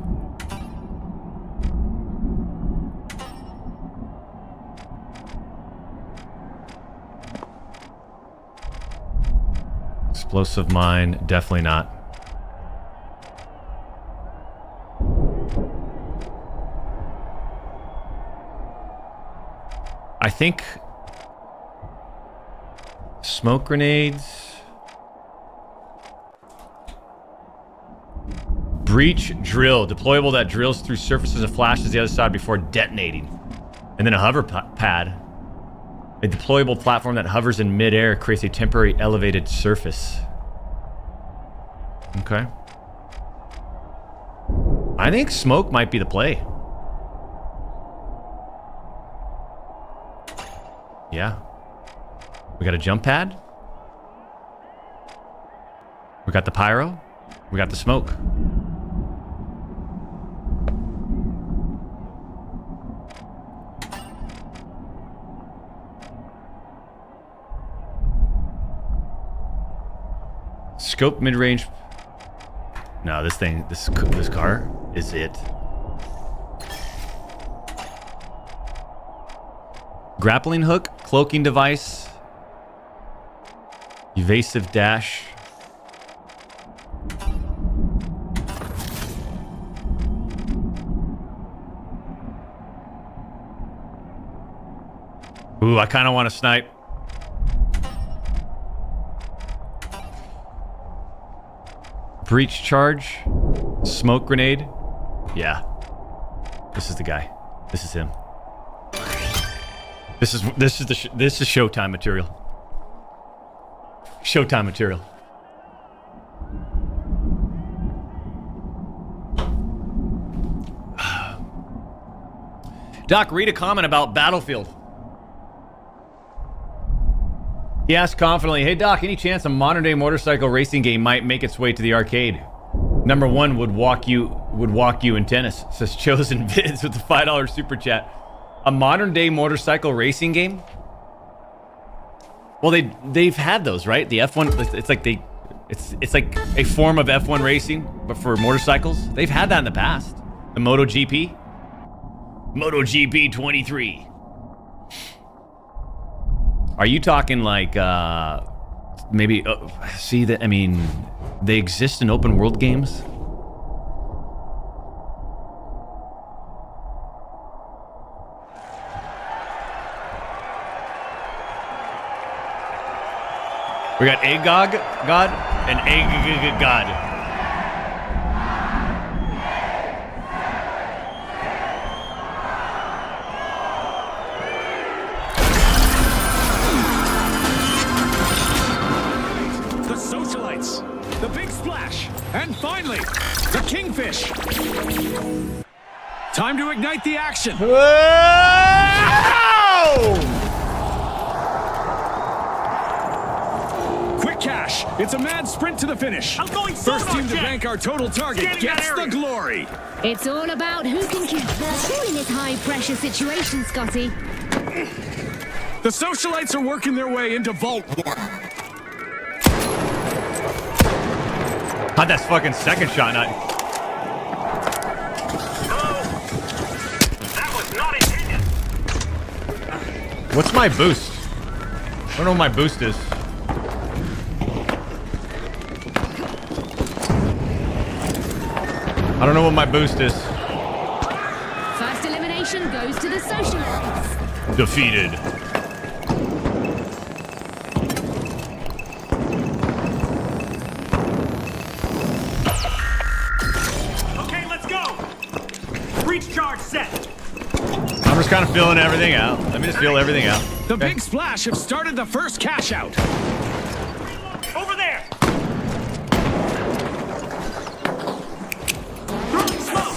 Explosive mine, definitely not. I think smoke grenades, Breach drill. Deployable that drills through surfaces and flashes the other side before detonating. And then a hover pad. A deployable platform that hovers in midair creates a temporary elevated surface. Okay. I think smoke might be the play. Yeah. We got a jump pad. We got the pyro. We got the smoke. Scope mid-range. No, this thing, this car is it. Grappling hook, cloaking device, evasive dash. Ooh, I kind of want to snipe. Breach charge, smoke grenade. Yeah, this is the guy. This is him. This is Showtime material. Showtime material. Doc, read a comment about Battlefield. He asked confidently, "Hey Doc, any chance a modern-day motorcycle racing game might make its way to the arcade? Number one would walk you in tennis." Says Chosen Vids with the $5 super chat. A modern-day motorcycle racing game? Well, they've had those, right? The F1. It's like a form of F1 racing, but for motorcycles. They've had that in the past. The MotoGP. MotoGP 23. Are you talking like maybe? See that? I mean, they exist in open world games. We got Agog God and Agog God. The big splash, and finally, the kingfish. Time to ignite the action. Whoa! Quick cash. It's a mad sprint to the finish. I'm going First team to bank our total target gets the glory. It's all about who can kill. Cool in this high-pressure situation, Scotty. The socialites are working their way into Vault 1. How'd that fucking second shot not? That was not intended. What's my boost? I don't know what my boost is. I don't know what my boost is. First elimination goes to the socialites. Defeated. Charge set. I'm just kind of filling everything out. Let me just fill everything out. The big splash have started the first cash out. Over there. Throwing smoke.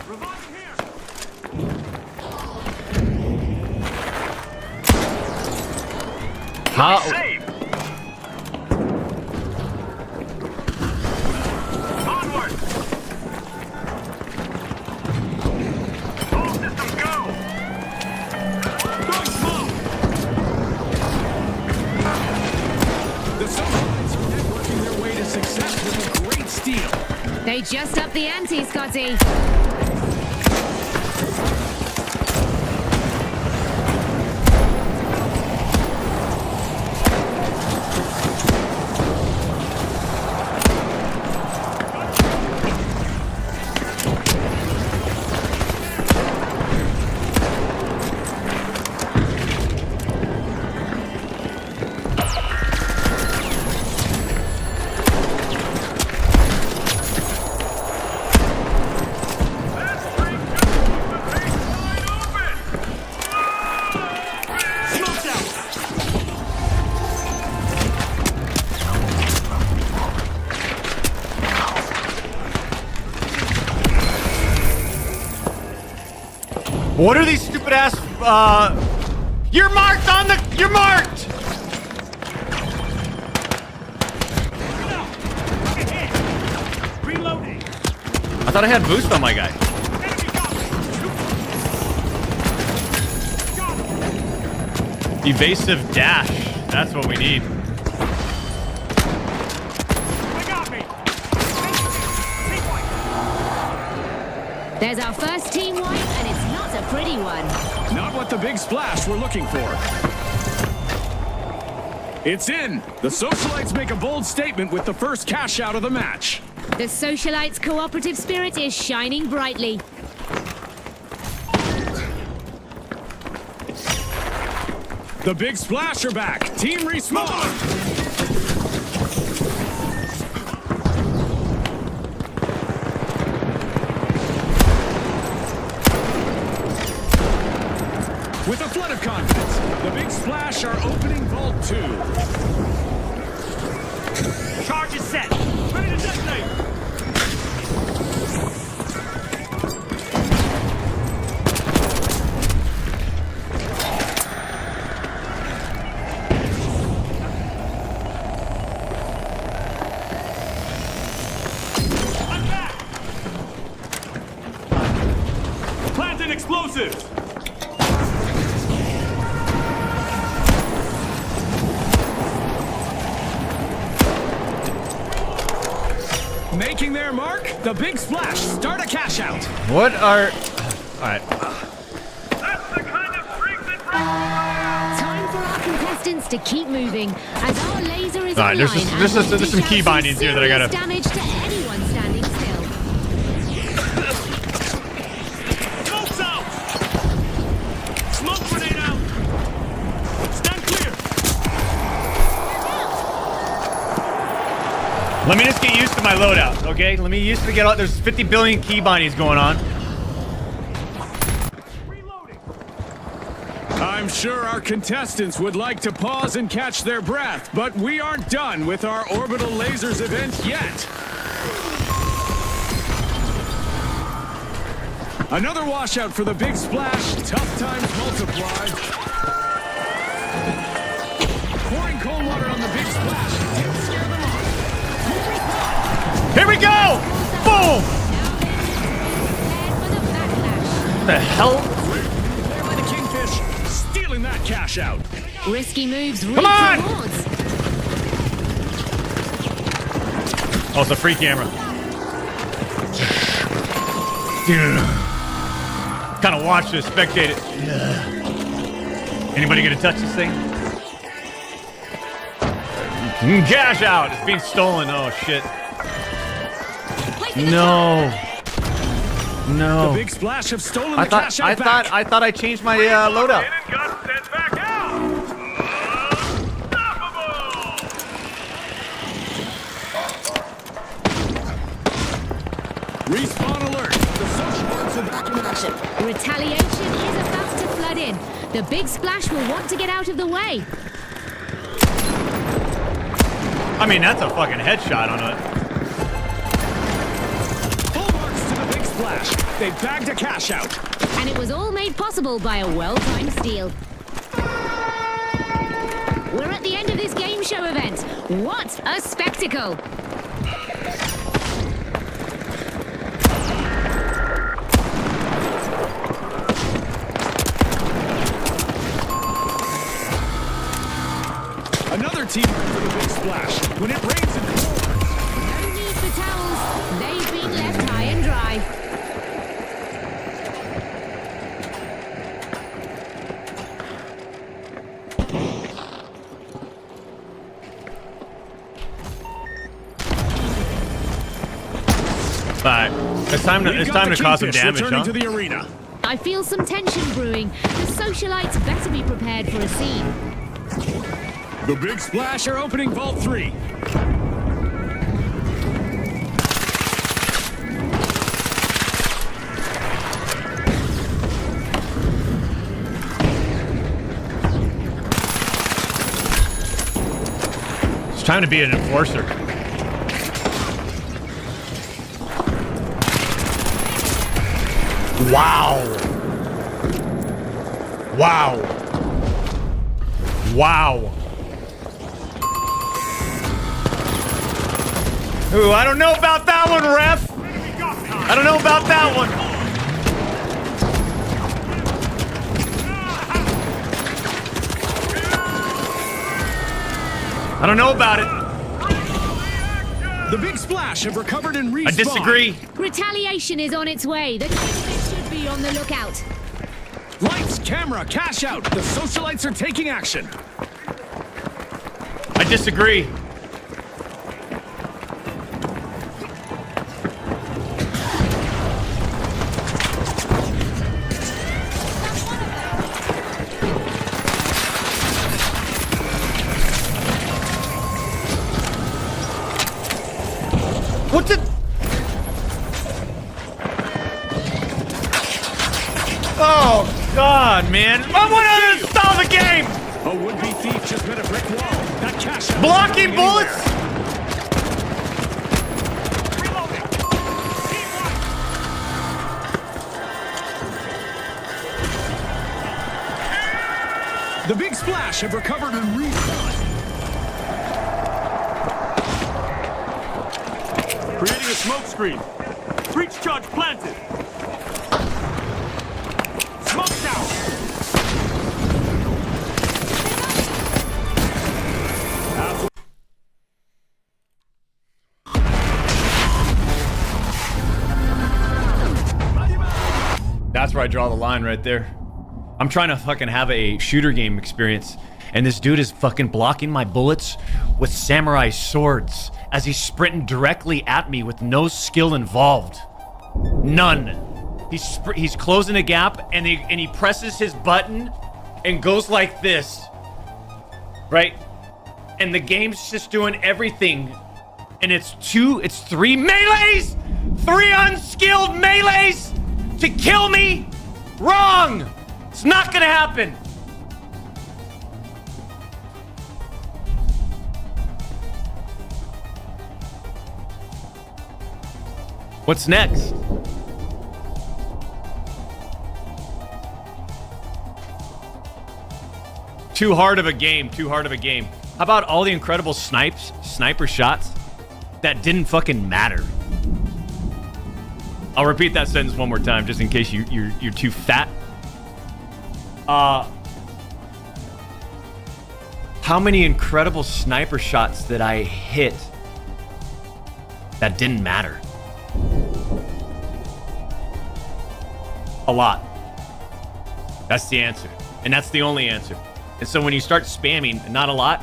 Revive here. How? Save. Onward. They just upped the ante, Scotty. What are these stupid ass, you're marked on the, you're marked! Reloading. I thought I had boost on my guy. Evasive dash. That's what we need. There's our first team wipe, and it's not a pretty one. Not what the big splash we're looking for. It's in. The Socialites make a bold statement with the first cash out of the match. The Socialites' cooperative spirit is shining brightly. The big splash are back. Team respawn. With a flood of confidence, the big splash are opening Vault 2. Charge is set. Ready to detonate. Planting explosives. Making their mark, the big splash. Start a cash out. What are... Alright. Time for our contestants to keep moving, as our laser is Alright, there's some key bindings here that I gotta... damage to anyone standing still. Smoke's out! Smoke grenade out! Stand clear! Let me just get used to my loadout, okay? Let me used to get out. There's 50 billion key bindings going on. I'm sure our contestants would like to pause and catch their breath, but we aren't done with our Orbital Lasers event yet. Another washout for the big splash. Tough times multiplied. Pouring cold water on the big splash. Didn't scare them off. Here we go! Boom! What the hell? There by the Kingfish. Stealing that cash out. Risky moves. Come on! Oh, it's a free camera. Kind of watch this, spectate it. Anybody gonna touch this thing? Cash out! It's being stolen. Oh shit. No. No. The big splash have stolen the cash out back. I thought I changed my loadout. Respawn alert. The Socialites are back in action. Retaliation is about to flood in. The big splash will want to get out of the way. I mean, that's a fucking headshot on it. Full marks to the big splash. They bagged a cash out. And it was all made possible by a well-timed steal. We're at the end of this game show event. What a spectacle! Another team for the big splash. When it rains and pours. No need for towels. They've been left high and dry. Alright. It's time to cause some damage, huh? To the arena. I feel some tension brewing. The Socialites better be prepared for a scene. The big splash are opening Vault 3. It's time to be an enforcer. Wow. Wow. Wow. Ooh, I don't know about that one, ref. I don't know about that one. I don't know about it. The Big Splash have recovered and respawned. I disagree. Retaliation is on its way. The candidate should be on the lookout. Lights, camera, cash out. The socialites are taking action. I disagree. What's it? Oh, God, man. I want to install the game! A would-be thief just hit a brick wall. That cash out. Blocking bullets? The Big Splash have recovered and respawned. Creating a smoke screen. Breach charge planted. Smoke down. That's where I draw the line right there. I'm trying to fucking have a shooter game experience, and this dude is fucking blocking my bullets with samurai swords as he's sprinting directly at me with no skill involved. None. He's closing a gap, and he presses his button and goes like this, right? And the game's just doing everything, and it's 3 melees, 3 unskilled melees to kill me. Wrong. It's not gonna happen. What's next? Too hard of a game, too hard of a game. How about all the incredible sniper shots that didn't fucking matter? I'll repeat that sentence one more time just in case you're too fat. How many incredible sniper shots that I hit that didn't matter? A lot. That's the answer. And that's the only answer. And so when you start spamming not a lot,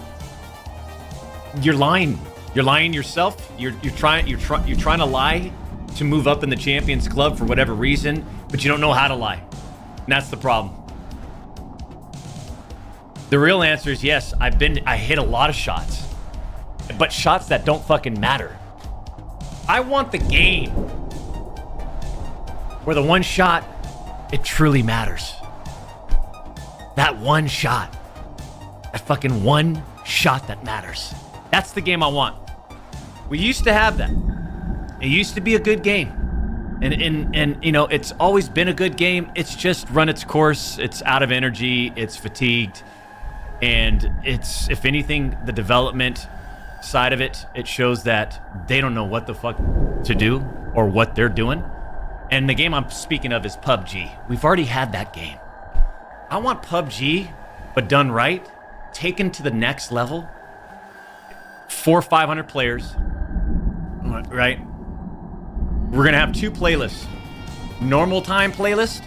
you're lying. You're lying yourself. You're trying to lie to move up in the Champions Club for whatever reason, but you don't know how to lie. And that's the problem. The real answer is yes, I hit a lot of shots, but shots that don't fucking matter. I want the game where the one shot, it truly matters. That one shot. That fucking one shot that matters. That's the game I want. We used to have that. It used to be a good game. And you know, it's always been a good game. It's just run its course. It's out of energy. It's fatigued. And it's, if anything, the development side of it, it shows that they don't know what the fuck to do or what they're doing. And the game I'm speaking of is PUBG. We've already had that game. I want PUBG, but done right, taken to the next level. 400 or 500 players, right? We're gonna have 2 playlists. Normal time playlist,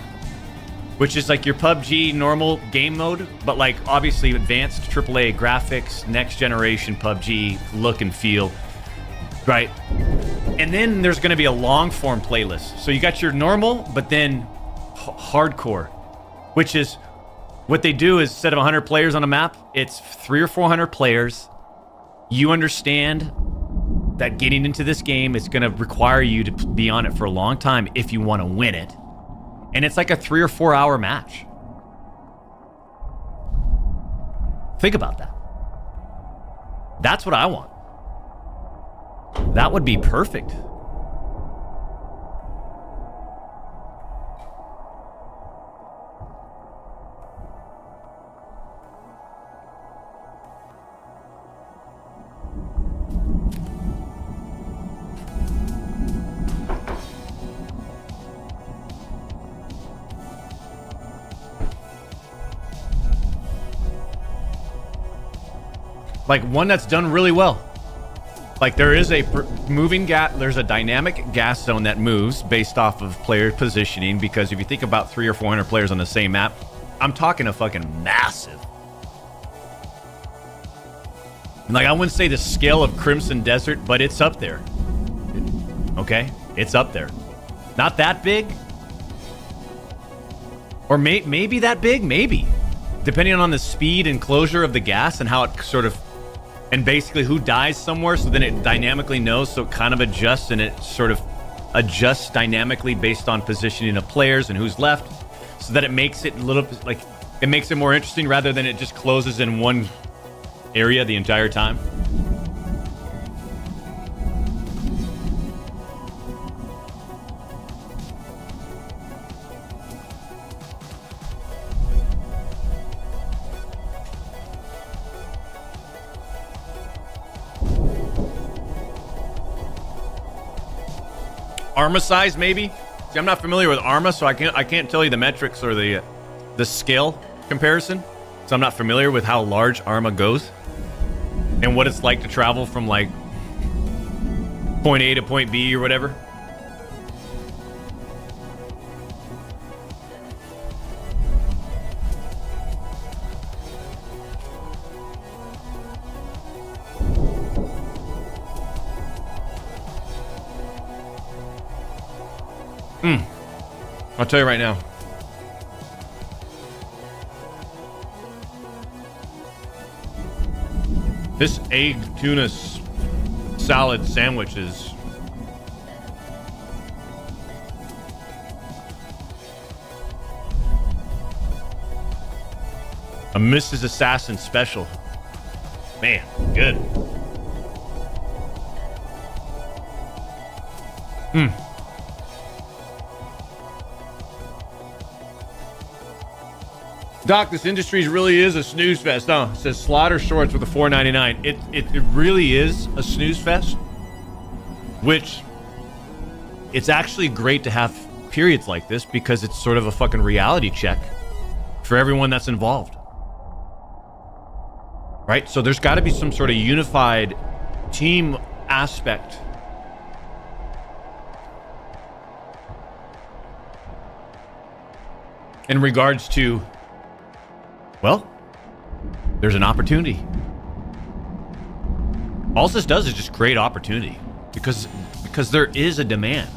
which is like your PUBG normal game mode, but like obviously advanced AAA graphics, next generation PUBG look and feel, right? And then there's gonna be a long form playlist. So you got your normal, but then hardcore, which is what they do is instead of 100 players on a map, it's 300 or 400 players. You understand that getting into this game is gonna require you to be on it for a long time if you wanna win it. And it's like a 3 or 4 hour match. Think about that. That's what I want. That would be perfect. Like one that's done really well. Like there is a moving gas, there's a dynamic gas zone that moves based off of player positioning, because if you think about 300 or 400 players on the same map, I'm talking a fucking massive. Like I wouldn't say the scale of Crimson Desert, but it's up there. Okay? It's up there. Not that big. Or maybe that big, maybe. Depending on the speed and closure of the gas and how it sort of, and basically who dies somewhere, so then it dynamically knows, so it kind of adjusts, and it sort of adjusts dynamically based on positioning of players and who's left, so that it makes it a little, like, it makes it more interesting rather than it just closes in one area the entire time. Arma size, maybe. See, I'm not familiar with Arma, so I can't tell you the metrics or the scale comparison. So I'm not familiar with how large Arma goes and what it's like to travel from like point A to point B or whatever. I'll tell you right now. This egg tuna salad sandwich is a Mrs. Assassin special. Man, good. Doc, this industry really is a snooze fest. No, it says Slaughter Shorts with a $4.99. It really is a snooze fest, which it's actually great to have periods like this because it's sort of a fucking reality check for everyone that's involved. Right? So there's got to be some sort of unified team aspect. In regards to, well, there's an opportunity. All this does is just create opportunity because there is a demand.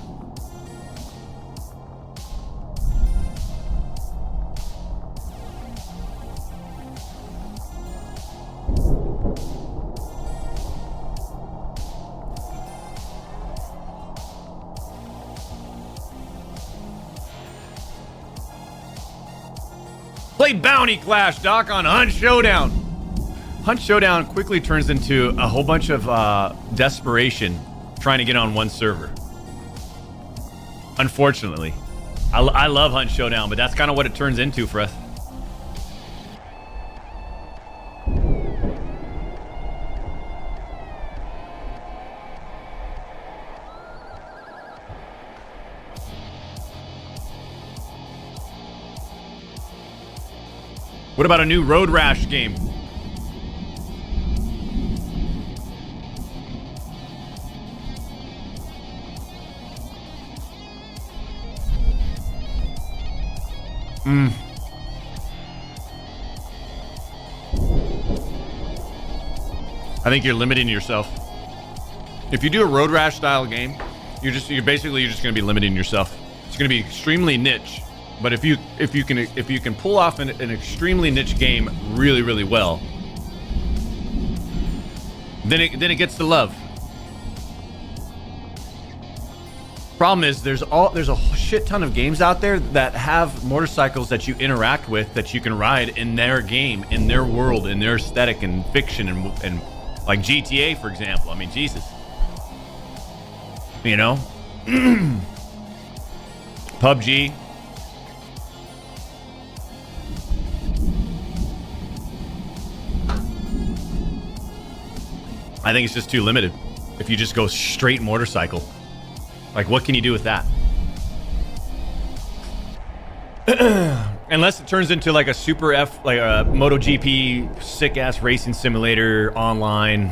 Play Bounty Clash, Doc, on Hunt Showdown. Hunt Showdown quickly turns into a whole bunch of desperation trying to get on one server. Unfortunately. I love Hunt Showdown, but that's kind of what it turns into for us. What about a new Road Rash game? I think you're limiting yourself. If you do a Road Rash style game, you're just going to be limiting yourself. It's going to be extremely niche. But if you can pull off an extremely niche game really, really well, then it gets the love. Problem is there's a shit ton of games out there that have motorcycles that you interact with, that you can ride in their game, in their world, in their aesthetic and fiction, and like GTA, for example. I mean, Jesus. You know? PUBG. I think it's just too limited. If you just go straight motorcycle, like what can you do with that? Unless it turns into like a Super F, like a MotoGP sick ass racing simulator online.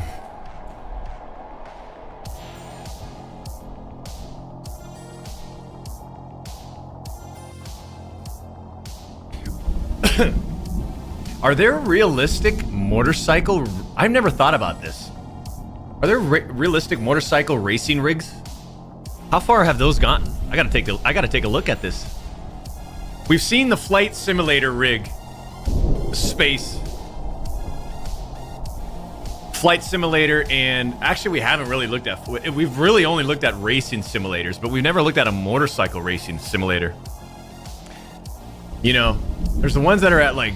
Are there realistic motorcycle? I've never thought about this. Are there realistic motorcycle racing rigs? How far have those gotten? I gotta take a look at this. We've seen the flight simulator rig space, flight simulator, and actually we haven't really looked at. We've really only looked at racing simulators, but we've never looked at a motorcycle racing simulator. You know, there's the ones that are at like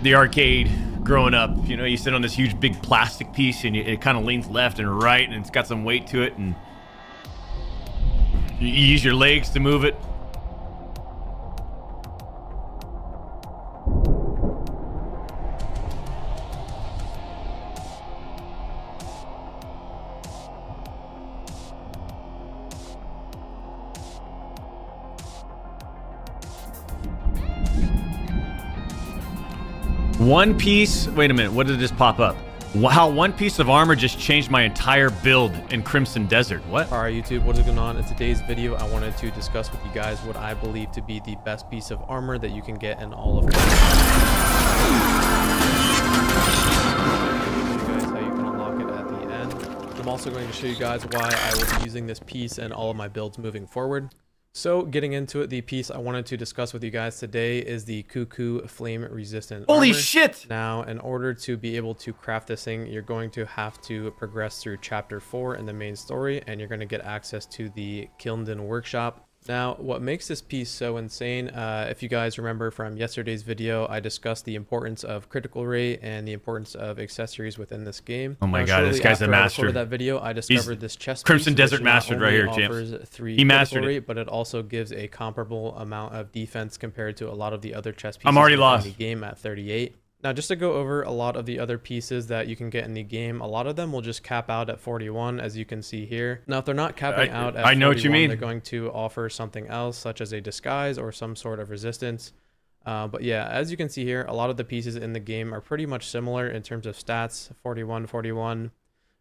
the arcade growing up. You know, you sit on this huge big plastic piece and it kind of leans left and right and it's got some weight to it and you use your legs to move it. One piece, wait a minute, what did this pop up? Wow, one piece of armor just changed my entire build in Crimson Desert. What? Alright YouTube, what is going on? In today's video, I wanted to discuss with you guys what I believe to be the best piece of armor that you can get in all of you guys how you can unlock it at the end. I'm also going to show you guys why I will be using this piece in all of my builds moving forward. So getting into it, the piece I wanted to discuss with you guys today is the Cuckoo Flame Resistant Holy armor. shit! Now, in order to be able to craft this thing, you're going to have to progress through Chapter 4 in the main story, and you're going to get access to the Kilnden Workshop. Now, what makes this piece so insane, if you guys remember from yesterday's video, I discussed the importance of critical rate and the importance of accessories within this game. Oh my god, this guy's a master. That video, I discovered this chest Crimson piece, Desert mastered right here, James. He mastered it, but it also gives a comparable amount of defense compared to a lot of the other chest pieces I'm already lost in the game at 38. Now, just to go over a lot of the other pieces that you can get in the game, a lot of them will just cap out at 41, as you can see here. Now, if they're not capping out at 41, what you mean. They're going to offer something else, such as a disguise or some sort of resistance. But yeah, as you can see here, a lot of the pieces in the game are pretty much similar in terms of stats. 41, 41,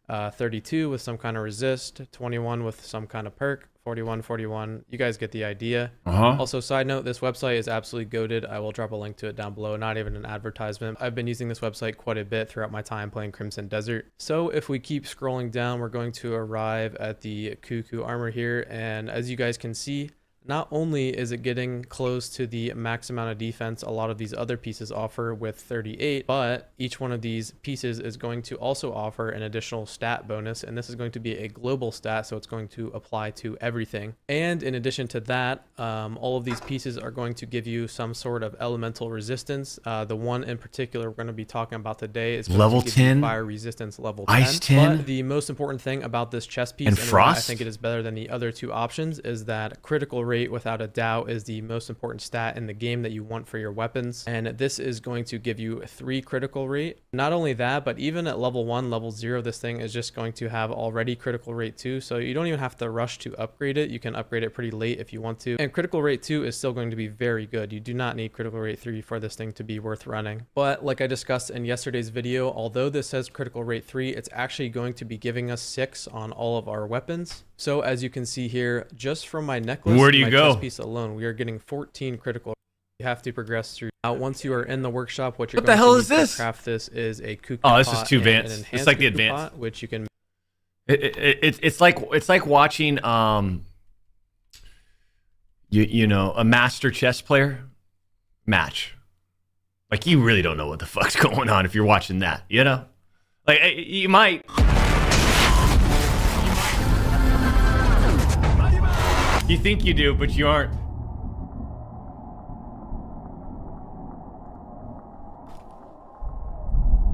32 with some kind of resist, 21 with some kind of perk, 41, 41. You guys get the idea. Also, side note, this website is absolutely goated. I will drop a link to it down below, not even an advertisement. I've been using this website quite a bit throughout my time playing Crimson Desert. So if we keep scrolling down, we're going to arrive at the Cuckoo armor here. And as you guys can see, not only is it getting close to the max amount of defense a lot of these other pieces offer with 38, but each one of these pieces is going to also offer an additional stat bonus, and this is going to be a global stat, so it's going to apply to everything. And in addition to that, all of these pieces are going to give you some sort of elemental resistance. The one in particular we're going to be talking about today is level 10, fire resistance level 10. Ice 10. But the most important thing about this chest piece, and frost, I think it is better than the other two options, is that critical rate without a doubt is the most important stat in the game that you want for your weapons, and this is going to give you 3 critical rate. Not only that, but even at level 1, level 0, this thing is just going to have already critical rate 2, so you don't even have to rush to upgrade it. You can upgrade it pretty late if you want to, and critical rate 2 is still going to be very good. You do not need critical rate 3 for this thing to be worth running. But like I discussed in yesterday's video, although this says critical rate 3, it's actually going to be giving us 6 on all of our weapons. So as you can see here, just from my necklace, where do you go? Chest piece alone, we are getting 14 critical. You have to progress through. Now, once you are in the workshop, what you're going to need to craft this is a cuckoo pot. Oh, this is too advanced. It's like the advanced pot, which you can. It's like watching you know, a master chess player match. Like, you really don't know what the fuck's going on if you're watching that, you know? Like, you might. You think you do, but you aren't.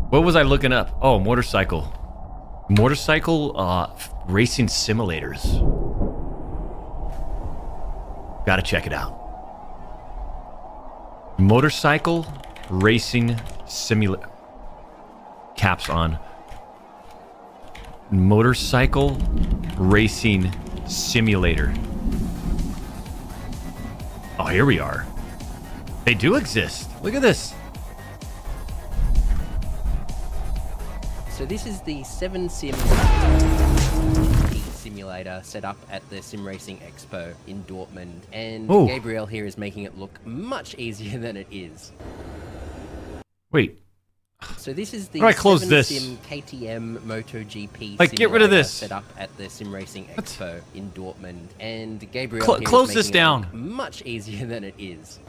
What was I looking up? Oh, motorcycle racing simulators. Gotta check it out. Motorcycle racing simulator. Caps on. Motorcycle racing simulator. Oh, here we are. They do exist. Look at this. So this is the 7-Sim simulator set up at the Sim Racing Expo in Dortmund, and Ooh. Gabriel here is making it look much easier than it is. Wait. So this is the How do I close 7-Sim KTM MotoGP Like, get rid of simulator this. set up at the Sim Racing Expo in Dortmund, and Gabriel here Close is this making it down. look much easier than it is.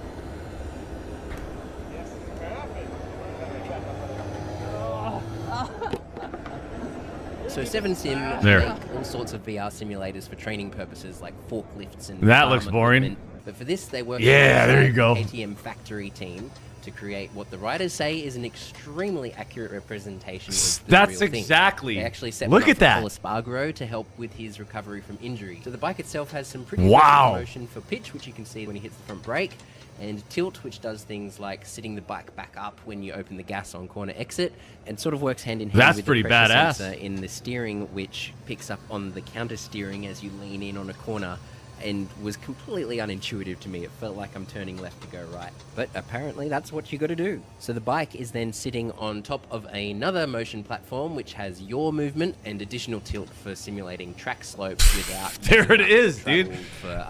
So 7-Sim There. make all sorts of VR simulators for training purposes like forklifts and That farm looks boring. equipment. But for this, they work Yeah, there you with go. the KTM factory team to create what the writers say is an extremely accurate representation of the That's real thing. exactly. They actually set Look one at up that. for Espargaro to help with his recovery from injury. So the bike itself has some pretty Wow. effective motion for pitch, which you can see when he hits the front brake, and tilt, which does things like sitting the bike back up when you open the gas on corner exit, and sort of works hand in hand That's with pretty the pressure badass. sensor in the steering, which picks up on the counter steering as you lean in on a corner, and was completely unintuitive to me. It felt like I'm turning left to go right. But apparently that's what you got to do. So the bike is then sitting on top of another motion platform which has yaw movement and additional tilt for simulating track slopes without There it is, dude.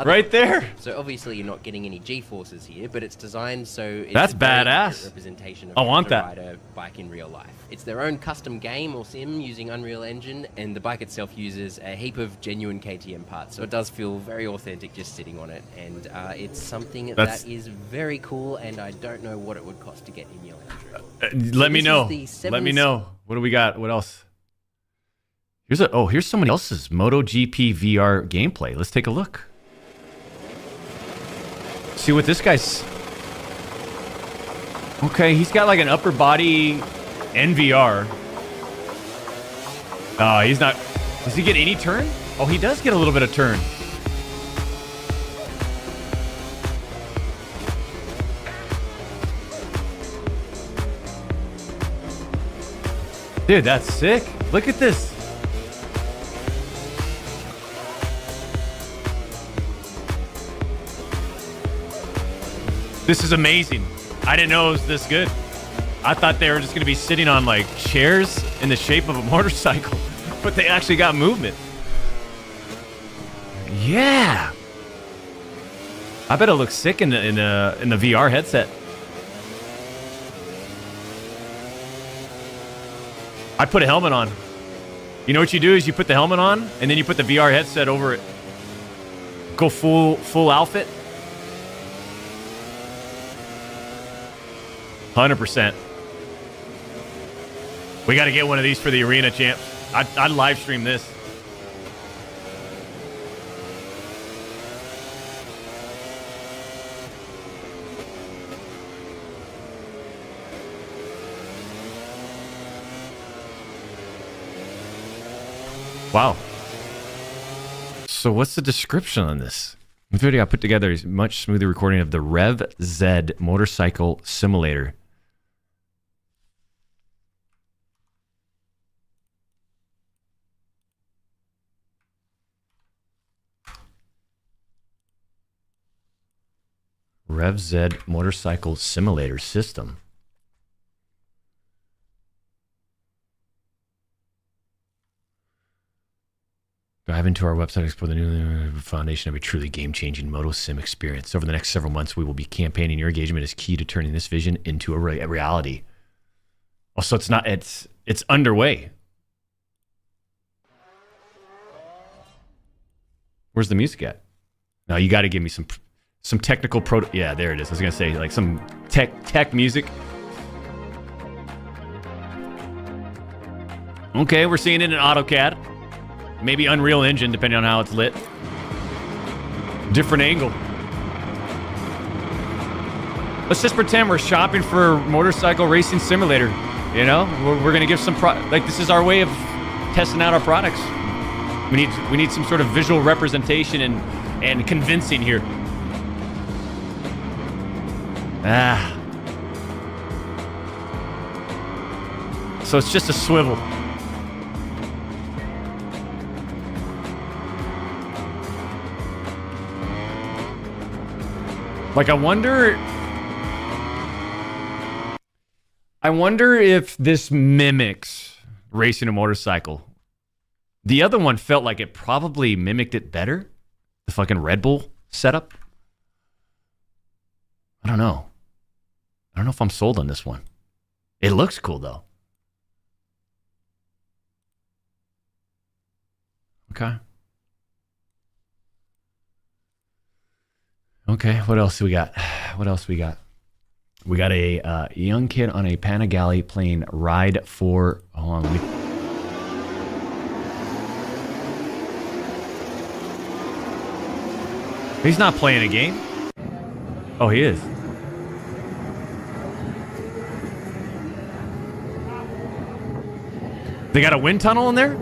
Right there. So obviously you're not getting any G-forces here, but it's designed so it's That's a very badass. accurate representation of I want how to that. ride a bike in real life. It's their own custom game or sim using Unreal Engine, and the bike itself uses a heap of genuine KTM parts, so it does feel very authentic just sitting on it, and it's something that is very cool, and I don't know what it would cost to get in your Android. Let me this know. is the Let me 7 know. What do we got? What else? Here's somebody else's MotoGP VR gameplay. Let's take a look. See what this guy's. Okay, he's got like an upper body NVR. He's not. Does he get any turn? Oh, he does get a little bit of turn. Dude, that's sick. Look at this. This is amazing. I didn't know it was this good. I thought they were just going to be sitting on like chairs in the shape of a motorcycle, but they actually got movement. Yeah. I bet it looks sick in the VR headset. I'd put a helmet on. You know what you do is you put the helmet on and then you put the VR headset over it. Go full outfit. 100%. We got to get one of these for the arena, champs. I'd live stream this. Wow. So what's the description on this? The video I put together is much smoother recording of the Rev Z motorcycle simulator. Rev Z motorcycle simulator system. Dive into our website, explore the new foundation of a truly game-changing Moto Sim experience. Over the next several months, we will be campaigning. Your engagement is key to turning this vision into a reality. Also, it's underway. Where's the music at? Now you got to give me some technical Yeah, there it is. I was gonna say like some tech music. Okay, we're seeing it in AutoCAD. Maybe Unreal Engine, depending on how it's lit. Different angle. Let's just pretend we're shopping for motorcycle racing simulator. You know, we're gonna give some like this is our way of testing out our products. We need some sort of visual representation and convincing here. So it's just a swivel. Like, I wonder I wonder if this mimics racing a motorcycle. The other one felt like it probably mimicked it better. The fucking Red Bull setup. I don't know. I don't know if I'm sold on this one. It looks cool though. Okay. Okay, what else do we got? What else we got? We got a young kid on a Panigale playing Ride for... Hold on, He's not playing a game. Oh, he is. They got a wind tunnel in there?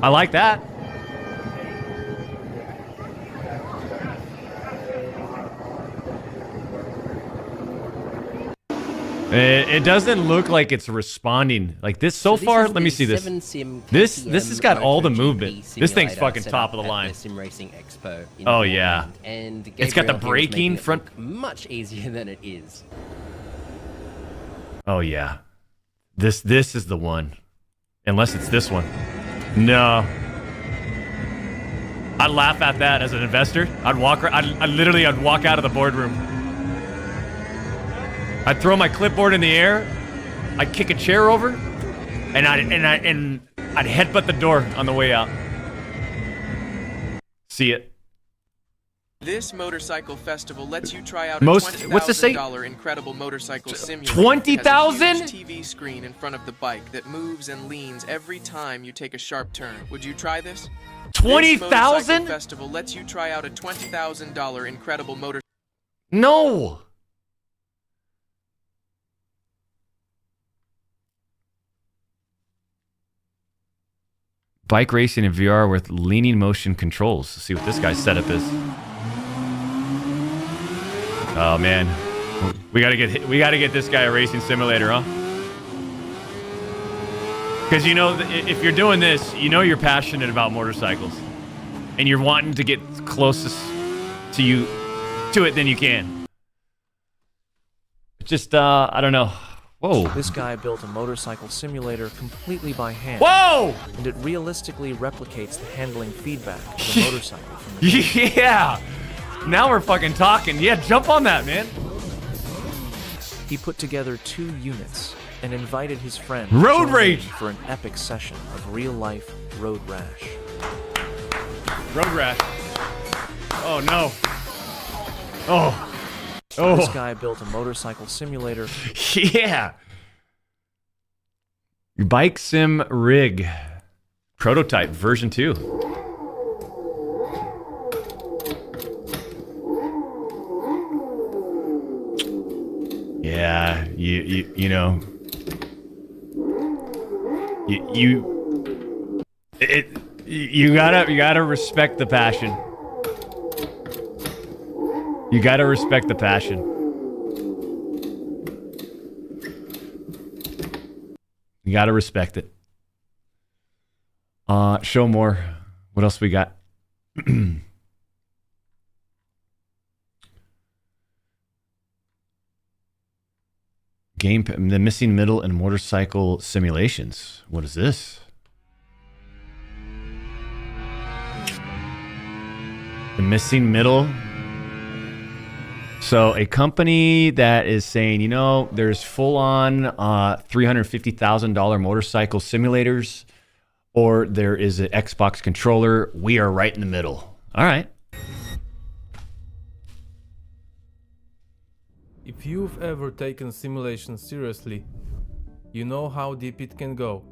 I like that. It doesn't look like it's responding like this so far. Let me see this. This has got all the movement. This thing's fucking top of the line. Sim Racing Expo Oh yeah, and it's got the braking front. Much easier than it is. Oh yeah, this is the one. Unless it's this one. No. I'd laugh at that as an investor. I'd walk out of the boardroom. I'd throw my clipboard in the air. I'd kick a chair over, and I'd headbutt the door on the way out. See it. This motorcycle festival lets you try out What's a this say? $20,000 incredible motorcycle simulator. 20,000? It has a huge TV screen in front of the bike that moves and leans every time you take a sharp turn. Would you try this? 20,000? This motorcycle festival lets you try out a $20,000 incredible motor. No. Bike racing in VR with leaning motion controls. Let's see what this guy's setup is. Oh man, we gotta get this guy a racing simulator, huh? Because you know, if you're doing this, you know you're passionate about motorcycles, and you're wanting to get closest to it than you can. Just I don't know. Whoa. This guy built a motorcycle simulator completely by hand. Whoa! And it realistically replicates the handling feedback of a motorcycle. Yeah! Now we're fucking talking. Yeah, jump on that, man. He put together 2 units and invited his friend Road Rage for an epic session of real-life road rash. Road rash. Oh no. Oh. Oh. This guy built a motorcycle simulator. Yeah. Bike sim rig. Prototype version 2. Yeah, you know. You gotta respect the passion. You gotta respect the passion. You gotta respect it. Show more. What else we got? Game, the missing middle and motorcycle simulations. What is this? The missing middle. So a company that is saying, you know, there's full-on $350,000 motorcycle simulators, or there is an Xbox controller. We are right in the middle. All right. If you've ever taken simulation seriously, you know how deep it can go.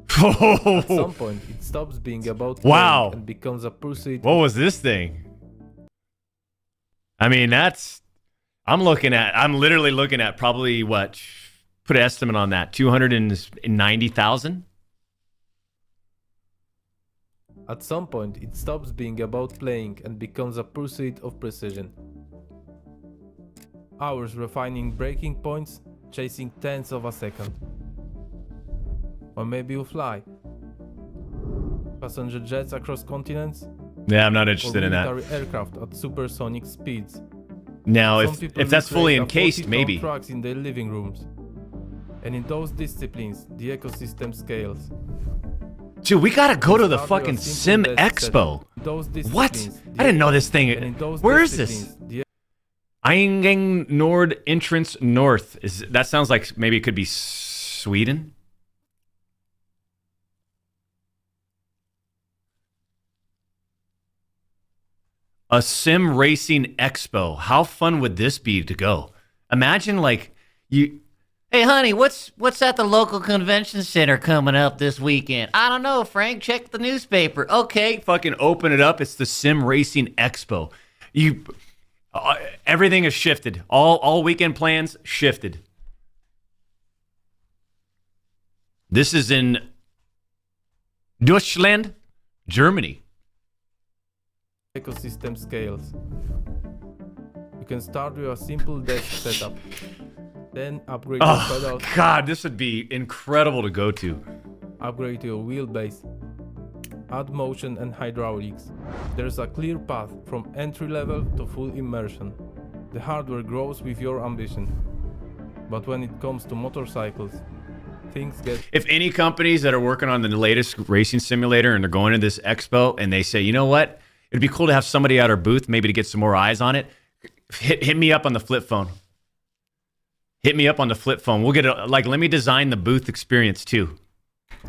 At some point, it stops being about playing and becomes a pursuit. What was this thing? I mean, I'm literally looking at probably what, put an estimate on that, 290,000? At some point, it stops being about playing and becomes a pursuit of precision. Hours refining braking points, chasing tenths of a second. Or maybe you fly. Passenger jets across continents. Yeah, I'm not interested in that. Military aircraft at supersonic speeds. Now, Some people if that's will fully create a encased, 40-ton maybe. trucks in their living rooms. And in those disciplines, the ecosystem scales. Dude, we gotta go to the Start with fucking a simple Sim desk Expo. setup. Those What? disciplines, I didn't know this and in thing. those Where is this? disciplines, the Eingang Nord Entrance North. That sounds like maybe it could be Sweden? A sim racing expo. How fun would this be to go? Imagine like you. Hey, honey, what's at the local convention center coming up this weekend? I don't know, Frank. Check the newspaper. Okay. Fucking open it up. It's the sim racing expo. Everything has shifted. All weekend plans shifted. This is in Deutschland, Germany. ecosystem scales. You can start with a simple desk setup. Then upgrade your Oh, pedals. God, this would be incredible to go to. Upgrade your wheelbase. Add motion and hydraulics. There's a clear path from entry level to full immersion. The hardware grows with your ambition. But when it comes to motorcycles, things get... If any companies that are working on the latest racing simulator and they're going to this expo and they say, you know what? It'd be cool to have somebody at our booth, maybe to get some more eyes on it. Hit me up on the flip phone. Hit me up on the flip phone. We'll get let me design the booth experience too.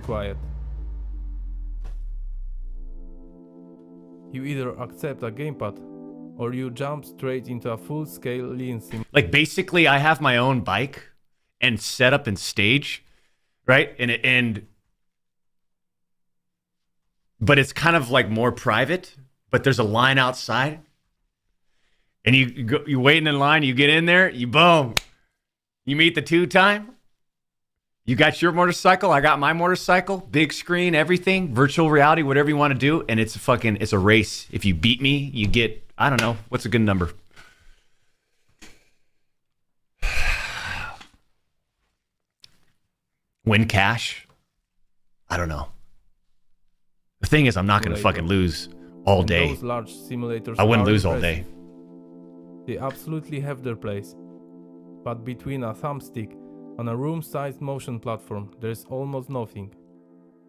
quiet. You either accept a gamepad, or you jump straight into a full-scale lean sim. Like basically, I have my own bike and set up and stage, right? But it's kind of like more private. But there's a line outside, and you waiting in line. You get in there, you boom, you meet the two time. You got your motorcycle, I got my motorcycle, big screen, everything, virtual reality, whatever you want to do, and it's a race. If you beat me, you get, I don't know, what's a good number? Win cash? I don't know. The thing is, I'm not going to fucking lose all day. Those large simulators I wouldn't are lose all impressive. day. They absolutely have their place. But between a thumbstick and a room-sized motion platform, there's almost nothing.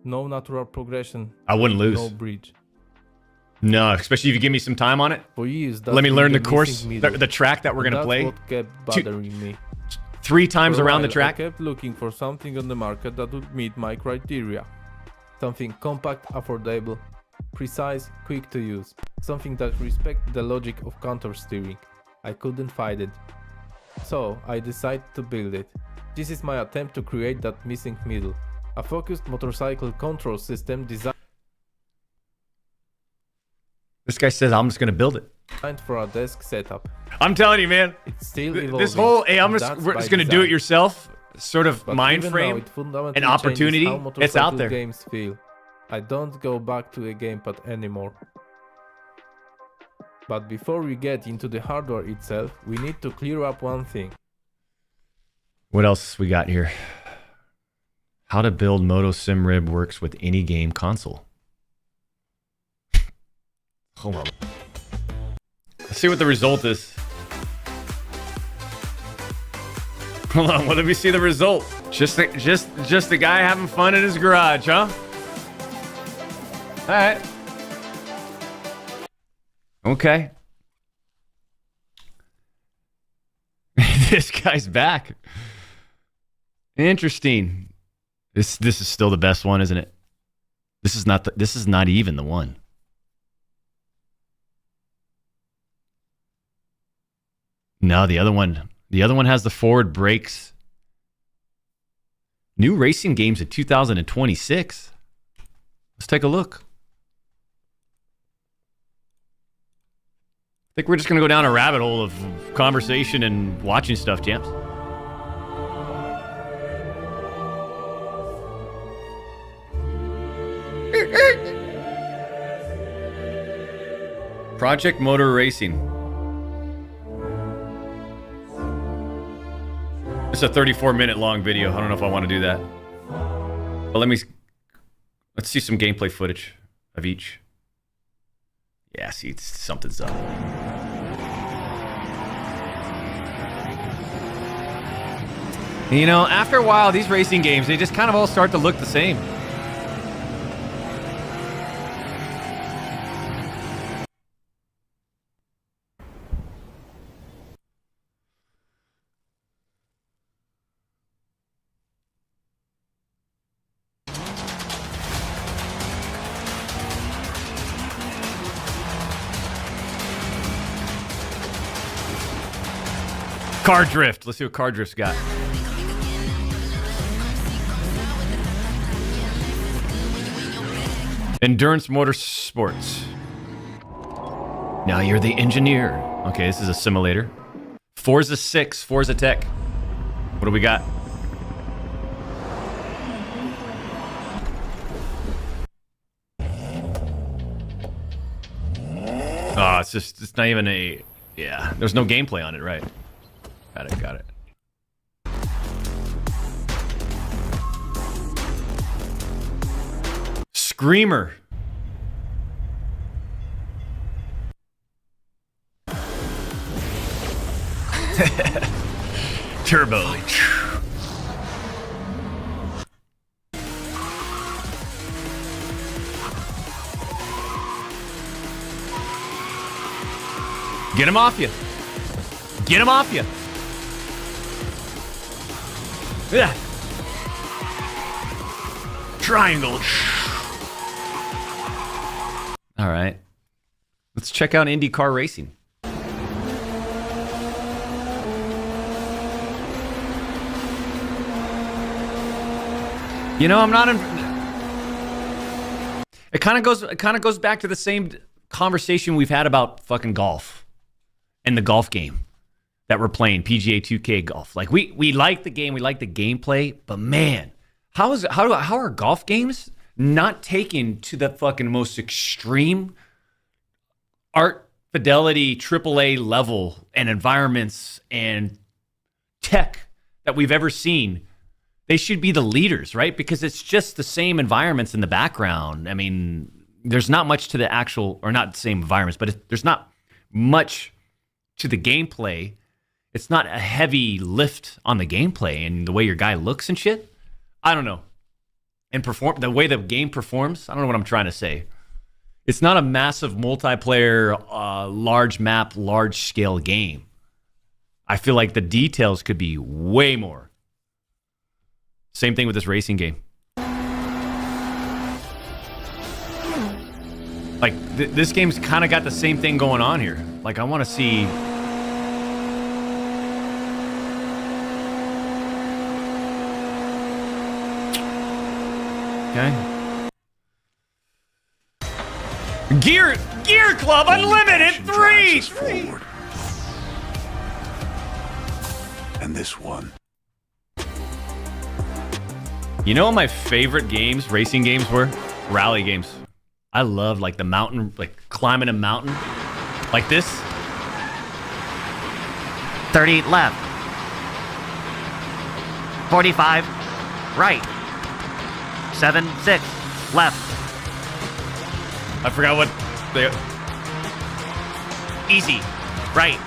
No natural progression. I wouldn't lose. No bridge. No, especially if you give me some time on it. For years, let me learn the that's course, the missing the track that we're going to That's play. what kept bothering me. 3 times For a around the while, track. I kept looking for something on the market that would meet my criteria. Something compact, affordable, precise, quick to use. Something that respects the logic of counter-steering. I couldn't find it. So I decided to build it. This is my attempt to create that missing middle. A focused motorcycle control system designed This guy says I'm just going to build it. for a desk setup. I'm telling you, man. It's still This evolving, whole, hey, and we're that's just by going to do it design. yourself sort of But mind even frame now, it fundamentally and opportunity. changes how It's out motorcycle there. Games feel. I don't go back to a gamepad anymore. But before we get into the hardware itself, we need to clear up one thing. What else we got here? How to build Moto Sim Rib works with any game console. Hold on. Let's see what the result is. Hold on, let me see the result. Just the guy having fun in his garage, huh? All right. Okay. This guy's back. Interesting. This is still the best one, isn't it? This is not even the one. No, the other one has the forward brakes. New racing games in 2026. Let's take a look. I think we're just going to go down a rabbit hole of conversation and watching stuff, champs. Project Motor Racing. It's a 34-minute long video. I don't know if I want to do that. But let's see some gameplay footage of each. Yeah, see, something's up. You know, after a while, these racing games, they just kind of all start to look the same. Car drift. Let's see what car drift's got. Endurance Motorsports. Now you're the engineer. Okay, this is a simulator. Forza 6, Forza Tech. What do we got? Oh, it's not even a, yeah, there's no gameplay on it, right? Got it. Screamer. Turbo. Get him off you. Get him off you. Yeah. Triangle. All right. Let's check out IndyCar racing. You know, I'm not in... It kind of goes back to the same conversation we've had about fucking golf and the golf game that we're playing, PGA 2K golf. Like we like the game, we like the gameplay, but man, how are golf games not taken to the fucking most extreme art fidelity AAA level and environments and tech that we've ever seen? They should be the leaders, right? Because it's just the same environments in the background. I mean, there's not much to the actual, or not the same environments, but there's not much to the gameplay. It's not a heavy lift on the gameplay and the way your guy looks and shit. I don't know. And the way the game performs, I don't know what I'm trying to say. It's not a massive multiplayer, large map, large scale game. I feel like the details could be way more. Same thing with this racing game. Like, this game's kind of got the same thing going on here. Like, I want to see... Okay. Gear Club Unlimited 3! Forward. And this one. You know what my favorite games, racing games were? Rally games. I love like the mountain, like climbing a mountain. Like this. 30 left. 45 right. 7, 6 left. I forgot what they... Easy. Right.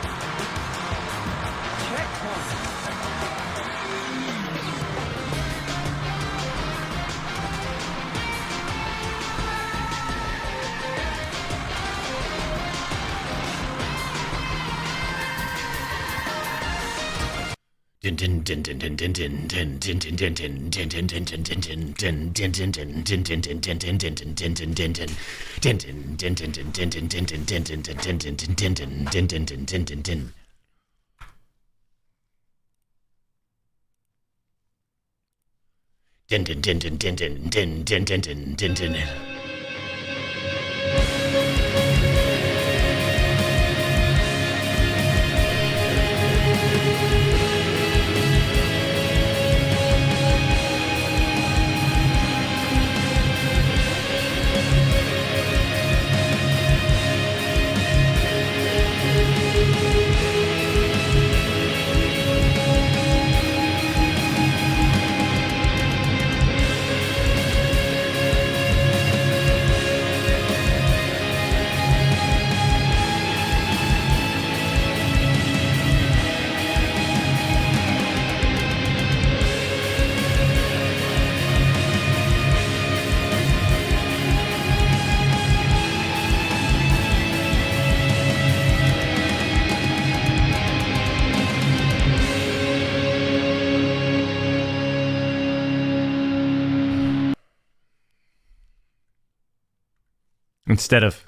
Instead of...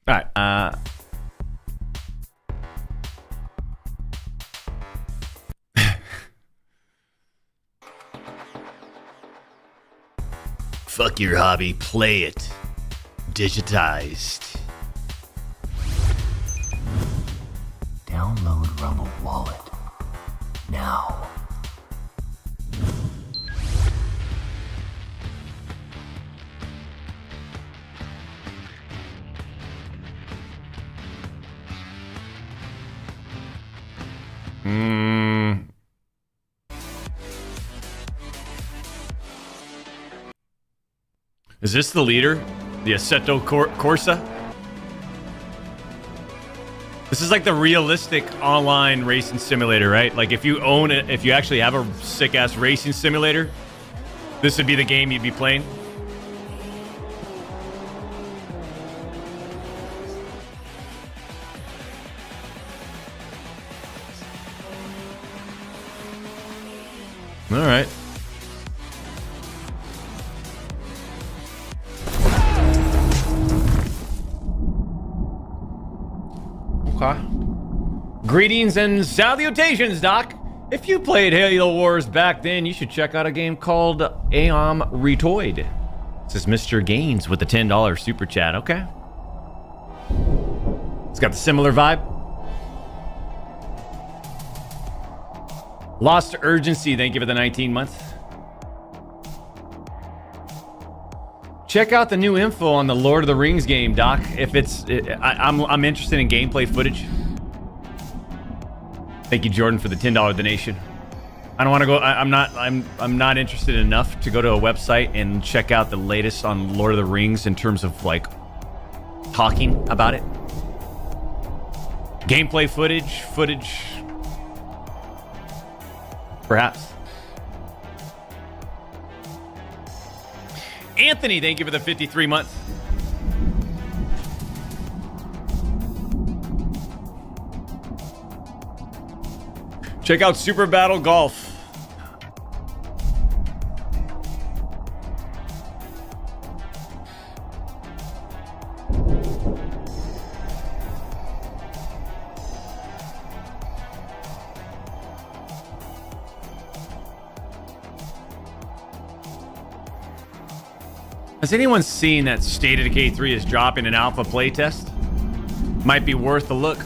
Alright, Fuck your hobby, play it. Digitized. Download Rumble Wallet now. Is this the leader? The Assetto Corsa? This is like the realistic online racing simulator, right? Like if you own it, if you actually have a sick-ass racing simulator, this would be the game you'd be playing. All right. Greetings and salutations, Doc. If you played Halo Wars back then, you should check out a game called Aeon Retoid. This is Mr. Gaines with the $10 super chat. Okay. It's got the similar vibe. Lost Urgency, thank you for the 19 months. Check out the new info on the Lord of the Rings game, Doc. If it's, I'm interested in gameplay footage. Thank you, Jordan, for the $10 donation. I don't want to go. I'm not interested enough to go to a website and check out the latest on Lord of the Rings in terms of like talking about it. Gameplay footage, perhaps. Anthony, thank you for the 53 months. Check out Super Battle Golf. Has anyone seen that State of Decay 3 is dropping an alpha playtest? Might be worth a look.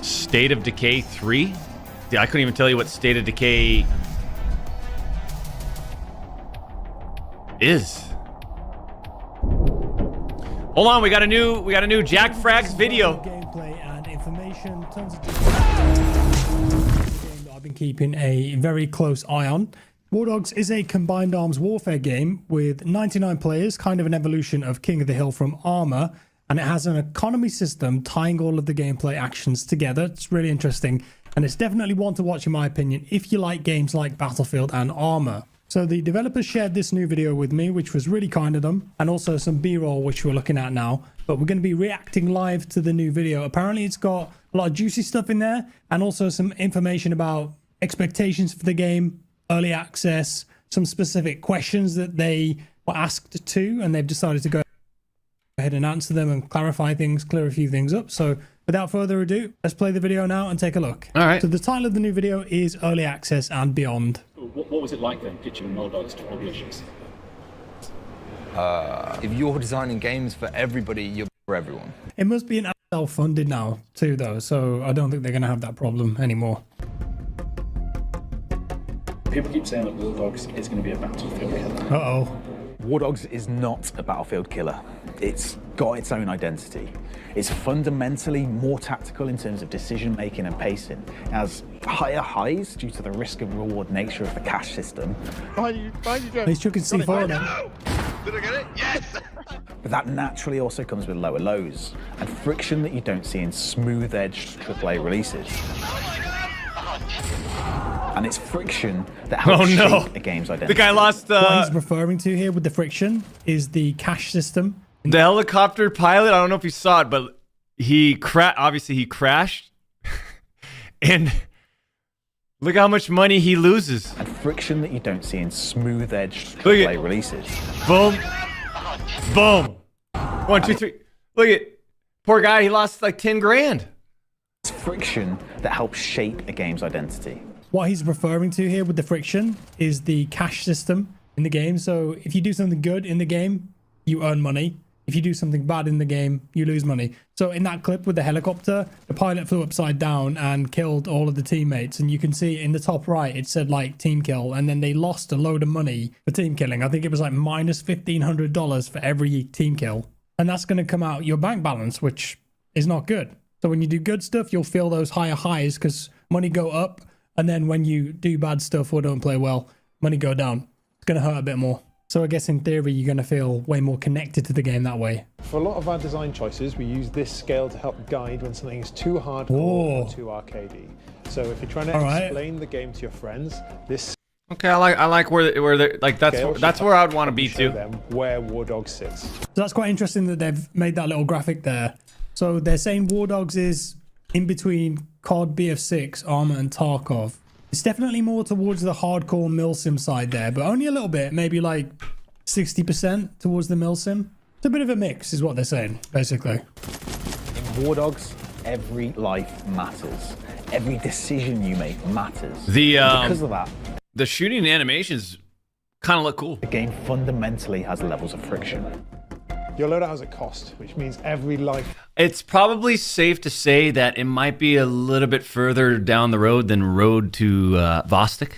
State of Decay 3? I couldn't even tell you what State of Decay is. Hold on, we got a new Jack Frags video. Gameplay and information. Tons of game that I've been keeping a very close eye on. War Dogs is a combined arms warfare game with 99 players, kind of an evolution of King of the Hill from Arma, and it has an economy system tying all of the gameplay actions together. It's really interesting, and it's definitely one to watch in my opinion if you like games like Battlefield and Arma. So the developers shared this new video with me, which was really kind of them, and also some B-roll which we're looking at now, but we're going to be reacting live to the new video. Apparently it's got a lot of juicy stuff in there, and also some information about expectations for the game, early access, some specific questions that they were asked to, and they've decided to go ahead and answer them and clarify things, clear a few things up. So without further ado, let's play the video now and take a look. All right. So the title of the new video is Early Access and Beyond. What was it like then, pitching Monologues to publishers? If you're designing games for everybody, you're for everyone. It must be an self-funded now too, though, so I don't think they're going to have that problem anymore. People keep saying that War Dogs is going to be a Battlefield killer. Uh-oh. War Dogs is not a Battlefield killer. It's got its own identity. It's fundamentally more tactical in terms of decision making and pacing. It has higher highs due to the risk and reward nature of the cash system. He's chucking C4 now. Did I get it? Yes! But that naturally also comes with lower lows and friction that you don't see in smooth-edged AAA releases. And it's friction that helps shape a game's identity. The guy lost What he's referring to here with the friction is the cash system. The helicopter pilot, I don't know if you saw it, but obviously he crashed. And Look how much money he loses. And friction that you don't see in smooth-edged AAA releases. Boom. Boom. 1, 2, 3. Look at poor guy. He lost like 10 grand. It's friction that helps shape a game's identity. What he's referring to here with the friction is the cash system in the game. So if you do something good in the game, you earn money. If you do something bad in the game, you lose money. So in that clip with the helicopter, the pilot flew upside down and killed all of the teammates. And you can see in the top right, it said like team kill. And then they lost a load of money for team killing. I think it was like minus $1,500 for every team kill. And that's going to come out your bank balance, which is not good. So when you do good stuff, you'll feel those higher highs because money go up. And then when you do bad stuff or don't play well, money go down. It's going to hurt a bit more. So I guess in theory, you're going to feel way more connected to the game that way. For a lot of our design choices, we use this scale to help guide when something is too hardcore or too arcadey. So if you're trying to explain the game to your friends, this Okay, I like where they're like that's where I'd want to be too. Them where War Dogs sits. So that's quite interesting that they've made that little graphic there. So they're saying War Dogs is in between COD, BF6, Arma, and Tarkov. It's definitely more towards the hardcore milsim side there, but only a little bit, maybe like 60% towards the milsim. It's a bit of a mix, is what they're saying, basically. In War Dogs, every life matters. Every decision you make matters. Because of that, the shooting animations kind of look cool. The game fundamentally has levels of friction. Your loadout has a cost, which means every life. It's probably safe to say that it might be a little bit further down the road than road to Vostok.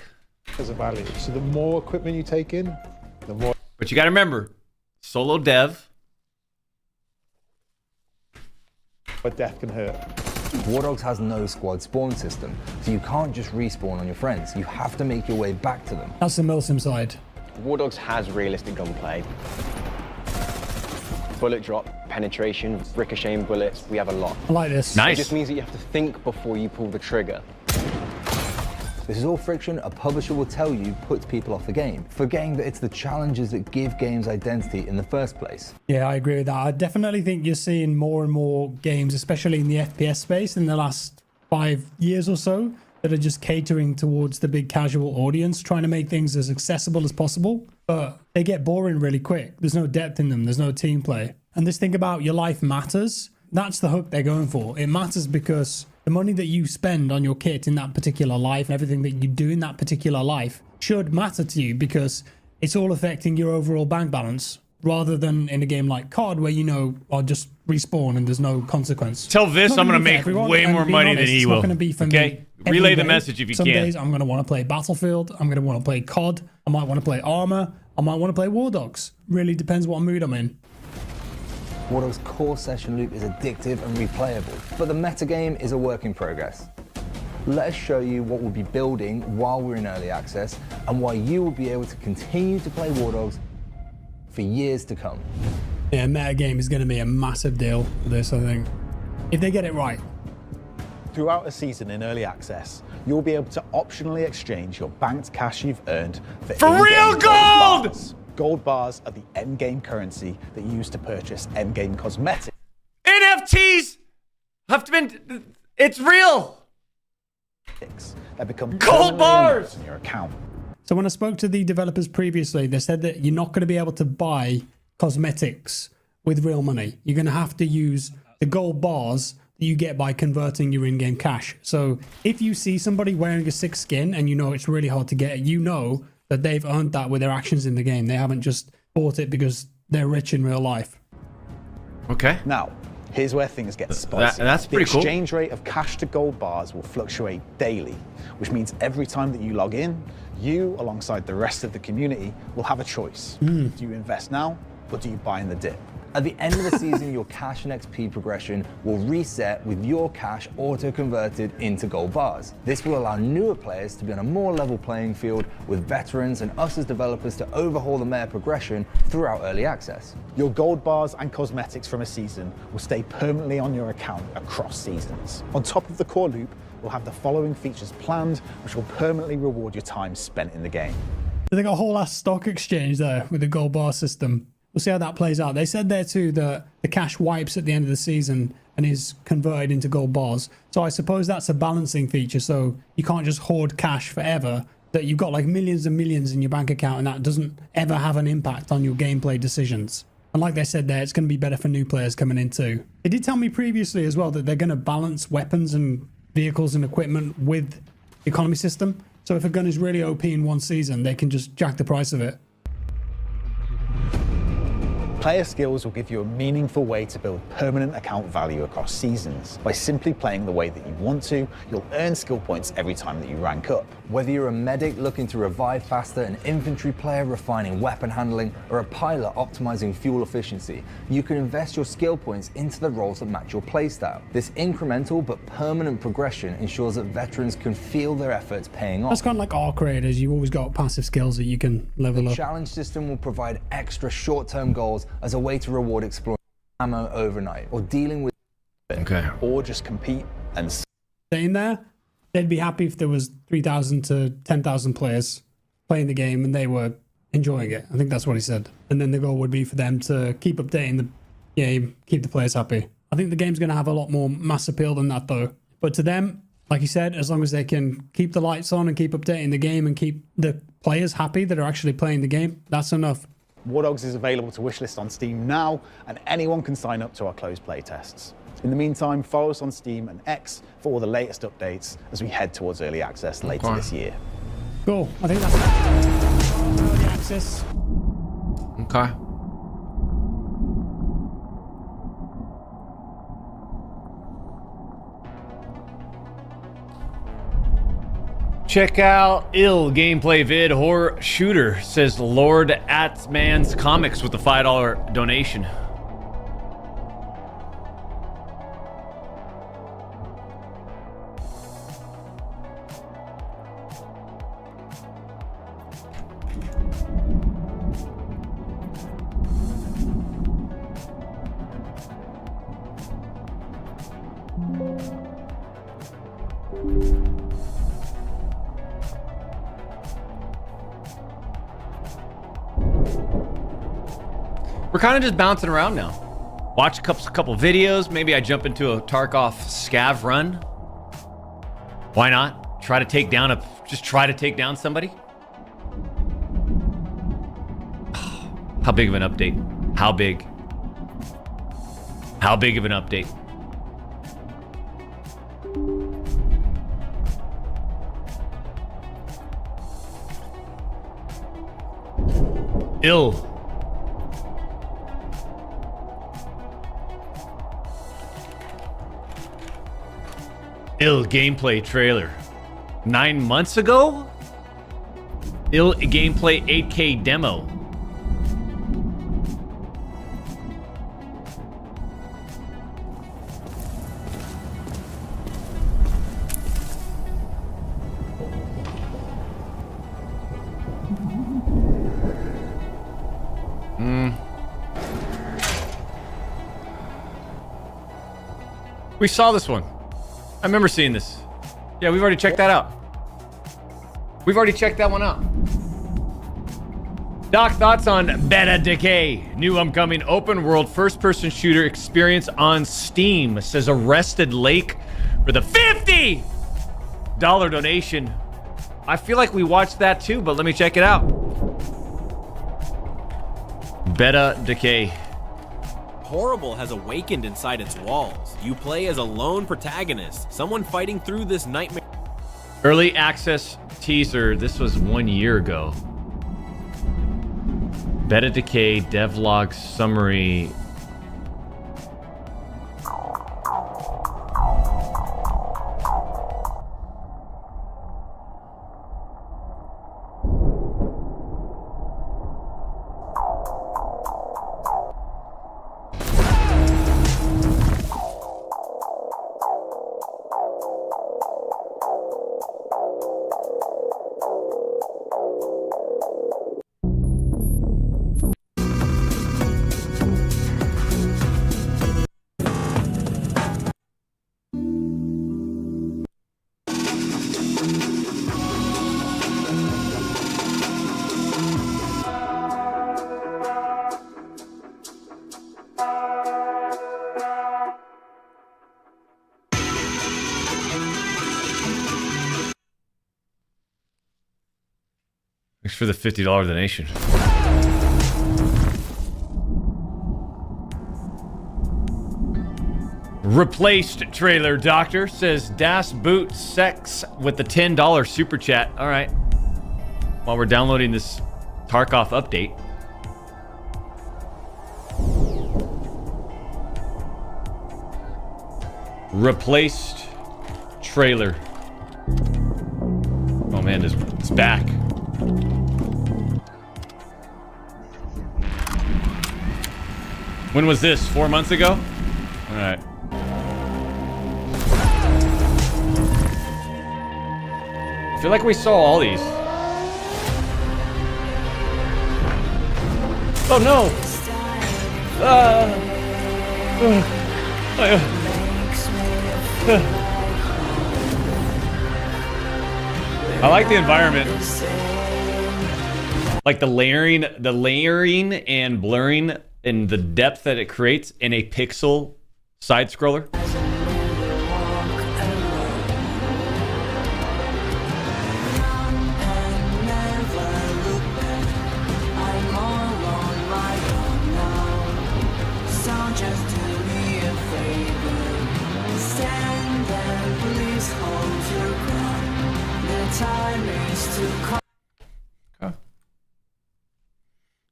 Has a value. So the more equipment you take in, the more. But you got to remember, solo dev. But death can hurt. War Dogs has no squad spawn system, so you can't just respawn on your friends. You have to make your way back to them. That's the milsim side. War Dogs has realistic gunplay. Bullet drop, penetration, ricocheting bullets, we have a lot. I like this. Nice. It just means that you have to think before you pull the trigger. This is all friction a publisher will tell you puts people off the game, forgetting that it's the challenges that give games identity in the first place. Yeah, I agree with that. I definitely think you're seeing more and more games, especially in the FPS space in the last 5 years or so, that are just catering towards the big casual audience, trying to make things as accessible as possible. But they get boring really quick. There's no depth in them. There's no team play. And this thing about your life matters, that's the hook they're going for. It matters because the money that you spend on your kit in that particular life and everything that you do in that particular life should matter to you because it's all affecting your overall bank balance rather than in a game like COD where, you know, I'll just respawn and there's no consequence. Tell Vis I'm going to make way more money than he will. It's not going to be for me. Relay the message if you can. Some days I'm going to want to play Battlefield. I'm going to want to play COD. I might want to play Arma. I might want to play War Dogs. Really depends what mood I'm in. War Dogs' core session loop is addictive and replayable, but the metagame is a work in progress. Let us show you what we'll be building while we're in early access and why you will be able to continue to play War Dogs for years to come. Yeah, metagame is going to be a massive deal for this, I think, if they get it right. Throughout a season in early access, you'll be able to optionally exchange your banked cash you've earned for real gold! Bars. Gold bars are the endgame currency that you use to purchase endgame cosmetics. NFTs have been. It's real. That become gold bars in your account. So when I spoke to the developers previously, they said that you're not going to be able to buy cosmetics with real money. You're going to have to use the gold bars that you get by converting your in-game cash. So if you see somebody wearing a sick skin and you know it's really hard to get, you know that they've earned that with their actions in the game. They haven't just bought it because they're rich in real life. Okay. Now, here's where things get spicy. That's pretty cool. The exchange rate of cash to gold bars will fluctuate daily, which means every time that you log in, you, alongside the rest of the community, will have a choice. Do you invest now, or do you buy in the dip? At the end of the season, your cash and XP progression will reset with your cash auto-converted into gold bars. This will allow newer players to be on a more level playing field with veterans and us as developers to overhaul the meta progression throughout early access. Your gold bars and cosmetics from a season will stay permanently on your account across seasons. On top of the core loop, we'll have the following features planned, which will permanently reward your time spent in the game. They got a whole ass stock exchange there with the gold bar system. We'll see how that plays out. They said there too that the cash wipes at the end of the season and is converted into gold bars. So I suppose that's a balancing feature. So you can't just hoard cash forever, that you've got like millions and millions in your bank account and that doesn't ever have an impact on your gameplay decisions. And like they said there, it's going to be better for new players coming in too. They did tell me previously as well that they're going to balance weapons and vehicles and equipment with the economy system. So if a gun is really OP in one season, they can just jack the price of it. Player skills will give you a meaningful way to build permanent account value across seasons. By simply playing the way that you want to, you'll earn skill points every time that you rank up. Whether you're a medic looking to revive faster, an infantry player refining weapon handling, or a pilot optimizing fuel efficiency, you can invest your skill points into the roles that match your playstyle. This incremental but permanent progression ensures that veterans can feel their efforts paying off. That's kind of like Arc Raiders. You've always got passive skills that you can level The up. challenge system will provide extra short-term goals as a way to reward exploring ammo overnight, or dealing with or just compete and in there, they'd be happy if there was 3,000 to 10,000 players playing the game and they were enjoying it. I think that's what he said. And then the goal would be for them to keep updating the game, keep the players happy. I think the game's going to have a lot more mass appeal than that though. But to them, like you said, as long as they can keep the lights on and keep updating the game and keep the players happy that are actually playing the game, that's enough. War Dogs is available to wishlist on Steam now, and anyone can sign up to our closed play tests. In the meantime, follow us on Steam and X for all the latest updates as we head towards early access later this year. Cool. I think that's early access. Okay. Check out ill gameplay vid horror shooter, says Lord Atman's Comics with a $5 donation. We're kind of just bouncing around now. Watch a couple videos. Maybe I jump into a Tarkov scav run. Why not? Try to take down somebody. How big of an update? How big? How big of an update? Ill. Ill gameplay trailer. 9 months ago? Ill gameplay 8K demo. We saw this one. I remember seeing this. Yeah, we've already checked that out. We've already checked that one out. Doc, thoughts on Beta Decay? New upcoming open world first person shooter experience on Steam. Says Arrested Lake for the $50 donation. I feel like we watched that too, but let me check it out. Beta Decay. Horrible has awakened inside its walls. You play as a lone protagonist, someone fighting through this nightmare. Early access teaser. This was 1 year ago. Beta Decay devlog summary. Thanks for the $50 donation. Replaced trailer doctor says Das Boot Sex with the $10 super chat. All right. While we're downloading this Tarkov update. Replaced trailer. Oh man, it's back. When was this? 4 months ago? All right. I feel like we saw all these. Oh no! I like the environment. Like the layering and blurring and the depth that it creates in a pixel side scroller.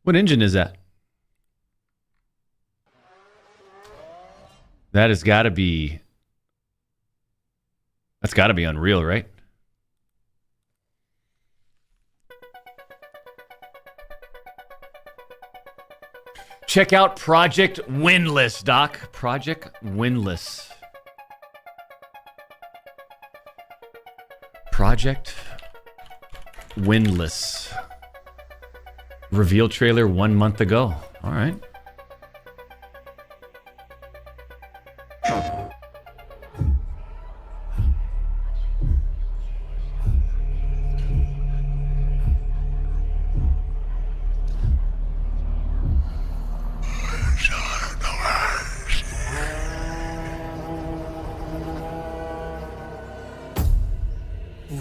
What engine is that? That has got to be... That's got to be Unreal, right? Check out Project Windless, Doc. Project Windless. Project Windless. Reveal trailer 1 month ago. All right.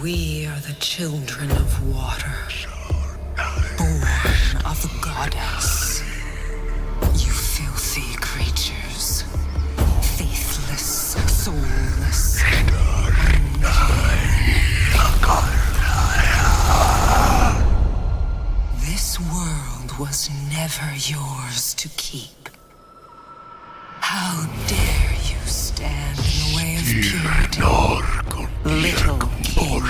We are the children of water, born of the goddess. You filthy creatures, faithless, soulless. This world was never yours to keep. How dare you stand in the way of purity, little king?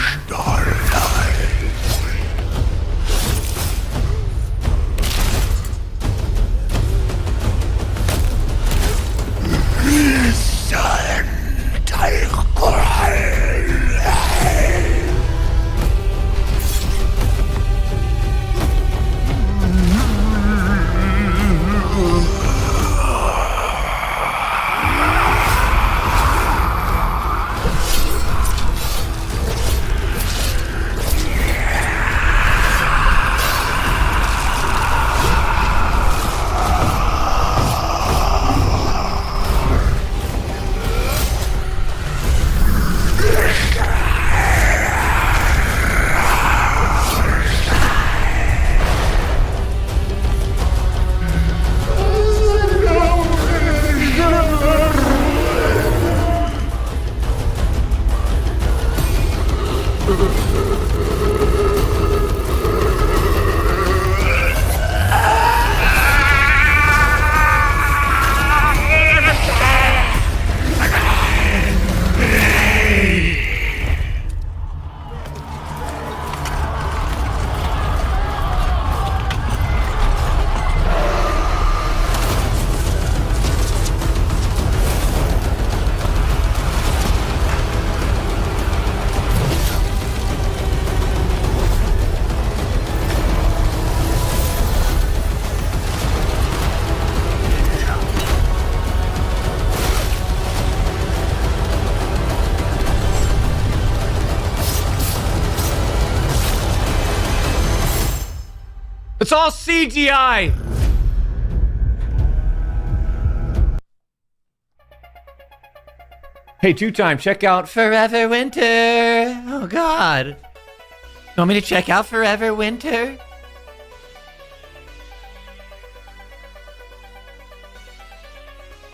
It's all CGI! Hey, two-time, check out Forever Winter! Oh, God. Want me to check out Forever Winter?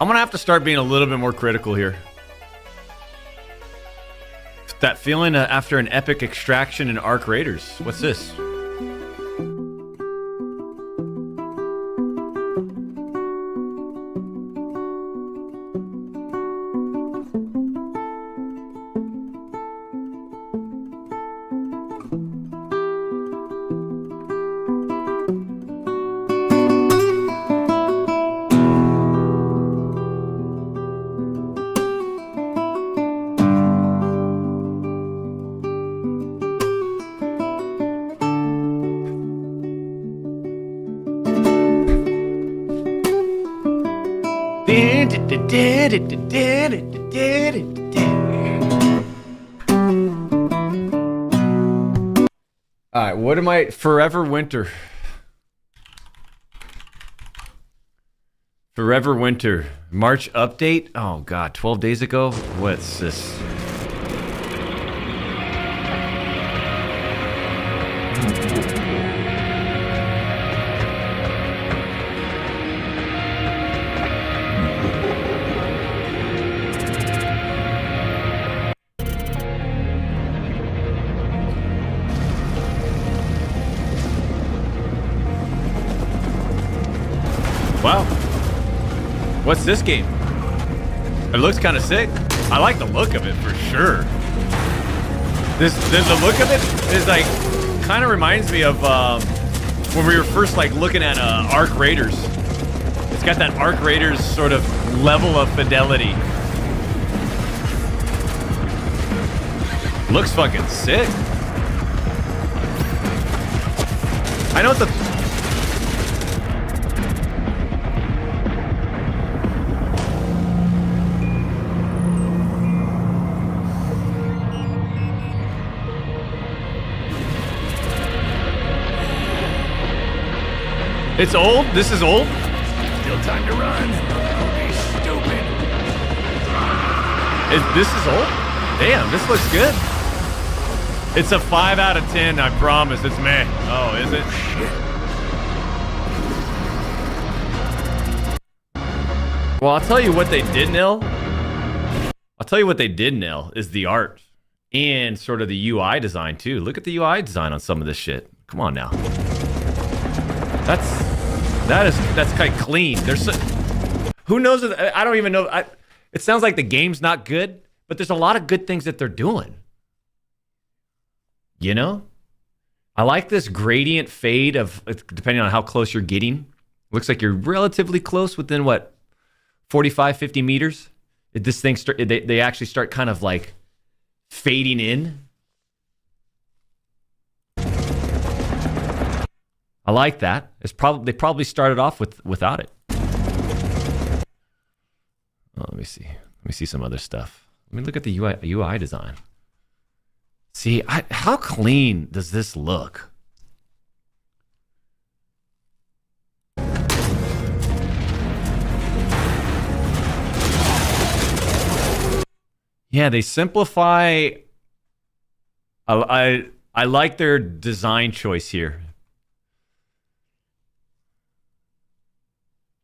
I'm gonna have to start being a little bit more critical here. That feeling after an epic extraction in Arc Raiders. What's this? All right, what am I? Forever Winter. Forever Winter. March update? Oh, God. 12 days ago? What's this? Wow. What's this game? It looks kind of sick. I like the look of it for sure. The look of it is like, kind of reminds me of when we were first like looking at Arc Raiders. It's got that Arc Raiders sort of level of fidelity. Looks fucking sick. I know what the... It's old? This is old? Still time to run. Don't be stupid. This is old? Damn, this looks good. It's a 5 out of 10, I promise. It's meh. Oh, is it? Well, I'll tell you what they did nail. I'll tell you what they did nail is the art and sort of the UI design too. Look at the UI design on some of this shit. Come on now. That's quite clean. There's who knows? I don't even know. It sounds like the game's not good, but there's a lot of good things that they're doing. You know, I like this gradient fade of depending on how close you're getting. Looks like you're relatively close within what 45, 50 meters. This thing they actually start kind of like fading in. I like that. They probably started off without it. Oh, let me see. Let me see some other stuff. Let me look at the UI design. See, how clean does this look? Yeah, they simplify. I like their design choice here.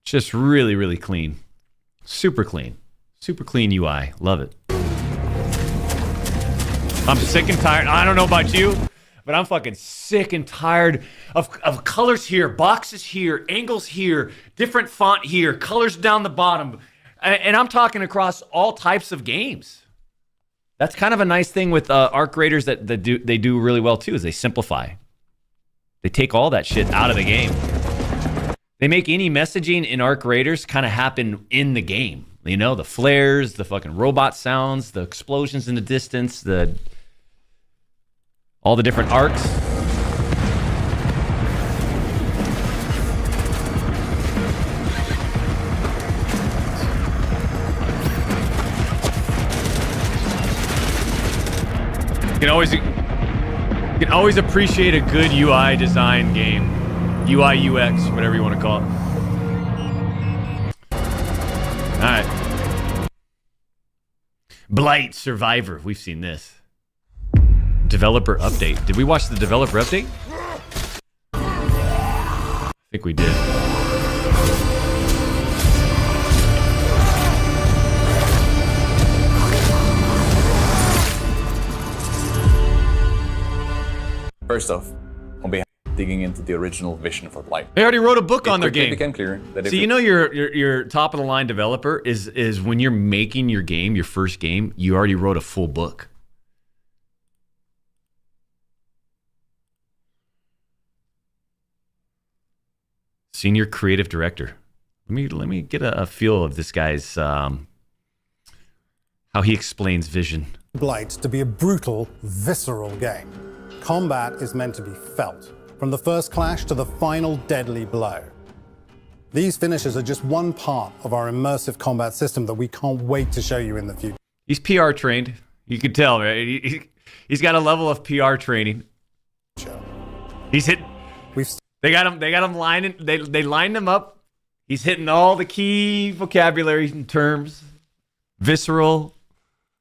Just really, really clean. Super clean. Super clean UI. Love it. I'm sick and tired. I don't know about you, but I'm fucking sick and tired of colors here, boxes here, angles here, different font here, colors down the bottom. And I'm talking across all types of games. That's kind of a nice thing with Arc Raiders that they do really well too, is they simplify. They take all that shit out of the game. They make any messaging in Arc Raiders kind of happen in the game. You know, the flares, the fucking robot sounds, the explosions in the distance, all the different arcs. You can always appreciate a good UI design game. UI, UX, whatever you want to call it. All right. Blight Survivor. We've seen this. developer update. Did we watch the developer update? I think we did. First off, on behalf of digging into the original vision for Blight. They already wrote a book on their game. It became clear that so you know your top of the line developer is when you're making your game, your first game, you already wrote a full book. Senior creative director. Let me get a feel of this guy's how he explains vision. Blight to be a brutal, visceral game. Combat is meant to be felt, from the first clash to the final deadly blow. These finishes are just one part of our immersive combat system that we can't wait to show you in the future. He's PR trained. You can tell, right? He's got a level of PR training. He's hit. They got him lining. They lined him up. He's hitting all the key vocabulary and terms. Visceral.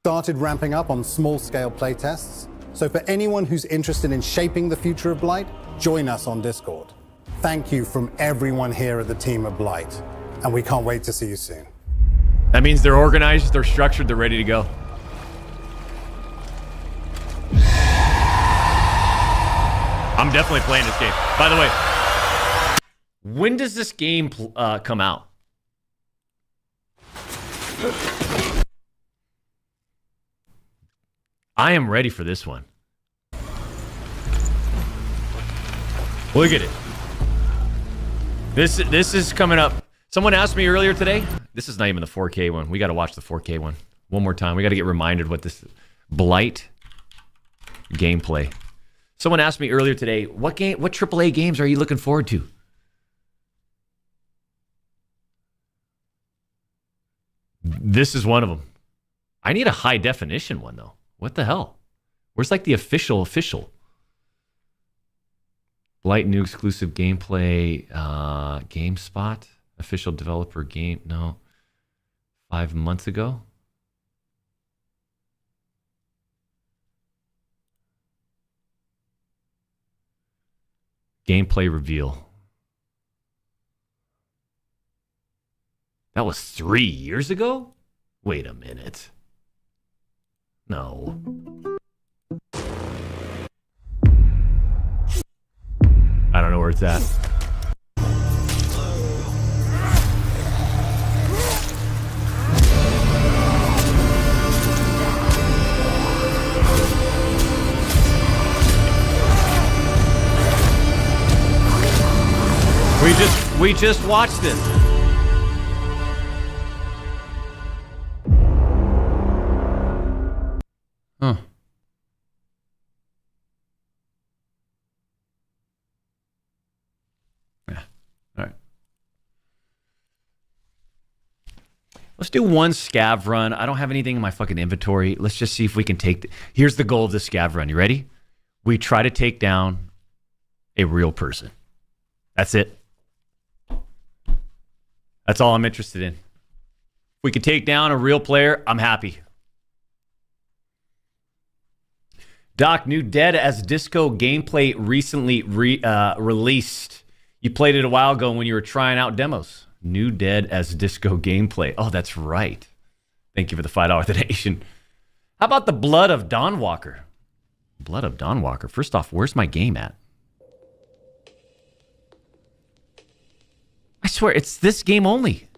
Started ramping up on small-scale playtests. So for anyone who's interested in shaping the future of Blight, join us on Discord. Thank you from everyone here at the team of Blight, and we can't wait to see you soon. That means they're organized, they're structured, they're ready to go. I'm definitely playing this game. By the way, when does this game come out? I am ready for this one. Look at it. This is coming up. Someone asked me earlier today. This is not even the 4K one. We got to watch the 4K one one more time. We got to get reminded what this Blight gameplay. Someone asked me earlier today, what AAA games are you looking forward to? This is one of them. I need a high definition one though. What the hell? Where's like the official? Blight new exclusive gameplay, GameSpot, official developer game. No, 5 months ago. Gameplay reveal. That was 3 years ago? Wait a minute. No. I don't know where it's at. We just watched this. Huh. Yeah. All right. Let's do one scav run. I don't have anything in my fucking inventory. Let's just see if we can take... Here's the goal of the scav run. You ready? We try to take down a real person. That's it. That's all I'm interested in. If we can take down a real player, I'm happy. Doc, new Dead as Disco gameplay recently released. You played it a while ago when you were trying out demos. New Dead as Disco gameplay. Oh, that's right. Thank you for the $5 donation. How about the Blood of Dawnwalker? Blood of Dawnwalker. First off, where's my game at? I swear, it's this game only.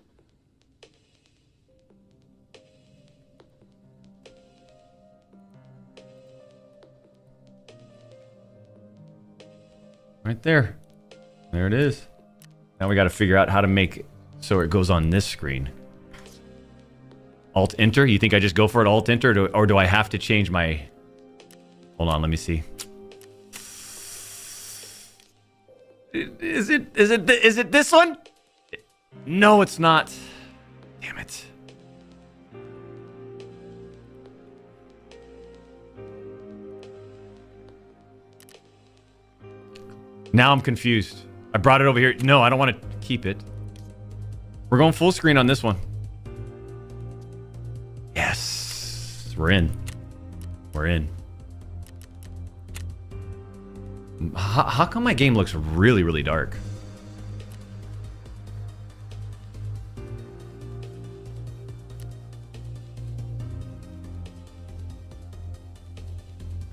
Right there. There it is. Now we got to figure out how to make it so it goes on this screen. Alt-Enter? You think I just go for it Alt-Enter, or do I have to change my... Hold on, let me see. Is it this one? No, it's not. Damn it. Now I'm confused. I brought it over here. No, I don't want to keep it. We're going full screen on this one. Yes. We're in. We're in. How come my game looks really, really dark?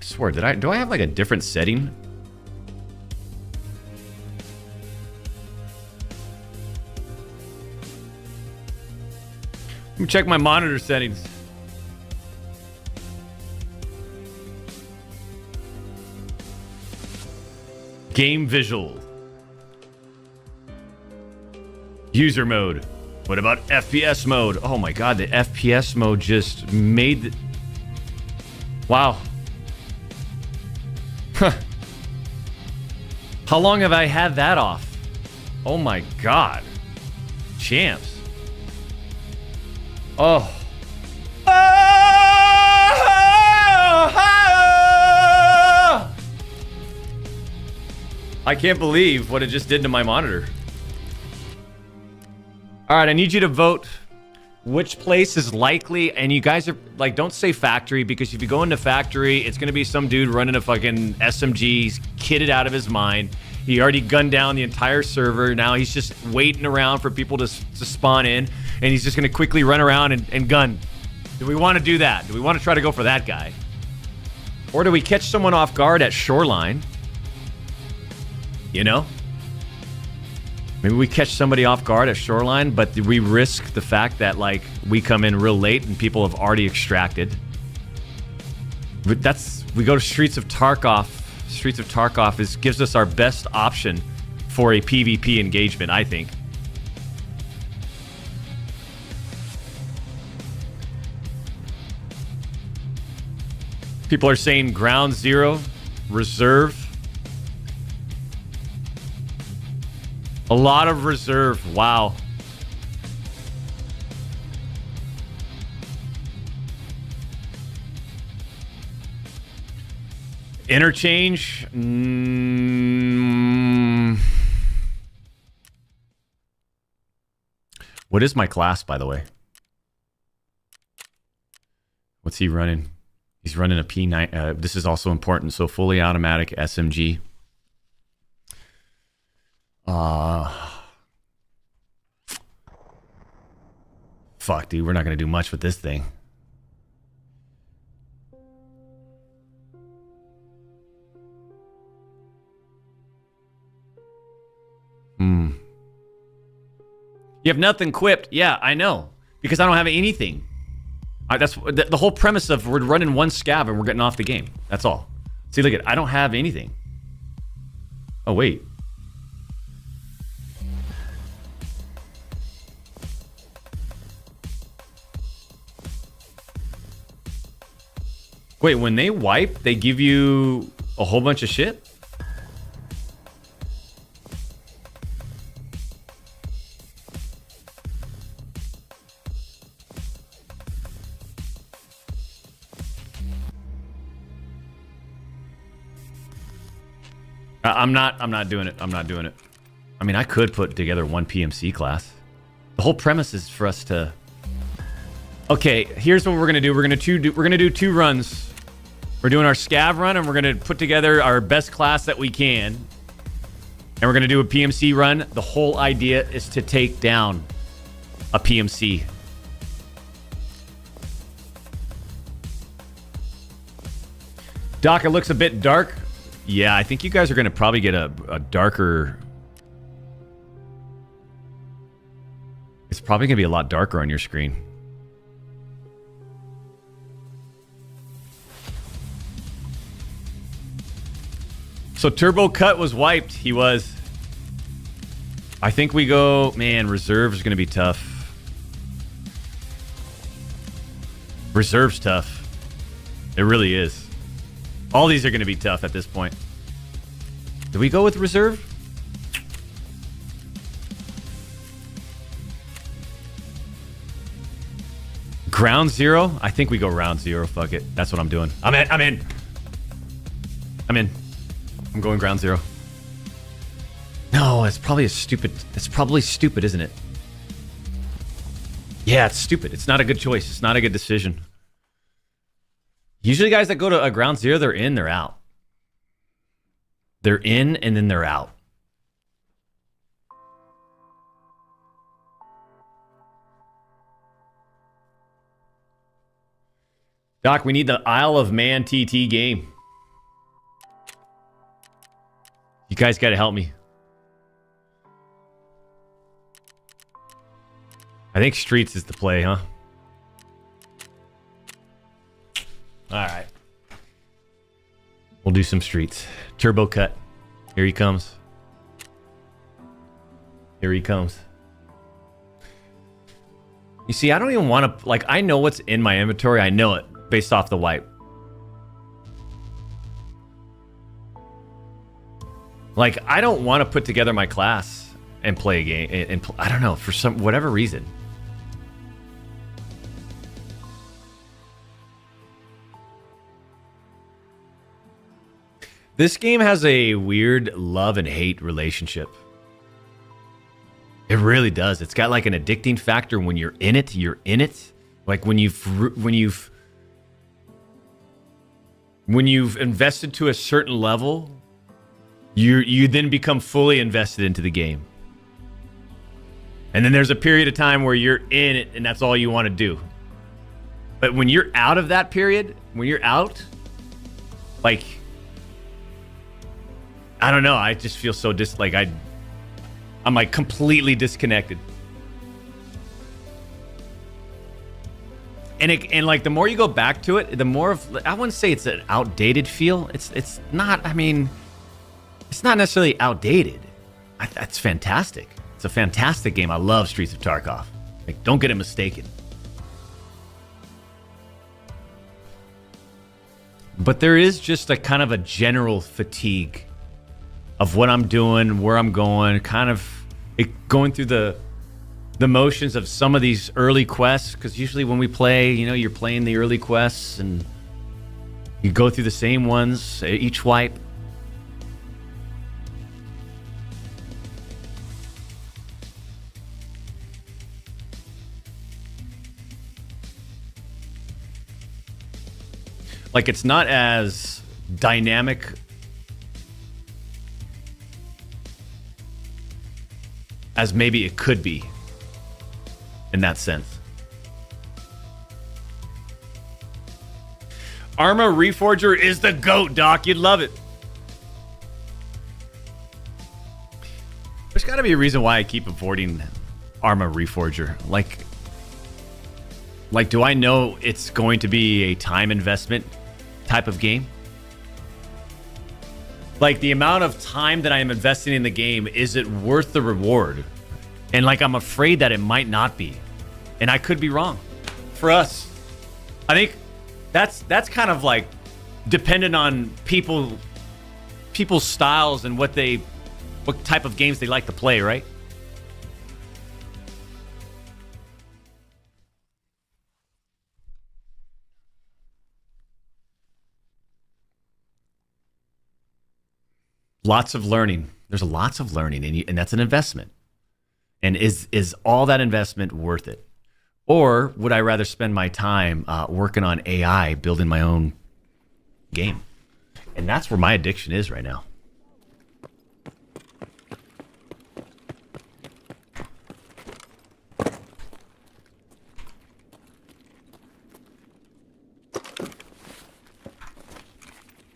I swear, do I have like a different setting? Let me check my monitor settings. Game visual. User mode. What about FPS mode? Oh my god, the FPS mode just made the... Wow. Huh. How long have I had that off? Oh my god. Champs. Oh. I can't believe what it just did to my monitor. All right, I need you to vote which place is likely, and you guys are like, don't say factory, because if you go into factory, it's gonna be some dude running a fucking SMG. He's kitted out of his mind. He already gunned down the entire server. Now he's just waiting around for people to spawn in, and he's just gonna quickly run around and gun. Do we want to do that? Do we want to try to go for that guy? Or do we catch someone off guard at Shoreline? You know? Maybe we catch somebody off guard at Shoreline, but we risk the fact that, like, we come in real late and people have already extracted. But we go to Streets of Tarkov. Streets of Tarkov gives us our best option for a PvP engagement, I think. People are saying Ground Zero, Reserve. A lot of Reserve, wow. Interchange? What is my class, by the way? What's he running? He's running a P9. This is also important. So fully automatic SMG. Fuck, dude. We're not going to do much with this thing. You have nothing equipped. Yeah, I know. Because I don't have anything. That's the whole premise of we're running one scav and we're getting off the game. That's all. See, look at I don't have anything. Oh, wait. Wait, when they wipe, they give you a whole bunch of shit? I'm not doing it. I'm not doing it. I mean, I could put together one PMC class. The whole premise is for us to... Okay, here's what we're gonna do. We're gonna do 2 runs. We're doing our scav run, and we're gonna put together our best class that we can. And we're gonna do a PMC run. The whole idea is to take down a PMC. Doc, it looks a bit dark. Yeah, I think you guys are gonna probably get a darker... It's probably gonna be a lot darker on your screen. So Turbo Cut was wiped. He was. I think we go... Man, Reserve is going to be tough. Reserve's tough. It really is. All these are going to be tough at this point. Do we go with Reserve? Ground Zero? I think we go Round Zero. Fuck it. That's what I'm doing. I'm in. I'm going Ground Zero. No, it's probably stupid, isn't it? Yeah, it's stupid. It's not a good choice. It's not a good decision. Usually guys that go to a Ground Zero, they're in, they're out. They're in and then they're out. Doc, we need the Isle of Man TT game. You guys got to help me. I think Streets is the play, huh? All right. We'll do some Streets. Turbo cut. Here he comes. Here he comes. You see, I don't even want to... Like, I know what's in my inventory. I know it based off the wipe. Like, I don't want to put together my class and play a game. And I don't know, for some whatever reason. This game has a weird love and hate relationship. It really does. It's got like an addicting factor. When you're in it, you're in it. Like when you've invested to a certain level, you then become fully invested into the game. And then there's a period of time where you're in it and that's all you want to do. But when you're out of that period, when you're out, like, I don't know. I just feel so I'm like completely disconnected. And like the more you go back to it, the more of, I wouldn't say it's an outdated feel. It's not. I mean, it's not necessarily outdated. That's fantastic. It's a fantastic game. I love Streets of Tarkov. Like, don't get it mistaken. But there is just a kind of a general fatigue of what I'm doing, where I'm going, kind of going through the motions of some of these early quests. Because usually when we play, you're playing the early quests and you go through the same ones each wipe. Like, it's not as dynamic as maybe it could be in that sense. Arma Reforger is the GOAT, Doc. You'd love it. There's got to be a reason why I keep avoiding Arma Reforger. Like, do I know it's going to be a time investment type of game? Like, the amount of time that I am investing in the game, is it worth the reward? And like, I'm afraid that it might not be. And I could be wrong. For us, I think that's kind of like dependent on people's styles and what type of games they like to play, right? Lots of learning. There's lots of learning, and that's an investment. And is all that investment worth it? Or would I rather spend my time working on AI, building my own game? And that's where my addiction is right now.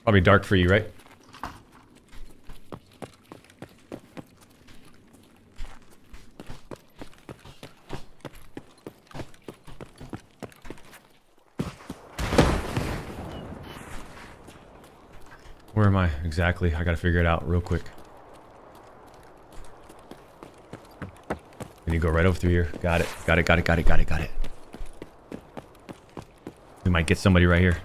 Probably dark for you, right? Where am I exactly? I gotta figure it out real quick. Can you go right over through here? Got it. Got it. We might get somebody right here.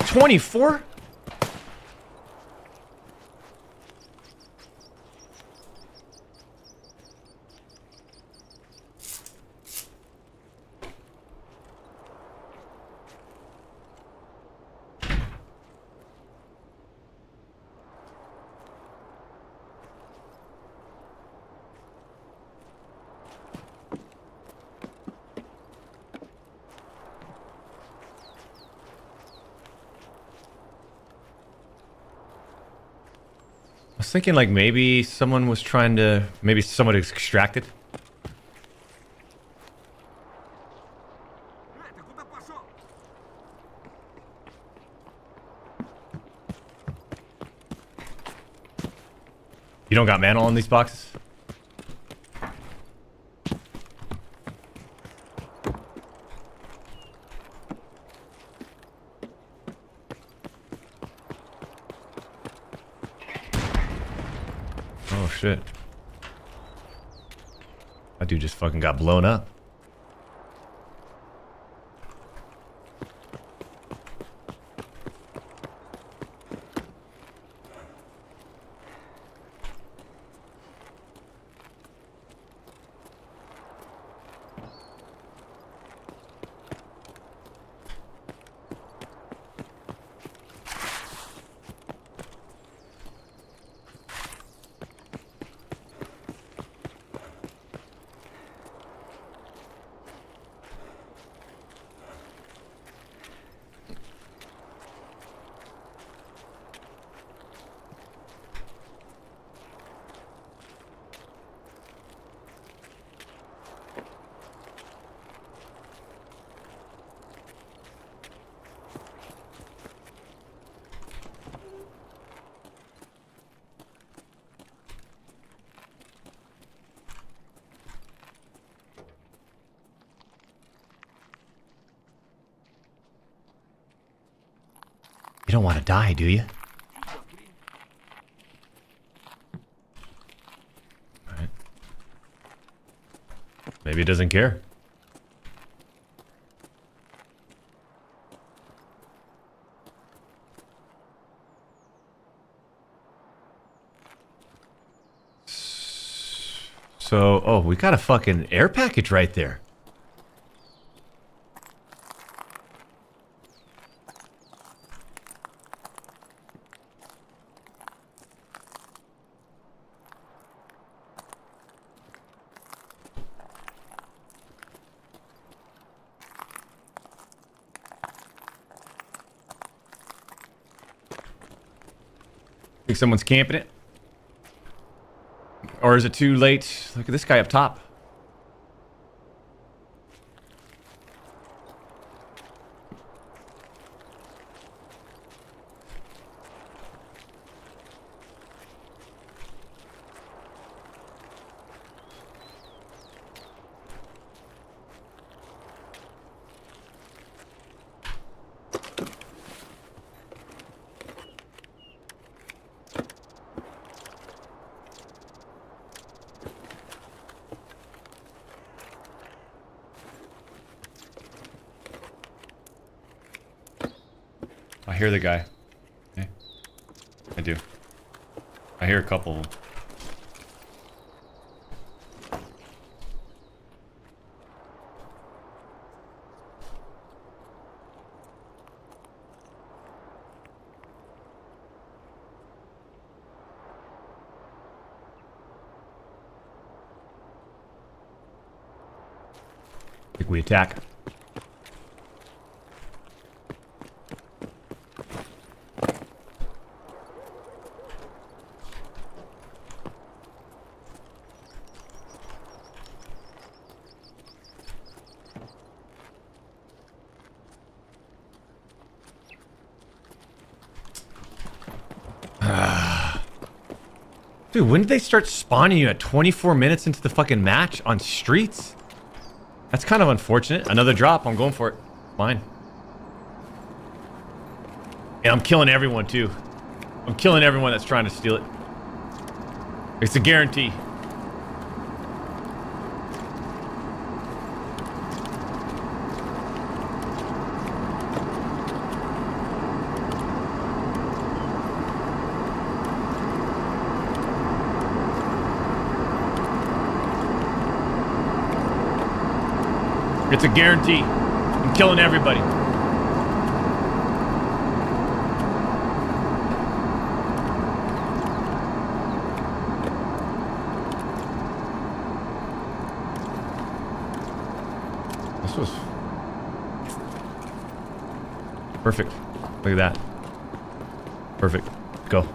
$24? thinking like maybe someone was trying to... Maybe someone is extracted. You don't got mantle on these boxes? Oh shit. That dude just fucking got blown up. You don't want to die, do you? Alright. Maybe it doesn't care. So, oh, we got a fucking air package right there. Think someone's camping it? Or is it too late? Look at this guy up top. I hear the guy. Okay. I do. I hear a couple of them. I think we attack. Dude, when did they start spawning you at 24 minutes into the fucking match on streets? That's kind of unfortunate. Another drop. I'm going for it. Fine. And I'm killing everyone, too. I'm killing everyone that's trying to steal it. It's a guarantee. It's a guarantee. I'm killing everybody. This was perfect. Look at that. Perfect. Go.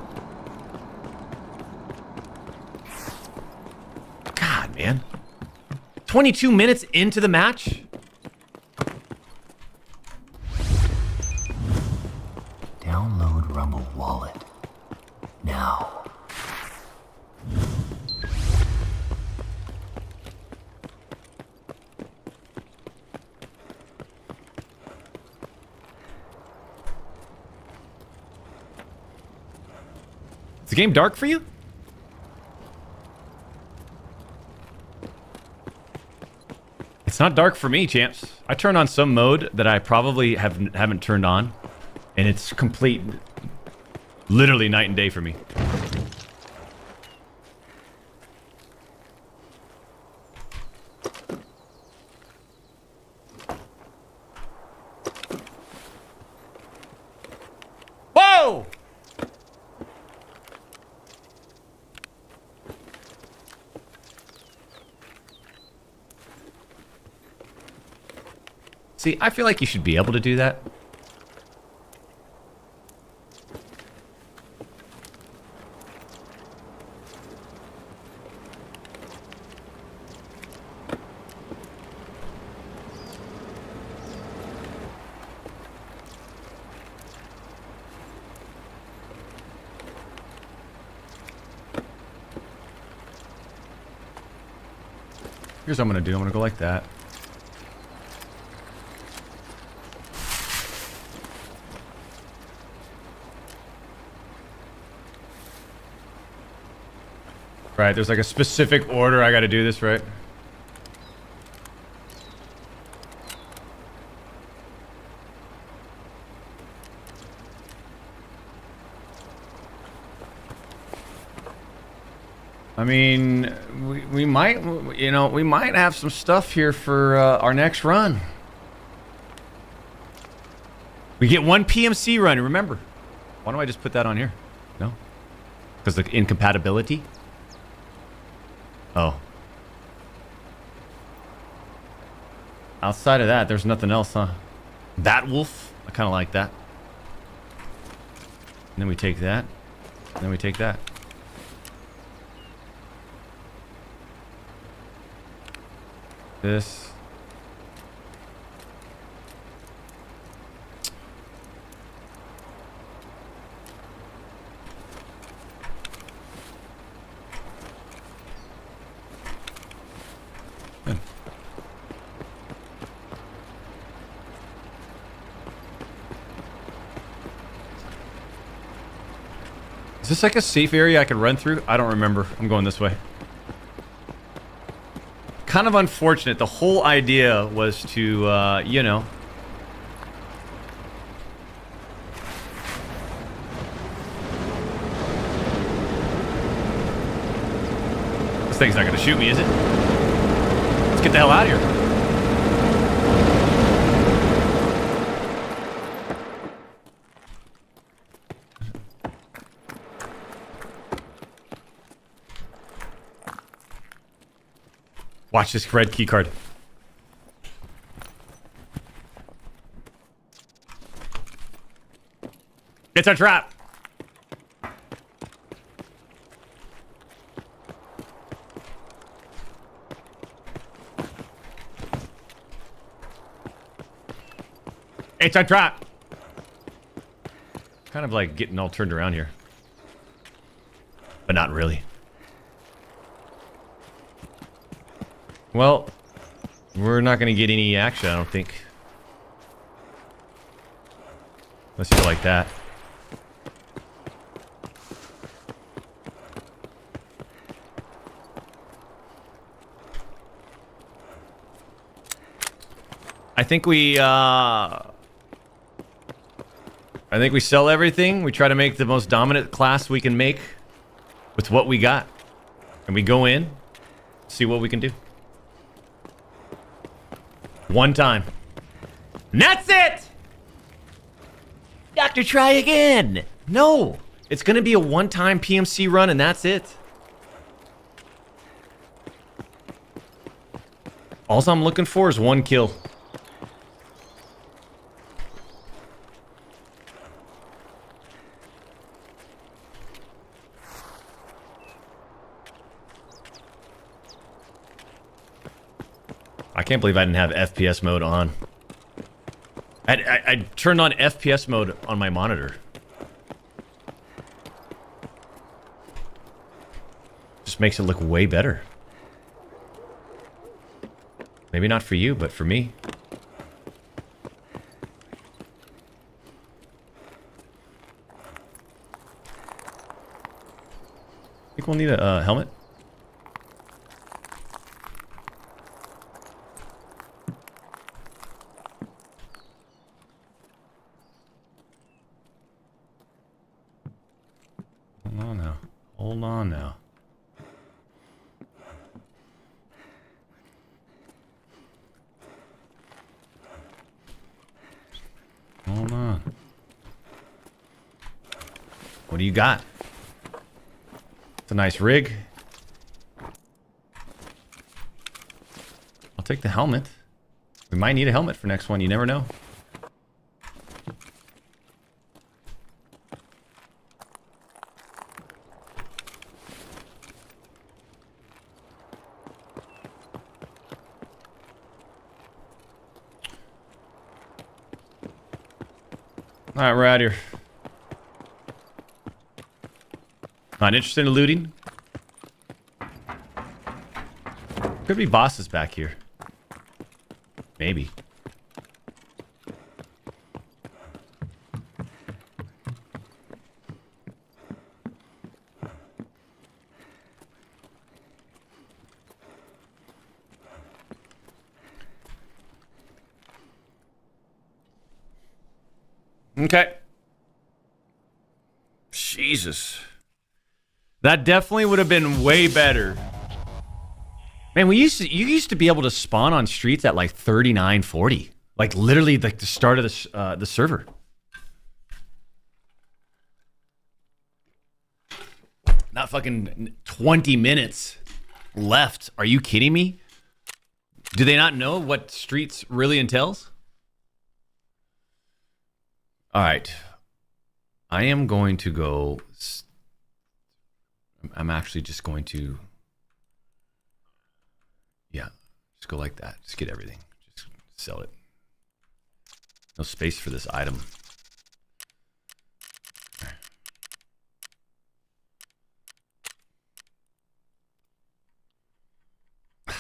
22 minutes into the match? Download Rumble Wallet now. Is the game dark for you? It's not dark for me, champs. I turned on some mode that I probably haven't turned on, and it's complete, literally night and day for me. Whoa! See, I feel like you should be able to do that. Here's what I'm gonna do. I'm gonna go like that. Right, there's like a specific order I gotta do this, right? I mean, we might, you know, we might have some stuff here for our next run. We get one PMC run, remember. Why don't I just put that on here? No? Because the incompatibility? Oh. Outside of that, there's nothing else, huh? Bat Wolf? I kind of like that. And then we take that. And then we take that. This. Good. Is this like a safe area I could run through? I don't remember. I'm going this way. Kind of unfortunate. The whole idea was to, you know. This thing's not going to shoot me, is it? Let's get the hell out of here. Watch this red key card. It's a trap. It's a trap. Kind of like getting all turned around here. But not really. Well, we're not going to get any action, I don't think. Unless you go like that. I think we sell everything. We try to make the most dominant class we can make with what we got. And we go in, see what we can do. One time. And that's it! Doctor, try again! No! It's gonna be a one-time PMC run and that's it. All I'm looking for is one kill. I can't believe I didn't have FPS mode on. I turned on FPS mode on my monitor. Just makes it look way better. Maybe not for you, but for me. Think we'll need a helmet? Hold on now. Hold on now. Hold on. What do you got? It's a nice rig. I'll take the helmet. We might need a helmet for next one. You never know. All right, we're out here. Not interested in looting. Could be bosses back here. Maybe. Okay. Jesus. That definitely would have been way better. Man, you used to be able to spawn on streets at like 39, 40. Like literally like the start of the server. Not fucking 20 minutes left. Are you kidding me? Do they not know what streets really entails? All right. I am going to go... I'm actually just going to... Yeah, just go like that. Just get everything. Just sell it. No space for this item. God,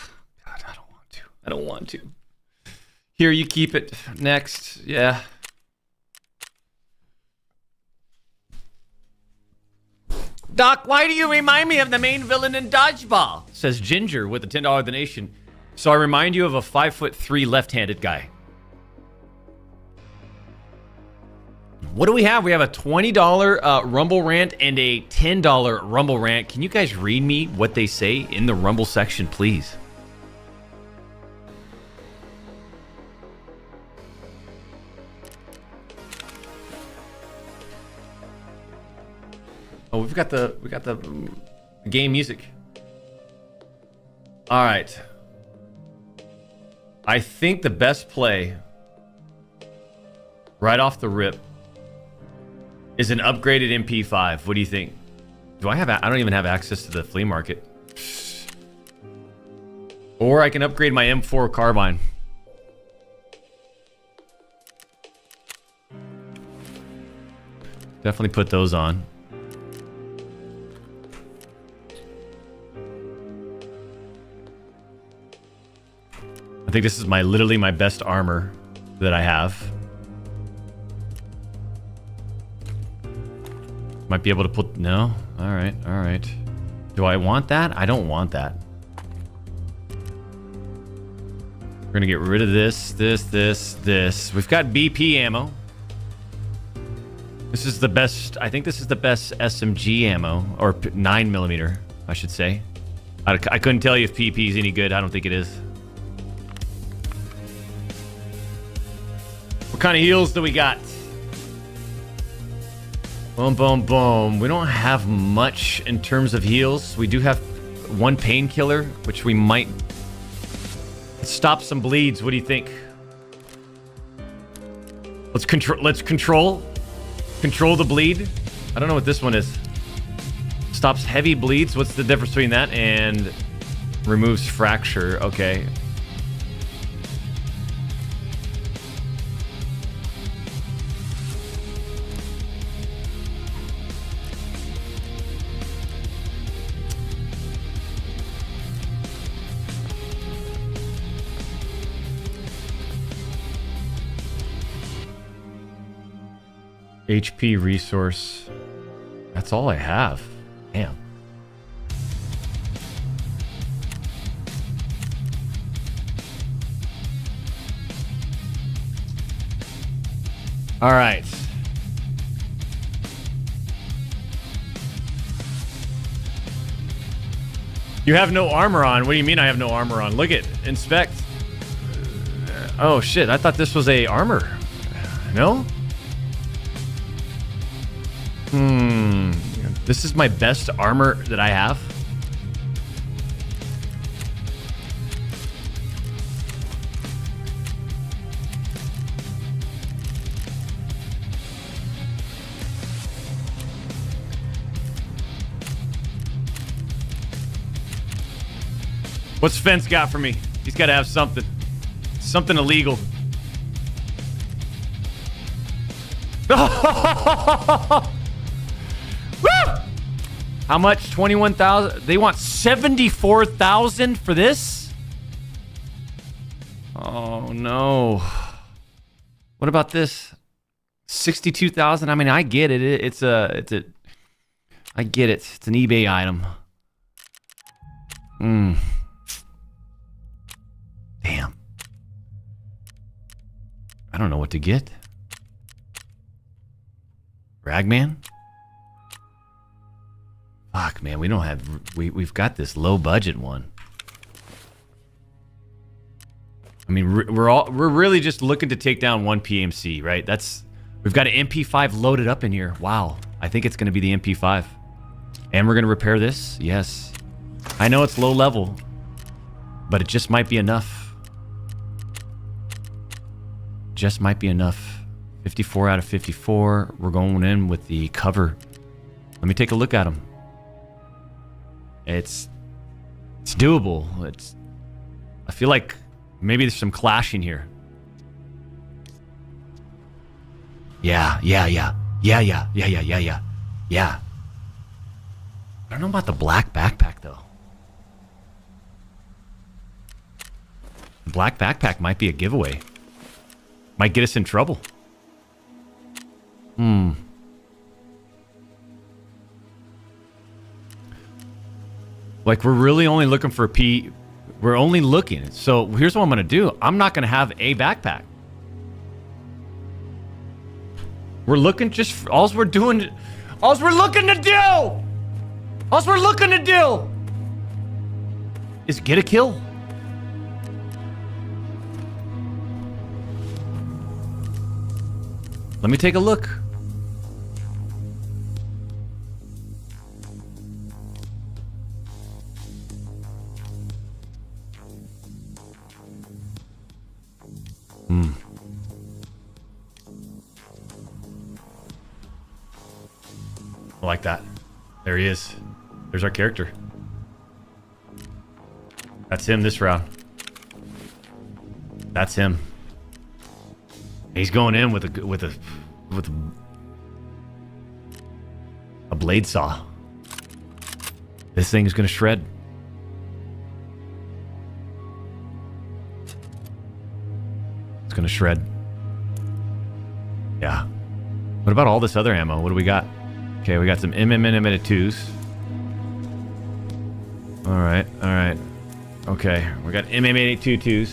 I don't want to. I don't want to. Here, you keep it. Next. Yeah. Doc, why do you remind me of the main villain in Dodgeball? Says Ginger with a $10 donation. So I remind you of a 5'3" left-handed guy. What do we have? We have a $20 Rumble Rant and a $10 Rumble Rant. Can you guys read me what they say in the Rumble section, please? Oh, we got the game music. All right. I think the best play right off the rip is an upgraded MP5. What do you think? I don't even have access to the flea market. Or I can upgrade my M4 carbine. Definitely put those on. I think this is literally my best armor that I have. Might be able to put... No? Alright, alright. Do I want that? I don't want that. We're gonna get rid of this. We've got BP ammo. This is the best... I think this is the best SMG ammo. Or 9mm, I should say. I couldn't tell you if PP is any good. I don't think it is. What kind of heals do we got? Boom, boom, boom. We don't have much in terms of heals. We do have one painkiller, which we might stop some bleeds. What do you think? Let's control the bleed. I don't know what this one is. Stops heavy bleeds. What's the difference between that and removes fracture? Okay. HP resource. That's all I have. Damn. All right. You have no armor on. What do you mean I have no armor on? Look at inspect. Oh shit, I thought this was a armor. No? This is my best armor that I have. What's Fence got for me? He's got to have something. Something illegal. Woo! How much? 21,000? They want 74,000 for this? Oh no. What about this? 62,000? I mean, I get it. I get it. It's an eBay item. Damn. I don't know what to get. Ragman? Fuck, man, we don't have... We've got this low budget one. I mean, we're really just looking to take down one PMC, right? We've got an MP5 loaded up in here. Wow. I think it's going to be the MP5. And we're going to repair this? Yes. I know it's low level, but it just might be enough. Just might be enough. 54 out of 54. We're going in with the cover. Let me take a look at them. It's doable. I feel like maybe there's some clashing here. Yeah. I don't know about the black backpack though. The black backpack might be a giveaway. Might get us in trouble. Like, we're really only looking for a P. We're only looking. So here's what I'm going to do. I'm not going to have a backpack. We're looking just... All we're looking to do is get a kill. Let me take a look. I like that. There he is. There's our character. That's him this round. That's him. He's going in with a blade saw. This thing is going to shred. It's going to shred. Yeah. What about all this other ammo? What do we got? Okay, we got some MM2s. All right. Okay, we got MM822s.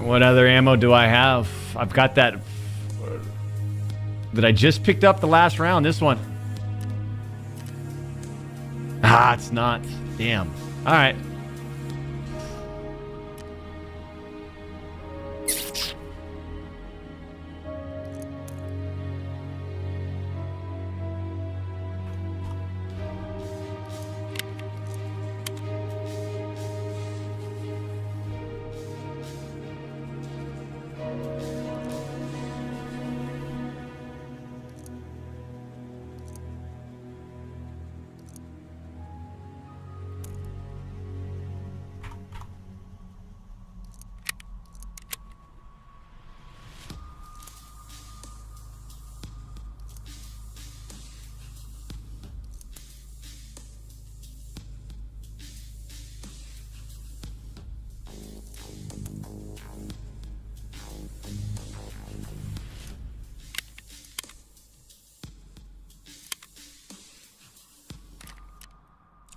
What other ammo do I have? I've got that I just picked up the last round. This one. It's not. Damn. All right.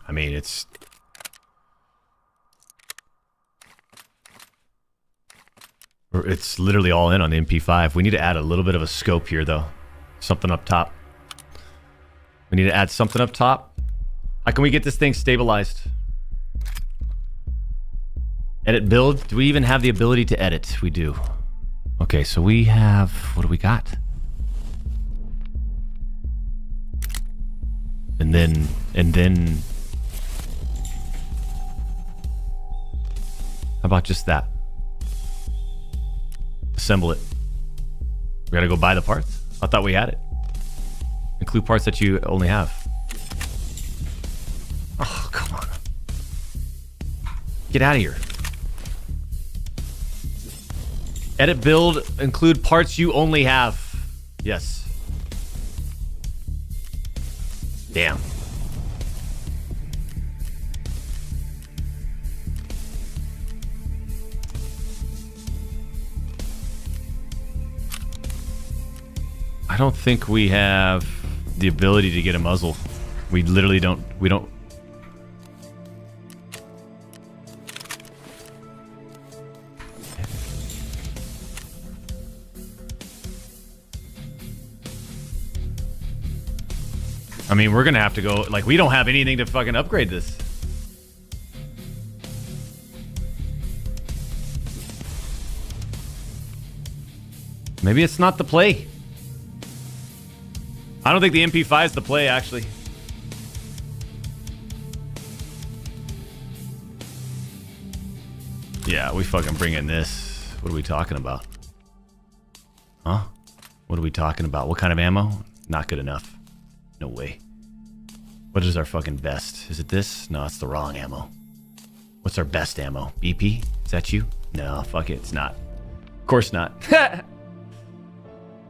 I mean, it's... It's literally all in on the MP5. We need to add a little bit of a scope here, though. Something up top. We need to add something up top. How can we get this thing stabilized? Edit build. Do we even have the ability to edit? We do. Okay, so we have... What do we got? And then... How about just that? Assemble it. We gotta go buy the parts? I thought we had it. Include parts that you only have. Oh, come on. Get out of here. Edit build, include parts you only have. Yes. Damn. I don't think we have the ability to get a muzzle. We literally don't. We don't. I mean, we're gonna have to go. Like, we don't have anything to fucking upgrade this. Maybe it's not the play. I don't think the MP5 is the play, actually. Yeah, we fucking bring in this. What are we talking about? Huh? What are we talking about? What kind of ammo? Not good enough. No way. What is our fucking best? Is it this? No, it's the wrong ammo. What's our best ammo? BP? Is that you? No, fuck it. It's not. Of course not. Got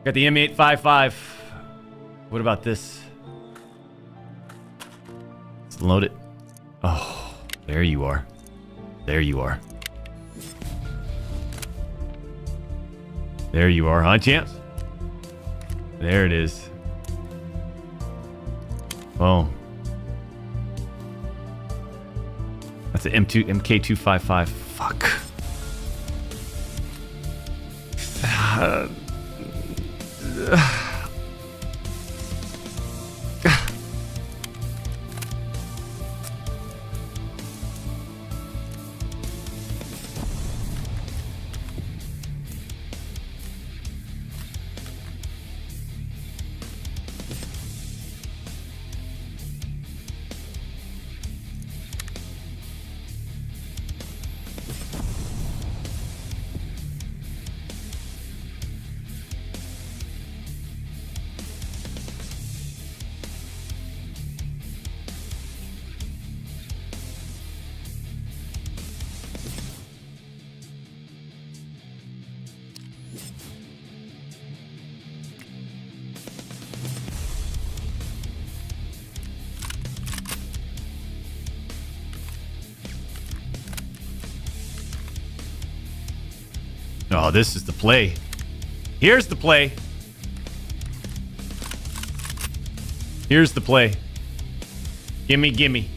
the M855. What about this? Let's load it. Oh, there you are. There you are. There you are, huh, Chance? There it is. Boom. That's an MK255. Fuck. Oh, this is the play. Here's the play. Here's the play. Gimme, gimme.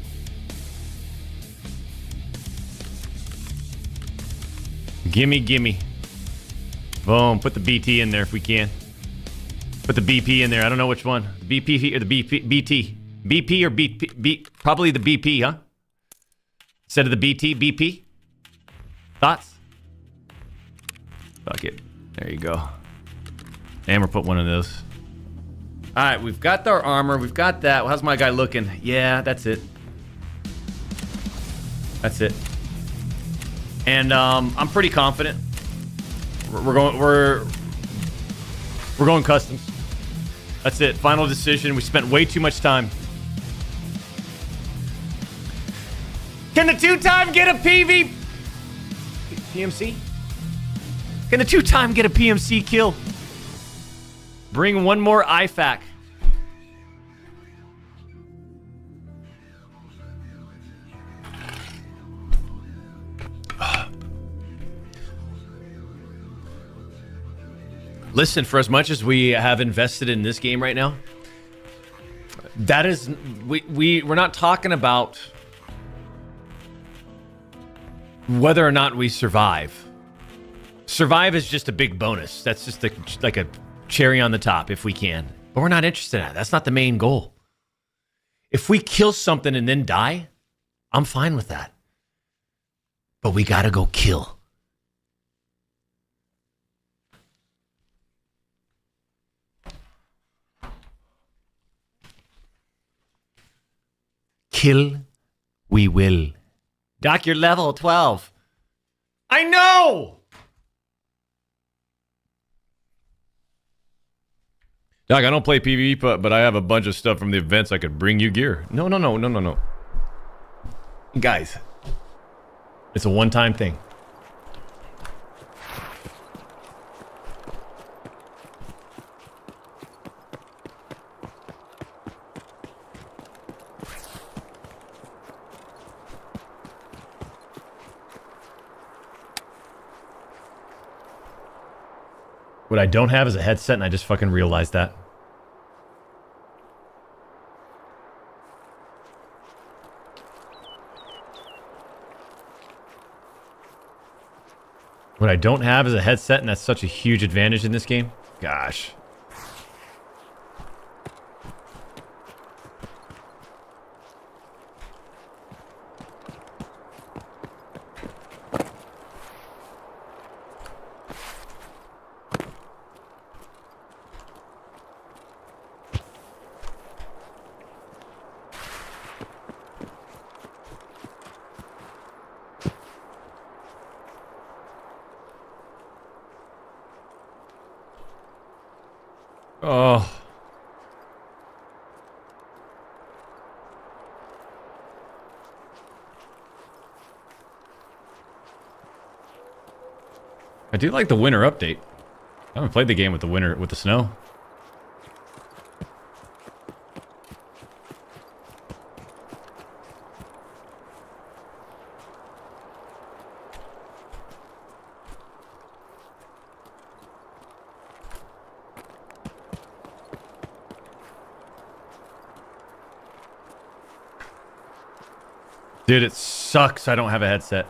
Gimme, gimme. Boom. Put the BT in there if we can. Put the BP in there. I don't know which one. The BP or the BT. BP or BP? Probably the BP, huh? Instead of the BT, BP? Thoughts? Fuck it. There you go. And we'll put one of those. All right, we've got our armor. We've got that. How's my guy looking? Yeah, that's it. That's it. And I'm pretty confident. We're going customs. That's it. Final decision. We spent way too much time. Can the two-time get a PMC? Can the two-time get a PMC kill? Bring one more IFAC. Listen, for as much as we have invested in this game right now, That is, we're not talking about whether or not we survive. Survive is just a big bonus. That's just like a cherry on the top if we can. But we're not interested in that. That's not the main goal. If we kill something and then die, I'm fine with that. But we gotta go kill. Kill, we will. Doc, you're level 12. I know! Doc, I don't play PvE, but I have a bunch of stuff from the events. I could bring you gear. No. Guys, it's a one-time thing. What I don't have is a headset, and I just fucking realized that. What I don't have is a headset, and that's such a huge advantage in this game. Gosh. Oh. I do like the winter update. I haven't played the game with the winter, with the snow. Dude, it sucks I don't have a headset.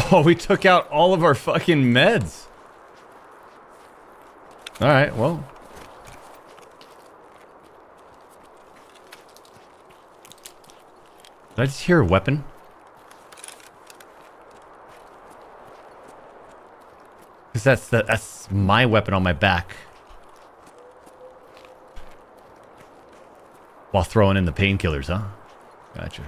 Oh, we took out all of our fucking meds. Alright, well. Did I just hear a weapon? Because that's my weapon on my back. While throwing in the painkillers, huh? Gotcha.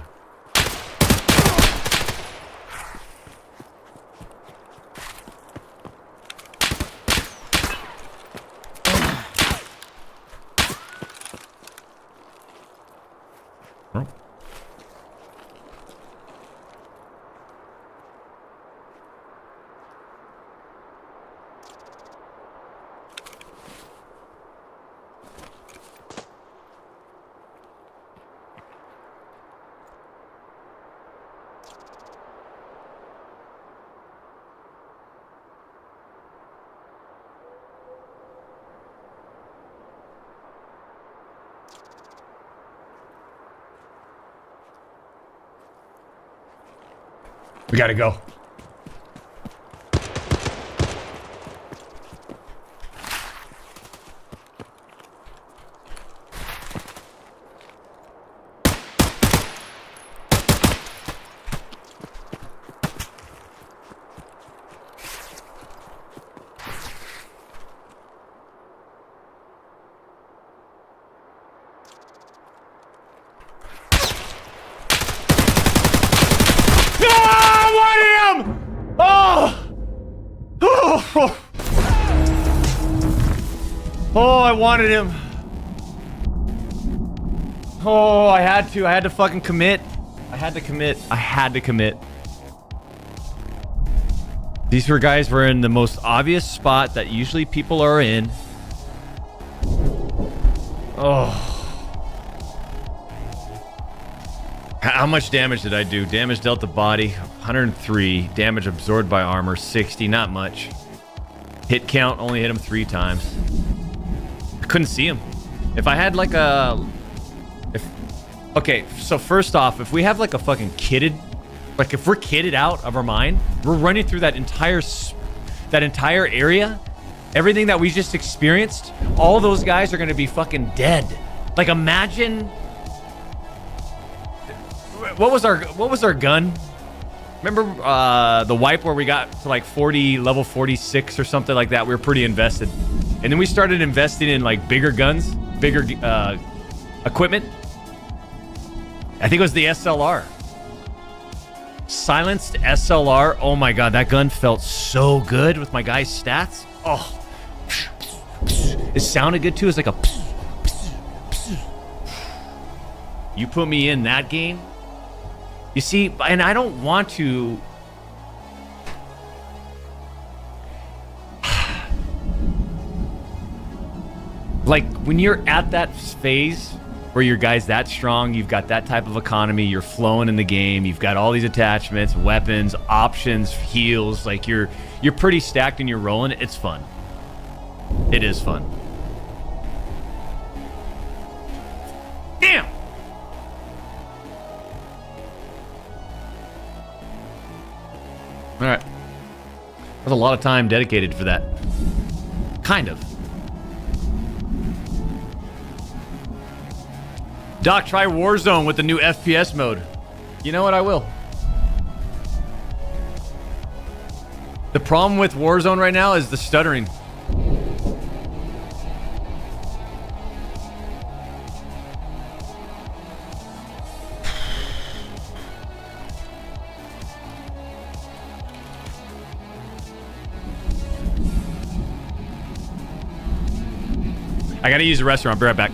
We gotta go. Oh, I wanted him. Oh, I had to fucking commit. I had to commit. These guys were in the most obvious spot that usually people are in. Oh. How much damage did I do? Damage dealt to body, 103. Damage absorbed by armor, 60. Not much. Hit count, only hit him 3 times. I couldn't see him. If I had like a... Okay, so first off, if we have like a fucking kitted... Like if we're kitted out of our mind, we're running through that entire area, everything that we just experienced, all those guys are gonna be fucking dead. Like imagine... What was our gun? Remember the wipe where we got to like level 46 or something like that? We were pretty invested. And then we started investing in like bigger guns, bigger equipment. I think it was the SLR. Silenced SLR. Oh my god, that gun felt so good with my guy's stats. Oh. It sounded good too. It's like a... You put me in that game. You see, and I don't want to... Like, when you're at that phase where your guy's that strong, you've got that type of economy, you're flowing in the game, you've got all these attachments, weapons, options, heals, like you're pretty stacked and you're rolling, it's fun. It is fun. Damn! Alright. That's a lot of time dedicated for that. Kind of. Doc, try Warzone with the new FPS mode. You know what? I will. The problem with Warzone right now is the stuttering. I gotta use the restroom. I'll be right back.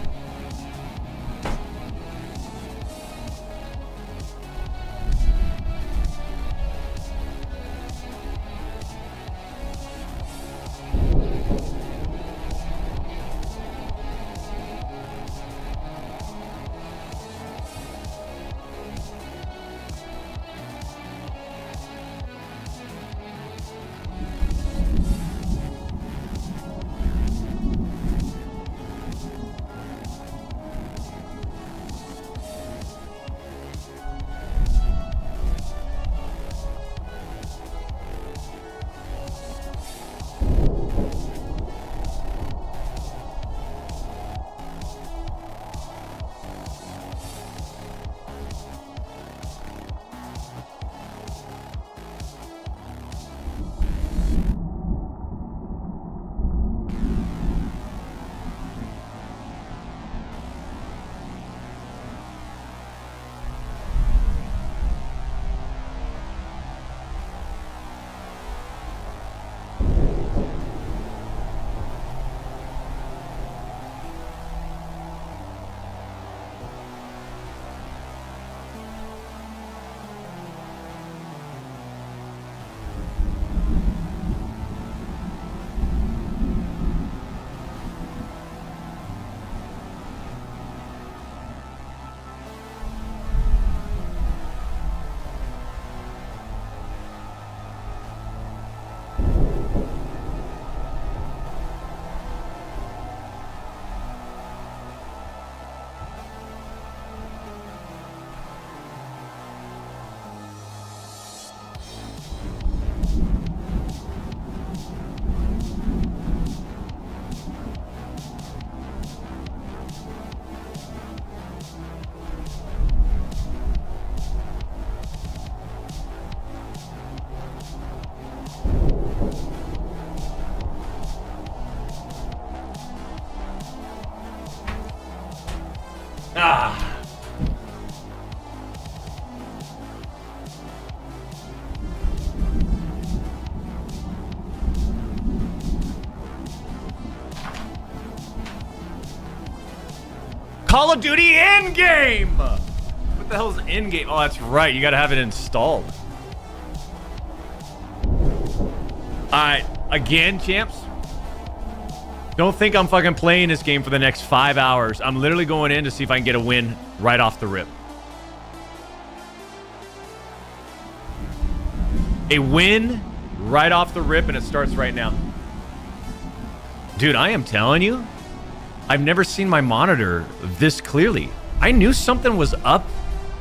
Call of Duty in-game! What the hell is in-game? Oh, that's right. You gotta have it installed. Alright, again, champs. Don't think I'm fucking playing this game for the next 5 hours. I'm literally going in to see if I can get a win right off the rip. A win right off the rip, and it starts right now. Dude, I am telling you, I've never seen my monitor this clearly. I knew something was up.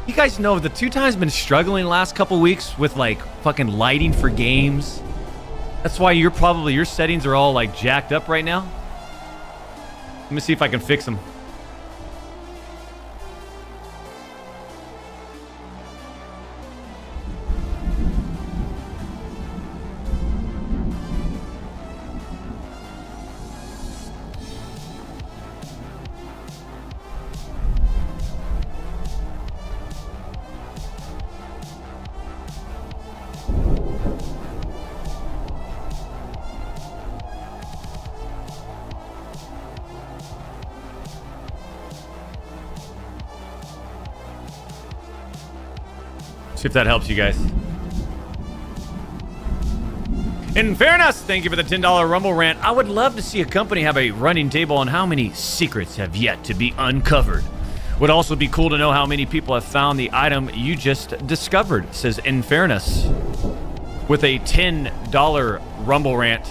You guys know the 2 times I've been struggling the last couple weeks with like fucking lighting for games. That's why your settings are all like jacked up right now. Let me see if I can fix them. See if that helps you guys. In fairness, thank you for the $10 Rumble Rant. I would love to see a company have a running table on how many secrets have yet to be uncovered. Would also be cool to know how many people have found the item you just discovered, says In Fairness, with a $10 Rumble Rant.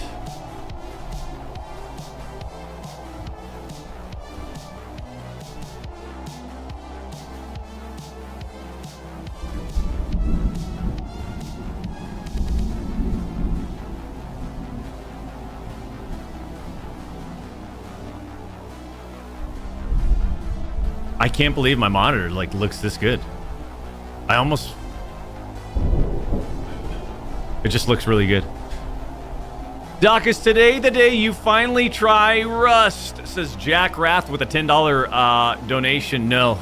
I can't believe my monitor like looks this good. It just looks really good. Doc, is today the day you finally try Rust? Says Jack Rath with a $10 donation. No.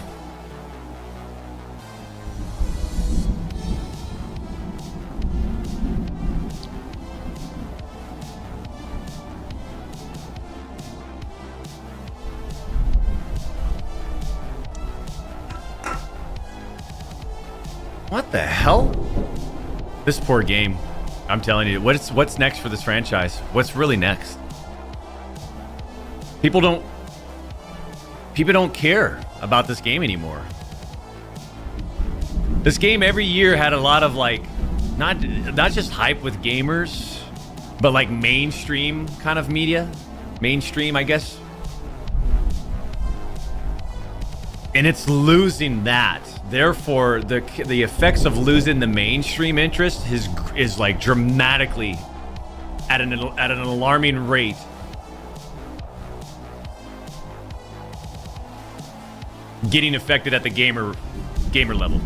What the hell? This poor game. I'm telling you, what's next for this franchise? What's really next? People don't care about this game anymore. This game every year had a lot of like not just hype with gamers, but like mainstream kind of media. Mainstream, I guess. And it's losing that. Therefore, the effects of losing the mainstream interest is like dramatically at an alarming rate. Getting affected at the gamer level.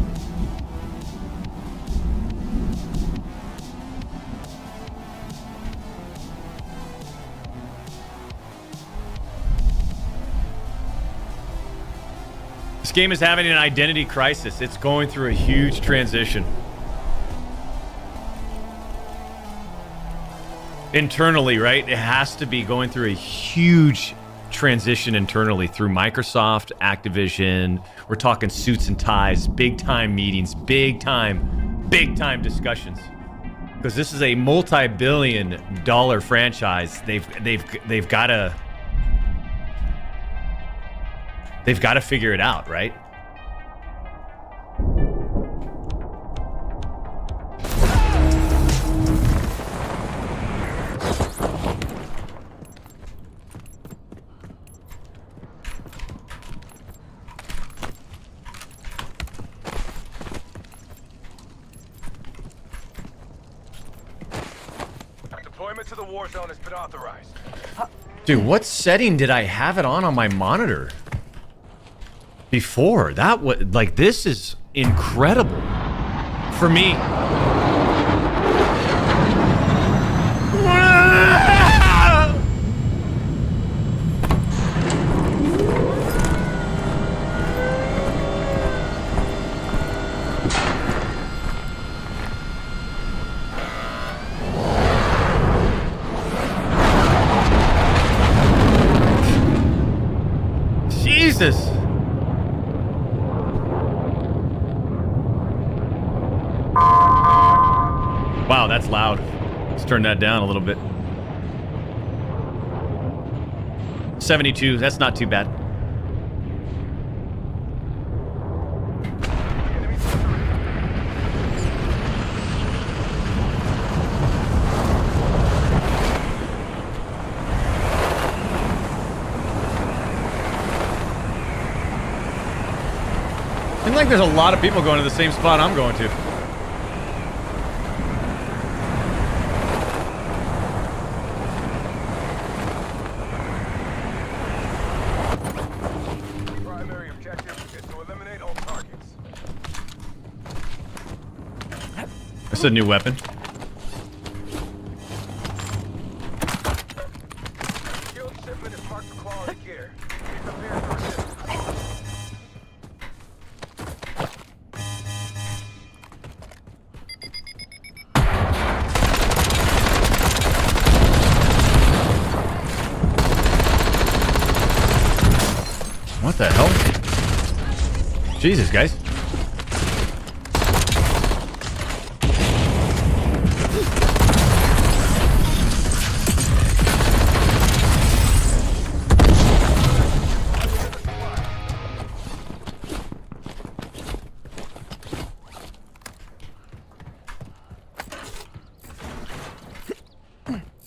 This game is having an identity crisis. It's going through a huge transition. Internally, right? It has to be going through a huge transition internally through Microsoft, Activision. We're talking suits and ties, big time meetings, big time discussions. Because this is a multi-billion-dollar franchise. They've got to figure it out, right? Deployment to the war zone has been authorized. Dude, what setting did I have it on my monitor? Before that was like, this is incredible for me. Jesus. that's loud. Let's turn that down a little bit. 72, that's not too bad. Seems like there's a lot of people going to the same spot I'm going to. Primary objective is to eliminate all targets. That's a new weapon. Shield shipment is marked for quality gear. Be prepared for resistance. What the hell? Jesus, guys.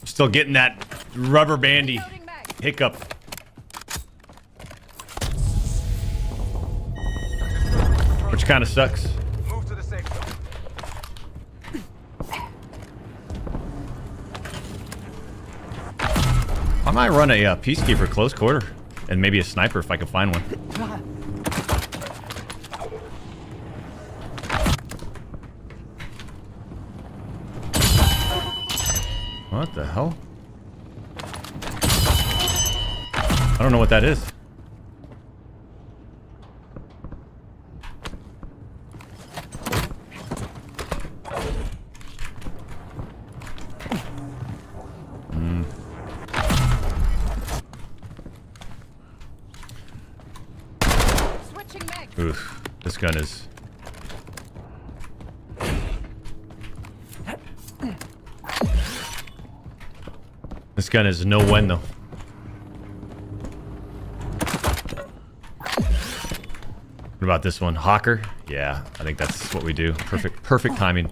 Still getting that rubber bandy hiccup. Which kind of sucks. Move to the safe zone. I might run a peacekeeper close quarter and maybe a sniper if I can find one. What the hell? I don't know what that is. Oof, this gun is... This gun is no win though. What about this one? Hawker? Yeah, I think that's what we do. Perfect timing.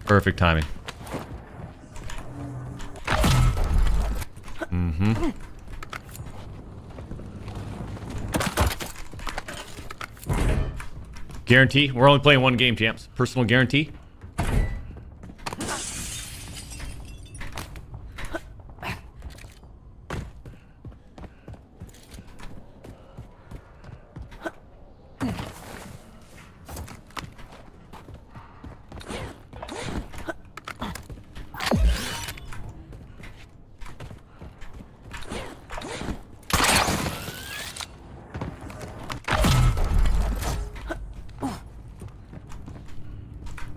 Perfect timing. Mm-hmm. Guarantee? We're only playing one game, champs. Personal guarantee?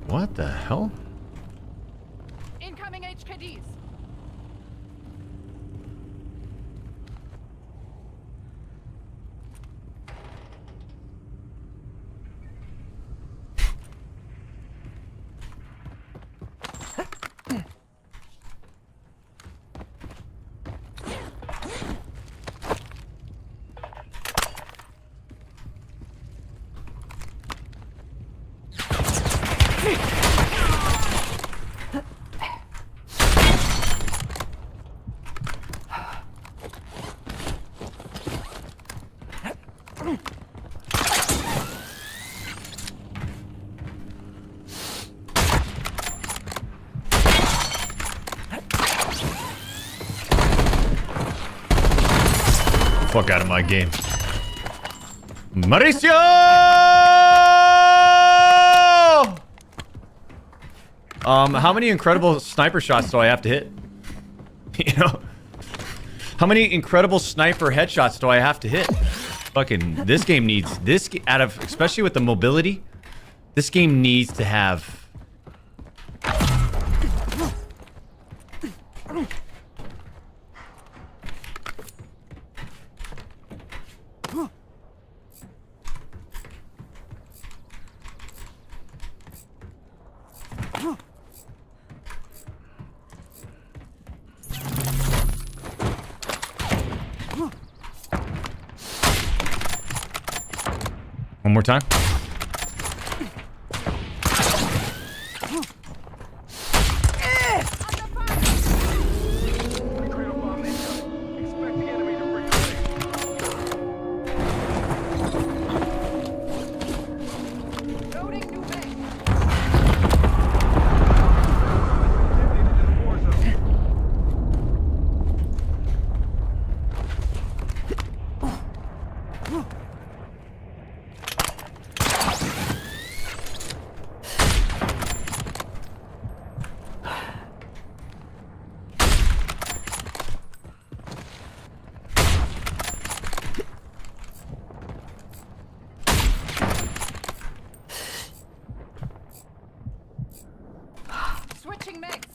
What the hell? Incoming HKDs. Fuck out of my game. Mauricio! How many incredible sniper shots do I have to hit? You know? How many incredible sniper headshots do I have to hit? Fucking, this game needs, especially with the mobility, this game needs to have... One more time. Switching mags.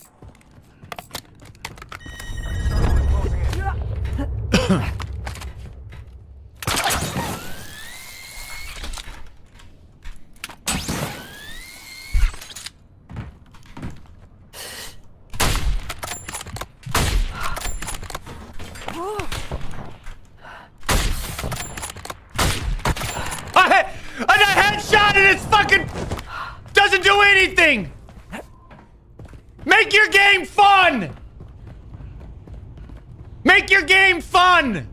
I got headshot and it's fucking doesn't do anything. Make your game fun. Make your game fun.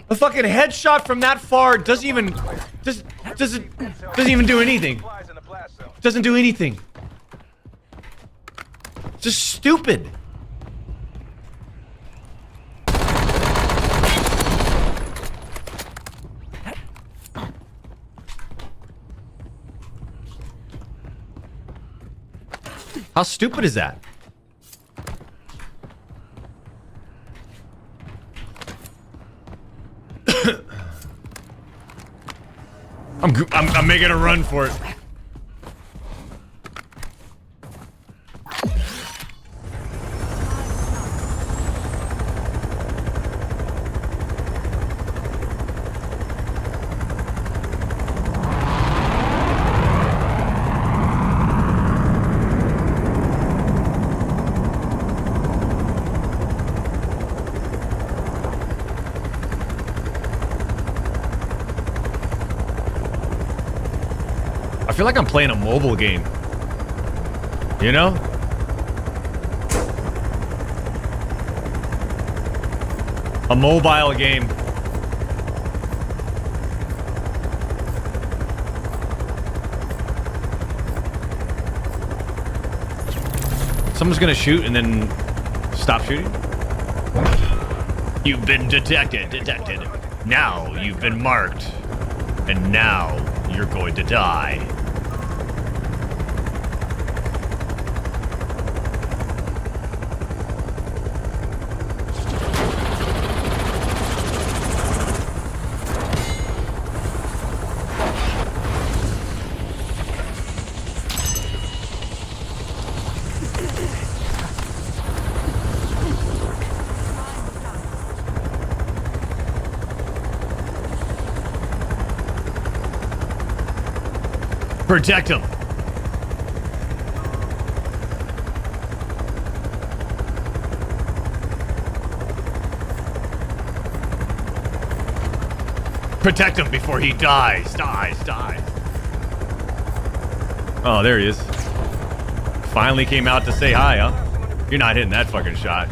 A fucking headshot from that far doesn't even doesn't even do anything. Doesn't do anything. It's just stupid. How stupid is that? I'm making a run for it. I feel like I'm playing a mobile game. You know? A mobile game. Someone's gonna shoot and then stop shooting? You've been detected. Now you've been marked. And now you're going to die. Protect him. Protect him before he dies. Dies. Oh, there he is. Finally came out to say hi, huh? You're not hitting that fucking shot.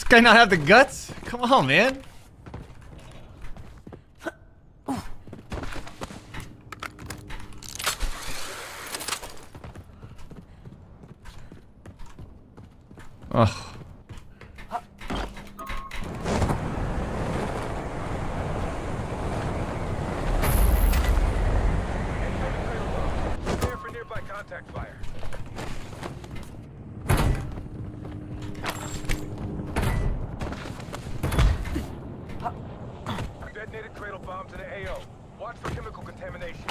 Guy not have the guts? Come on, man. Ugh. Detonated cradle bomb to the AO. Watch for chemical contamination.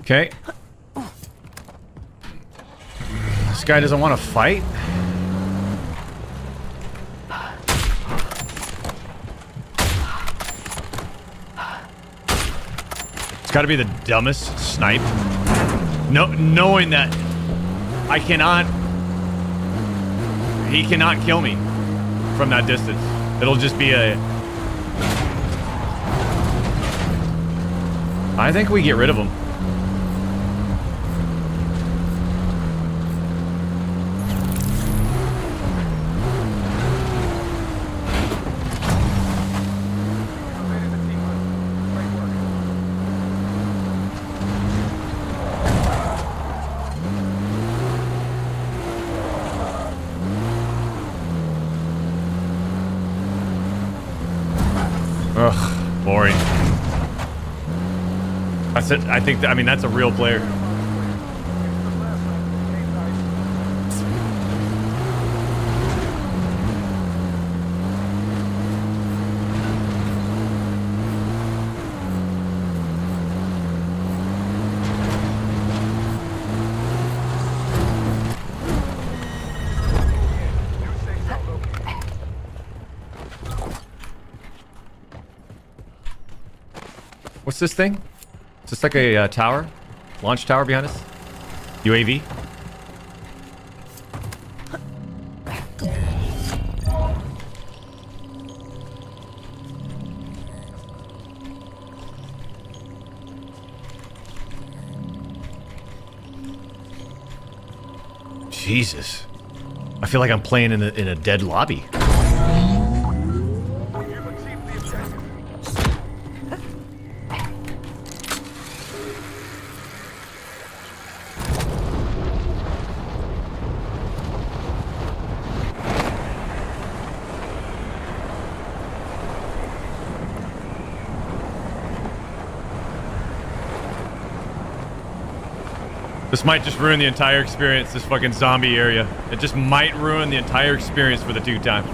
Okay. This guy doesn't want to fight? It's got to be the dumbest snipe. No, knowing that I cannot... He cannot kill me from that distance. It'll just be a... I think we get rid of him. Ugh, boring. That's it. I think. I mean, that's a real player. What's this thing? Is this like a tower? Launch tower behind us? UAV? Jesus. I feel like I'm playing in a dead lobby. This might just ruin the entire experience, this fucking zombie area. It just might ruin the entire experience for the two time.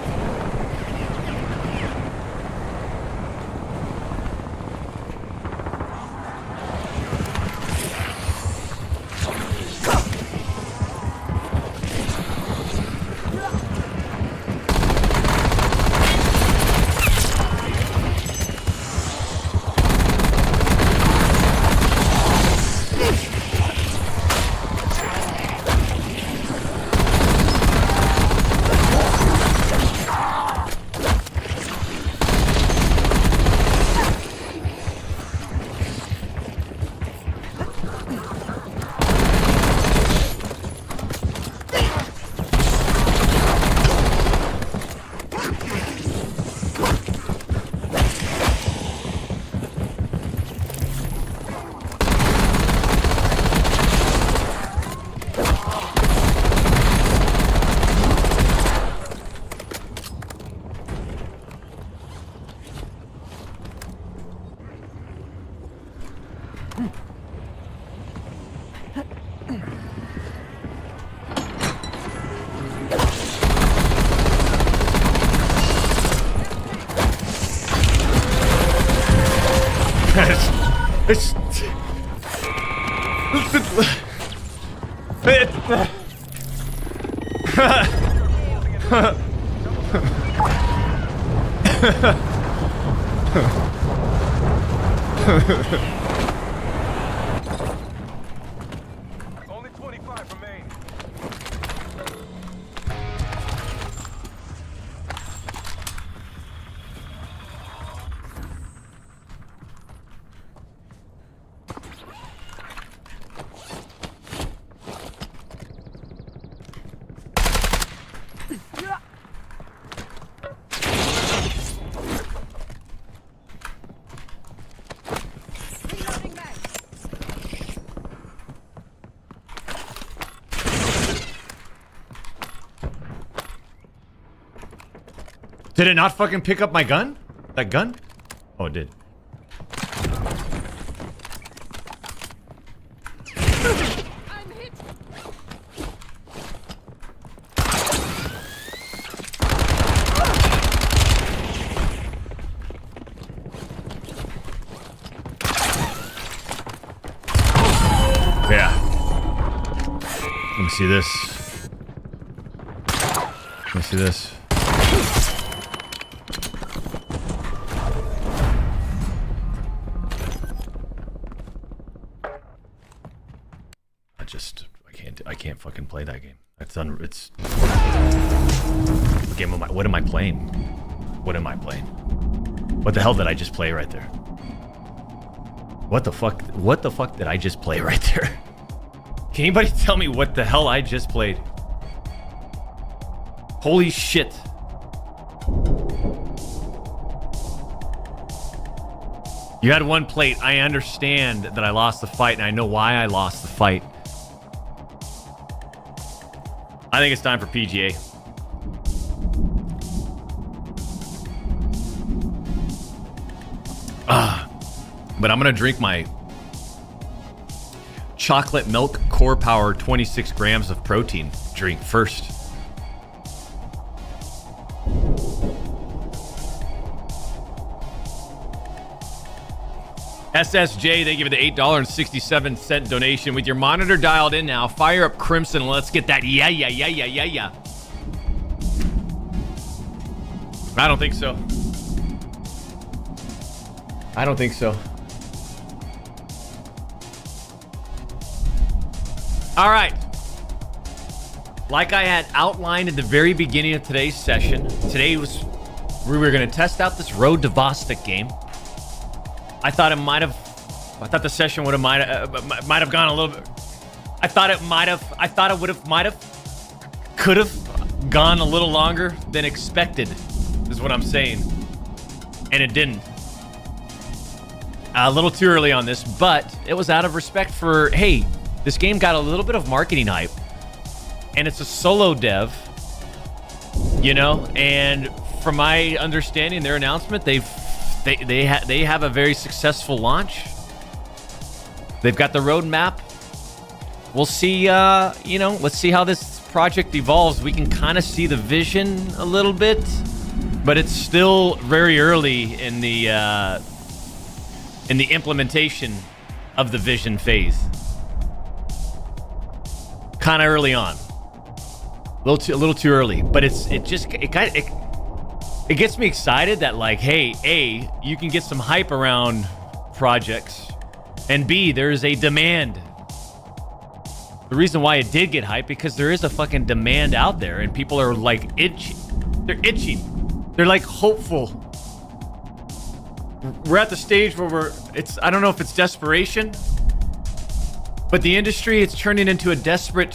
Only 25 remain. Did it not fucking pick up my gun? That gun? Oh, it did. Let me see this. Let me see this. I can't fucking play that game. It's what game am I? What am I playing? What am I playing? What the hell did I just play right there? What the fuck? What the fuck did I just play right there? Can anybody tell me what the hell I just played? Holy shit. You had one plate. I understand that I lost the fight, and I know why I lost the fight. I think it's time for PGA. But I'm going to drink my chocolate milk core power 26 grams of protein drink first. SSJ, they give it the $8.67 donation. With your monitor dialed in now, fire up Crimson and let's get that yeah. I don't think so. I don't think so. All right. Like I had outlined at the very beginning of today's session, we were going to test out this Road to Vostok game. I thought the session might have gone a little bit. Could have gone a little longer than expected, is what I'm saying. And it didn't. A little too early on this, but it was out of respect for, hey, this game got a little bit of marketing hype, and it's a solo dev, you know, and from my understanding, their announcement, they have a very successful launch. They've got the roadmap. We'll see, let's see how this project evolves. We can kind of see the vision a little bit, but it's still very early in the implementation of the vision phase. Kind of early on. A little too early, but it gets me excited that, like, hey, A, you can get some hype around projects, and B, there's a demand. The reason why it did get hype, because there is a fucking demand out there, and people are like itching. They're itching. They're like hopeful. We're at the stage where I don't know if it's desperation, but the industry, it's turning into a desperate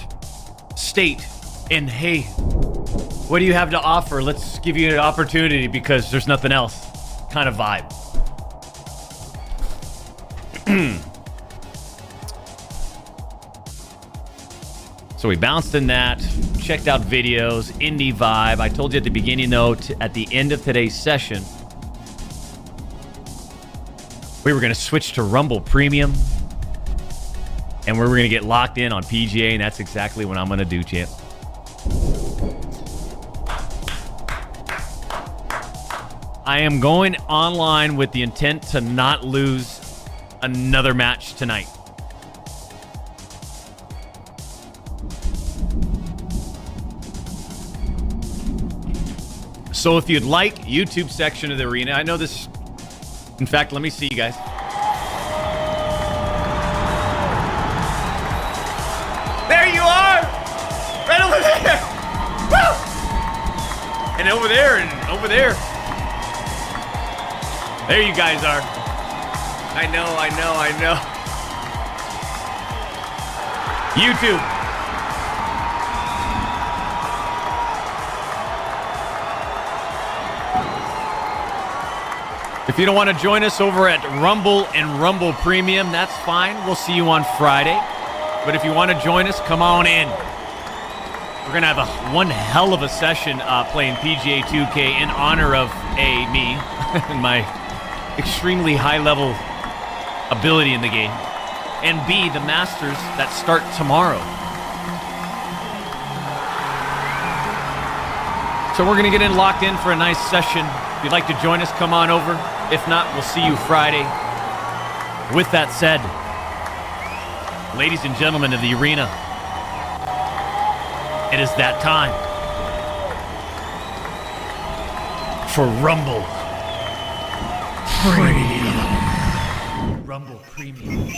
state. And hey, what do you have to offer? Let's give you an opportunity because there's nothing else kind of vibe. So we bounced in that, checked out videos, indie vibe. I told you at the beginning, though, at the end of today's session, we were going to switch to Rumble Premium, and we were going to get locked in on PGA, and that's exactly what I'm going to do, champ. I am going online with the intent to not lose another match tonight. So if you'd like, YouTube section of the arena, I know this. In fact, let me see you guys. There you are! Right over there! Woo! And over there, and over there. There you guys are. I know. YouTube. If you don't want to join us over at Rumble and Rumble Premium, that's fine. We'll see you on Friday. But if you want to join us, come on in. We're going to have one hell of a session playing PGA 2K in honor of A, me, and my extremely high-level ability in the game, and B, the Masters that start tomorrow. So we're going to get locked in for a nice session. If you'd like to join us, come on over. If not, we'll see you Friday. With that said, ladies and gentlemen of the arena, It is that time for Rumble Premium. Rumble Premium.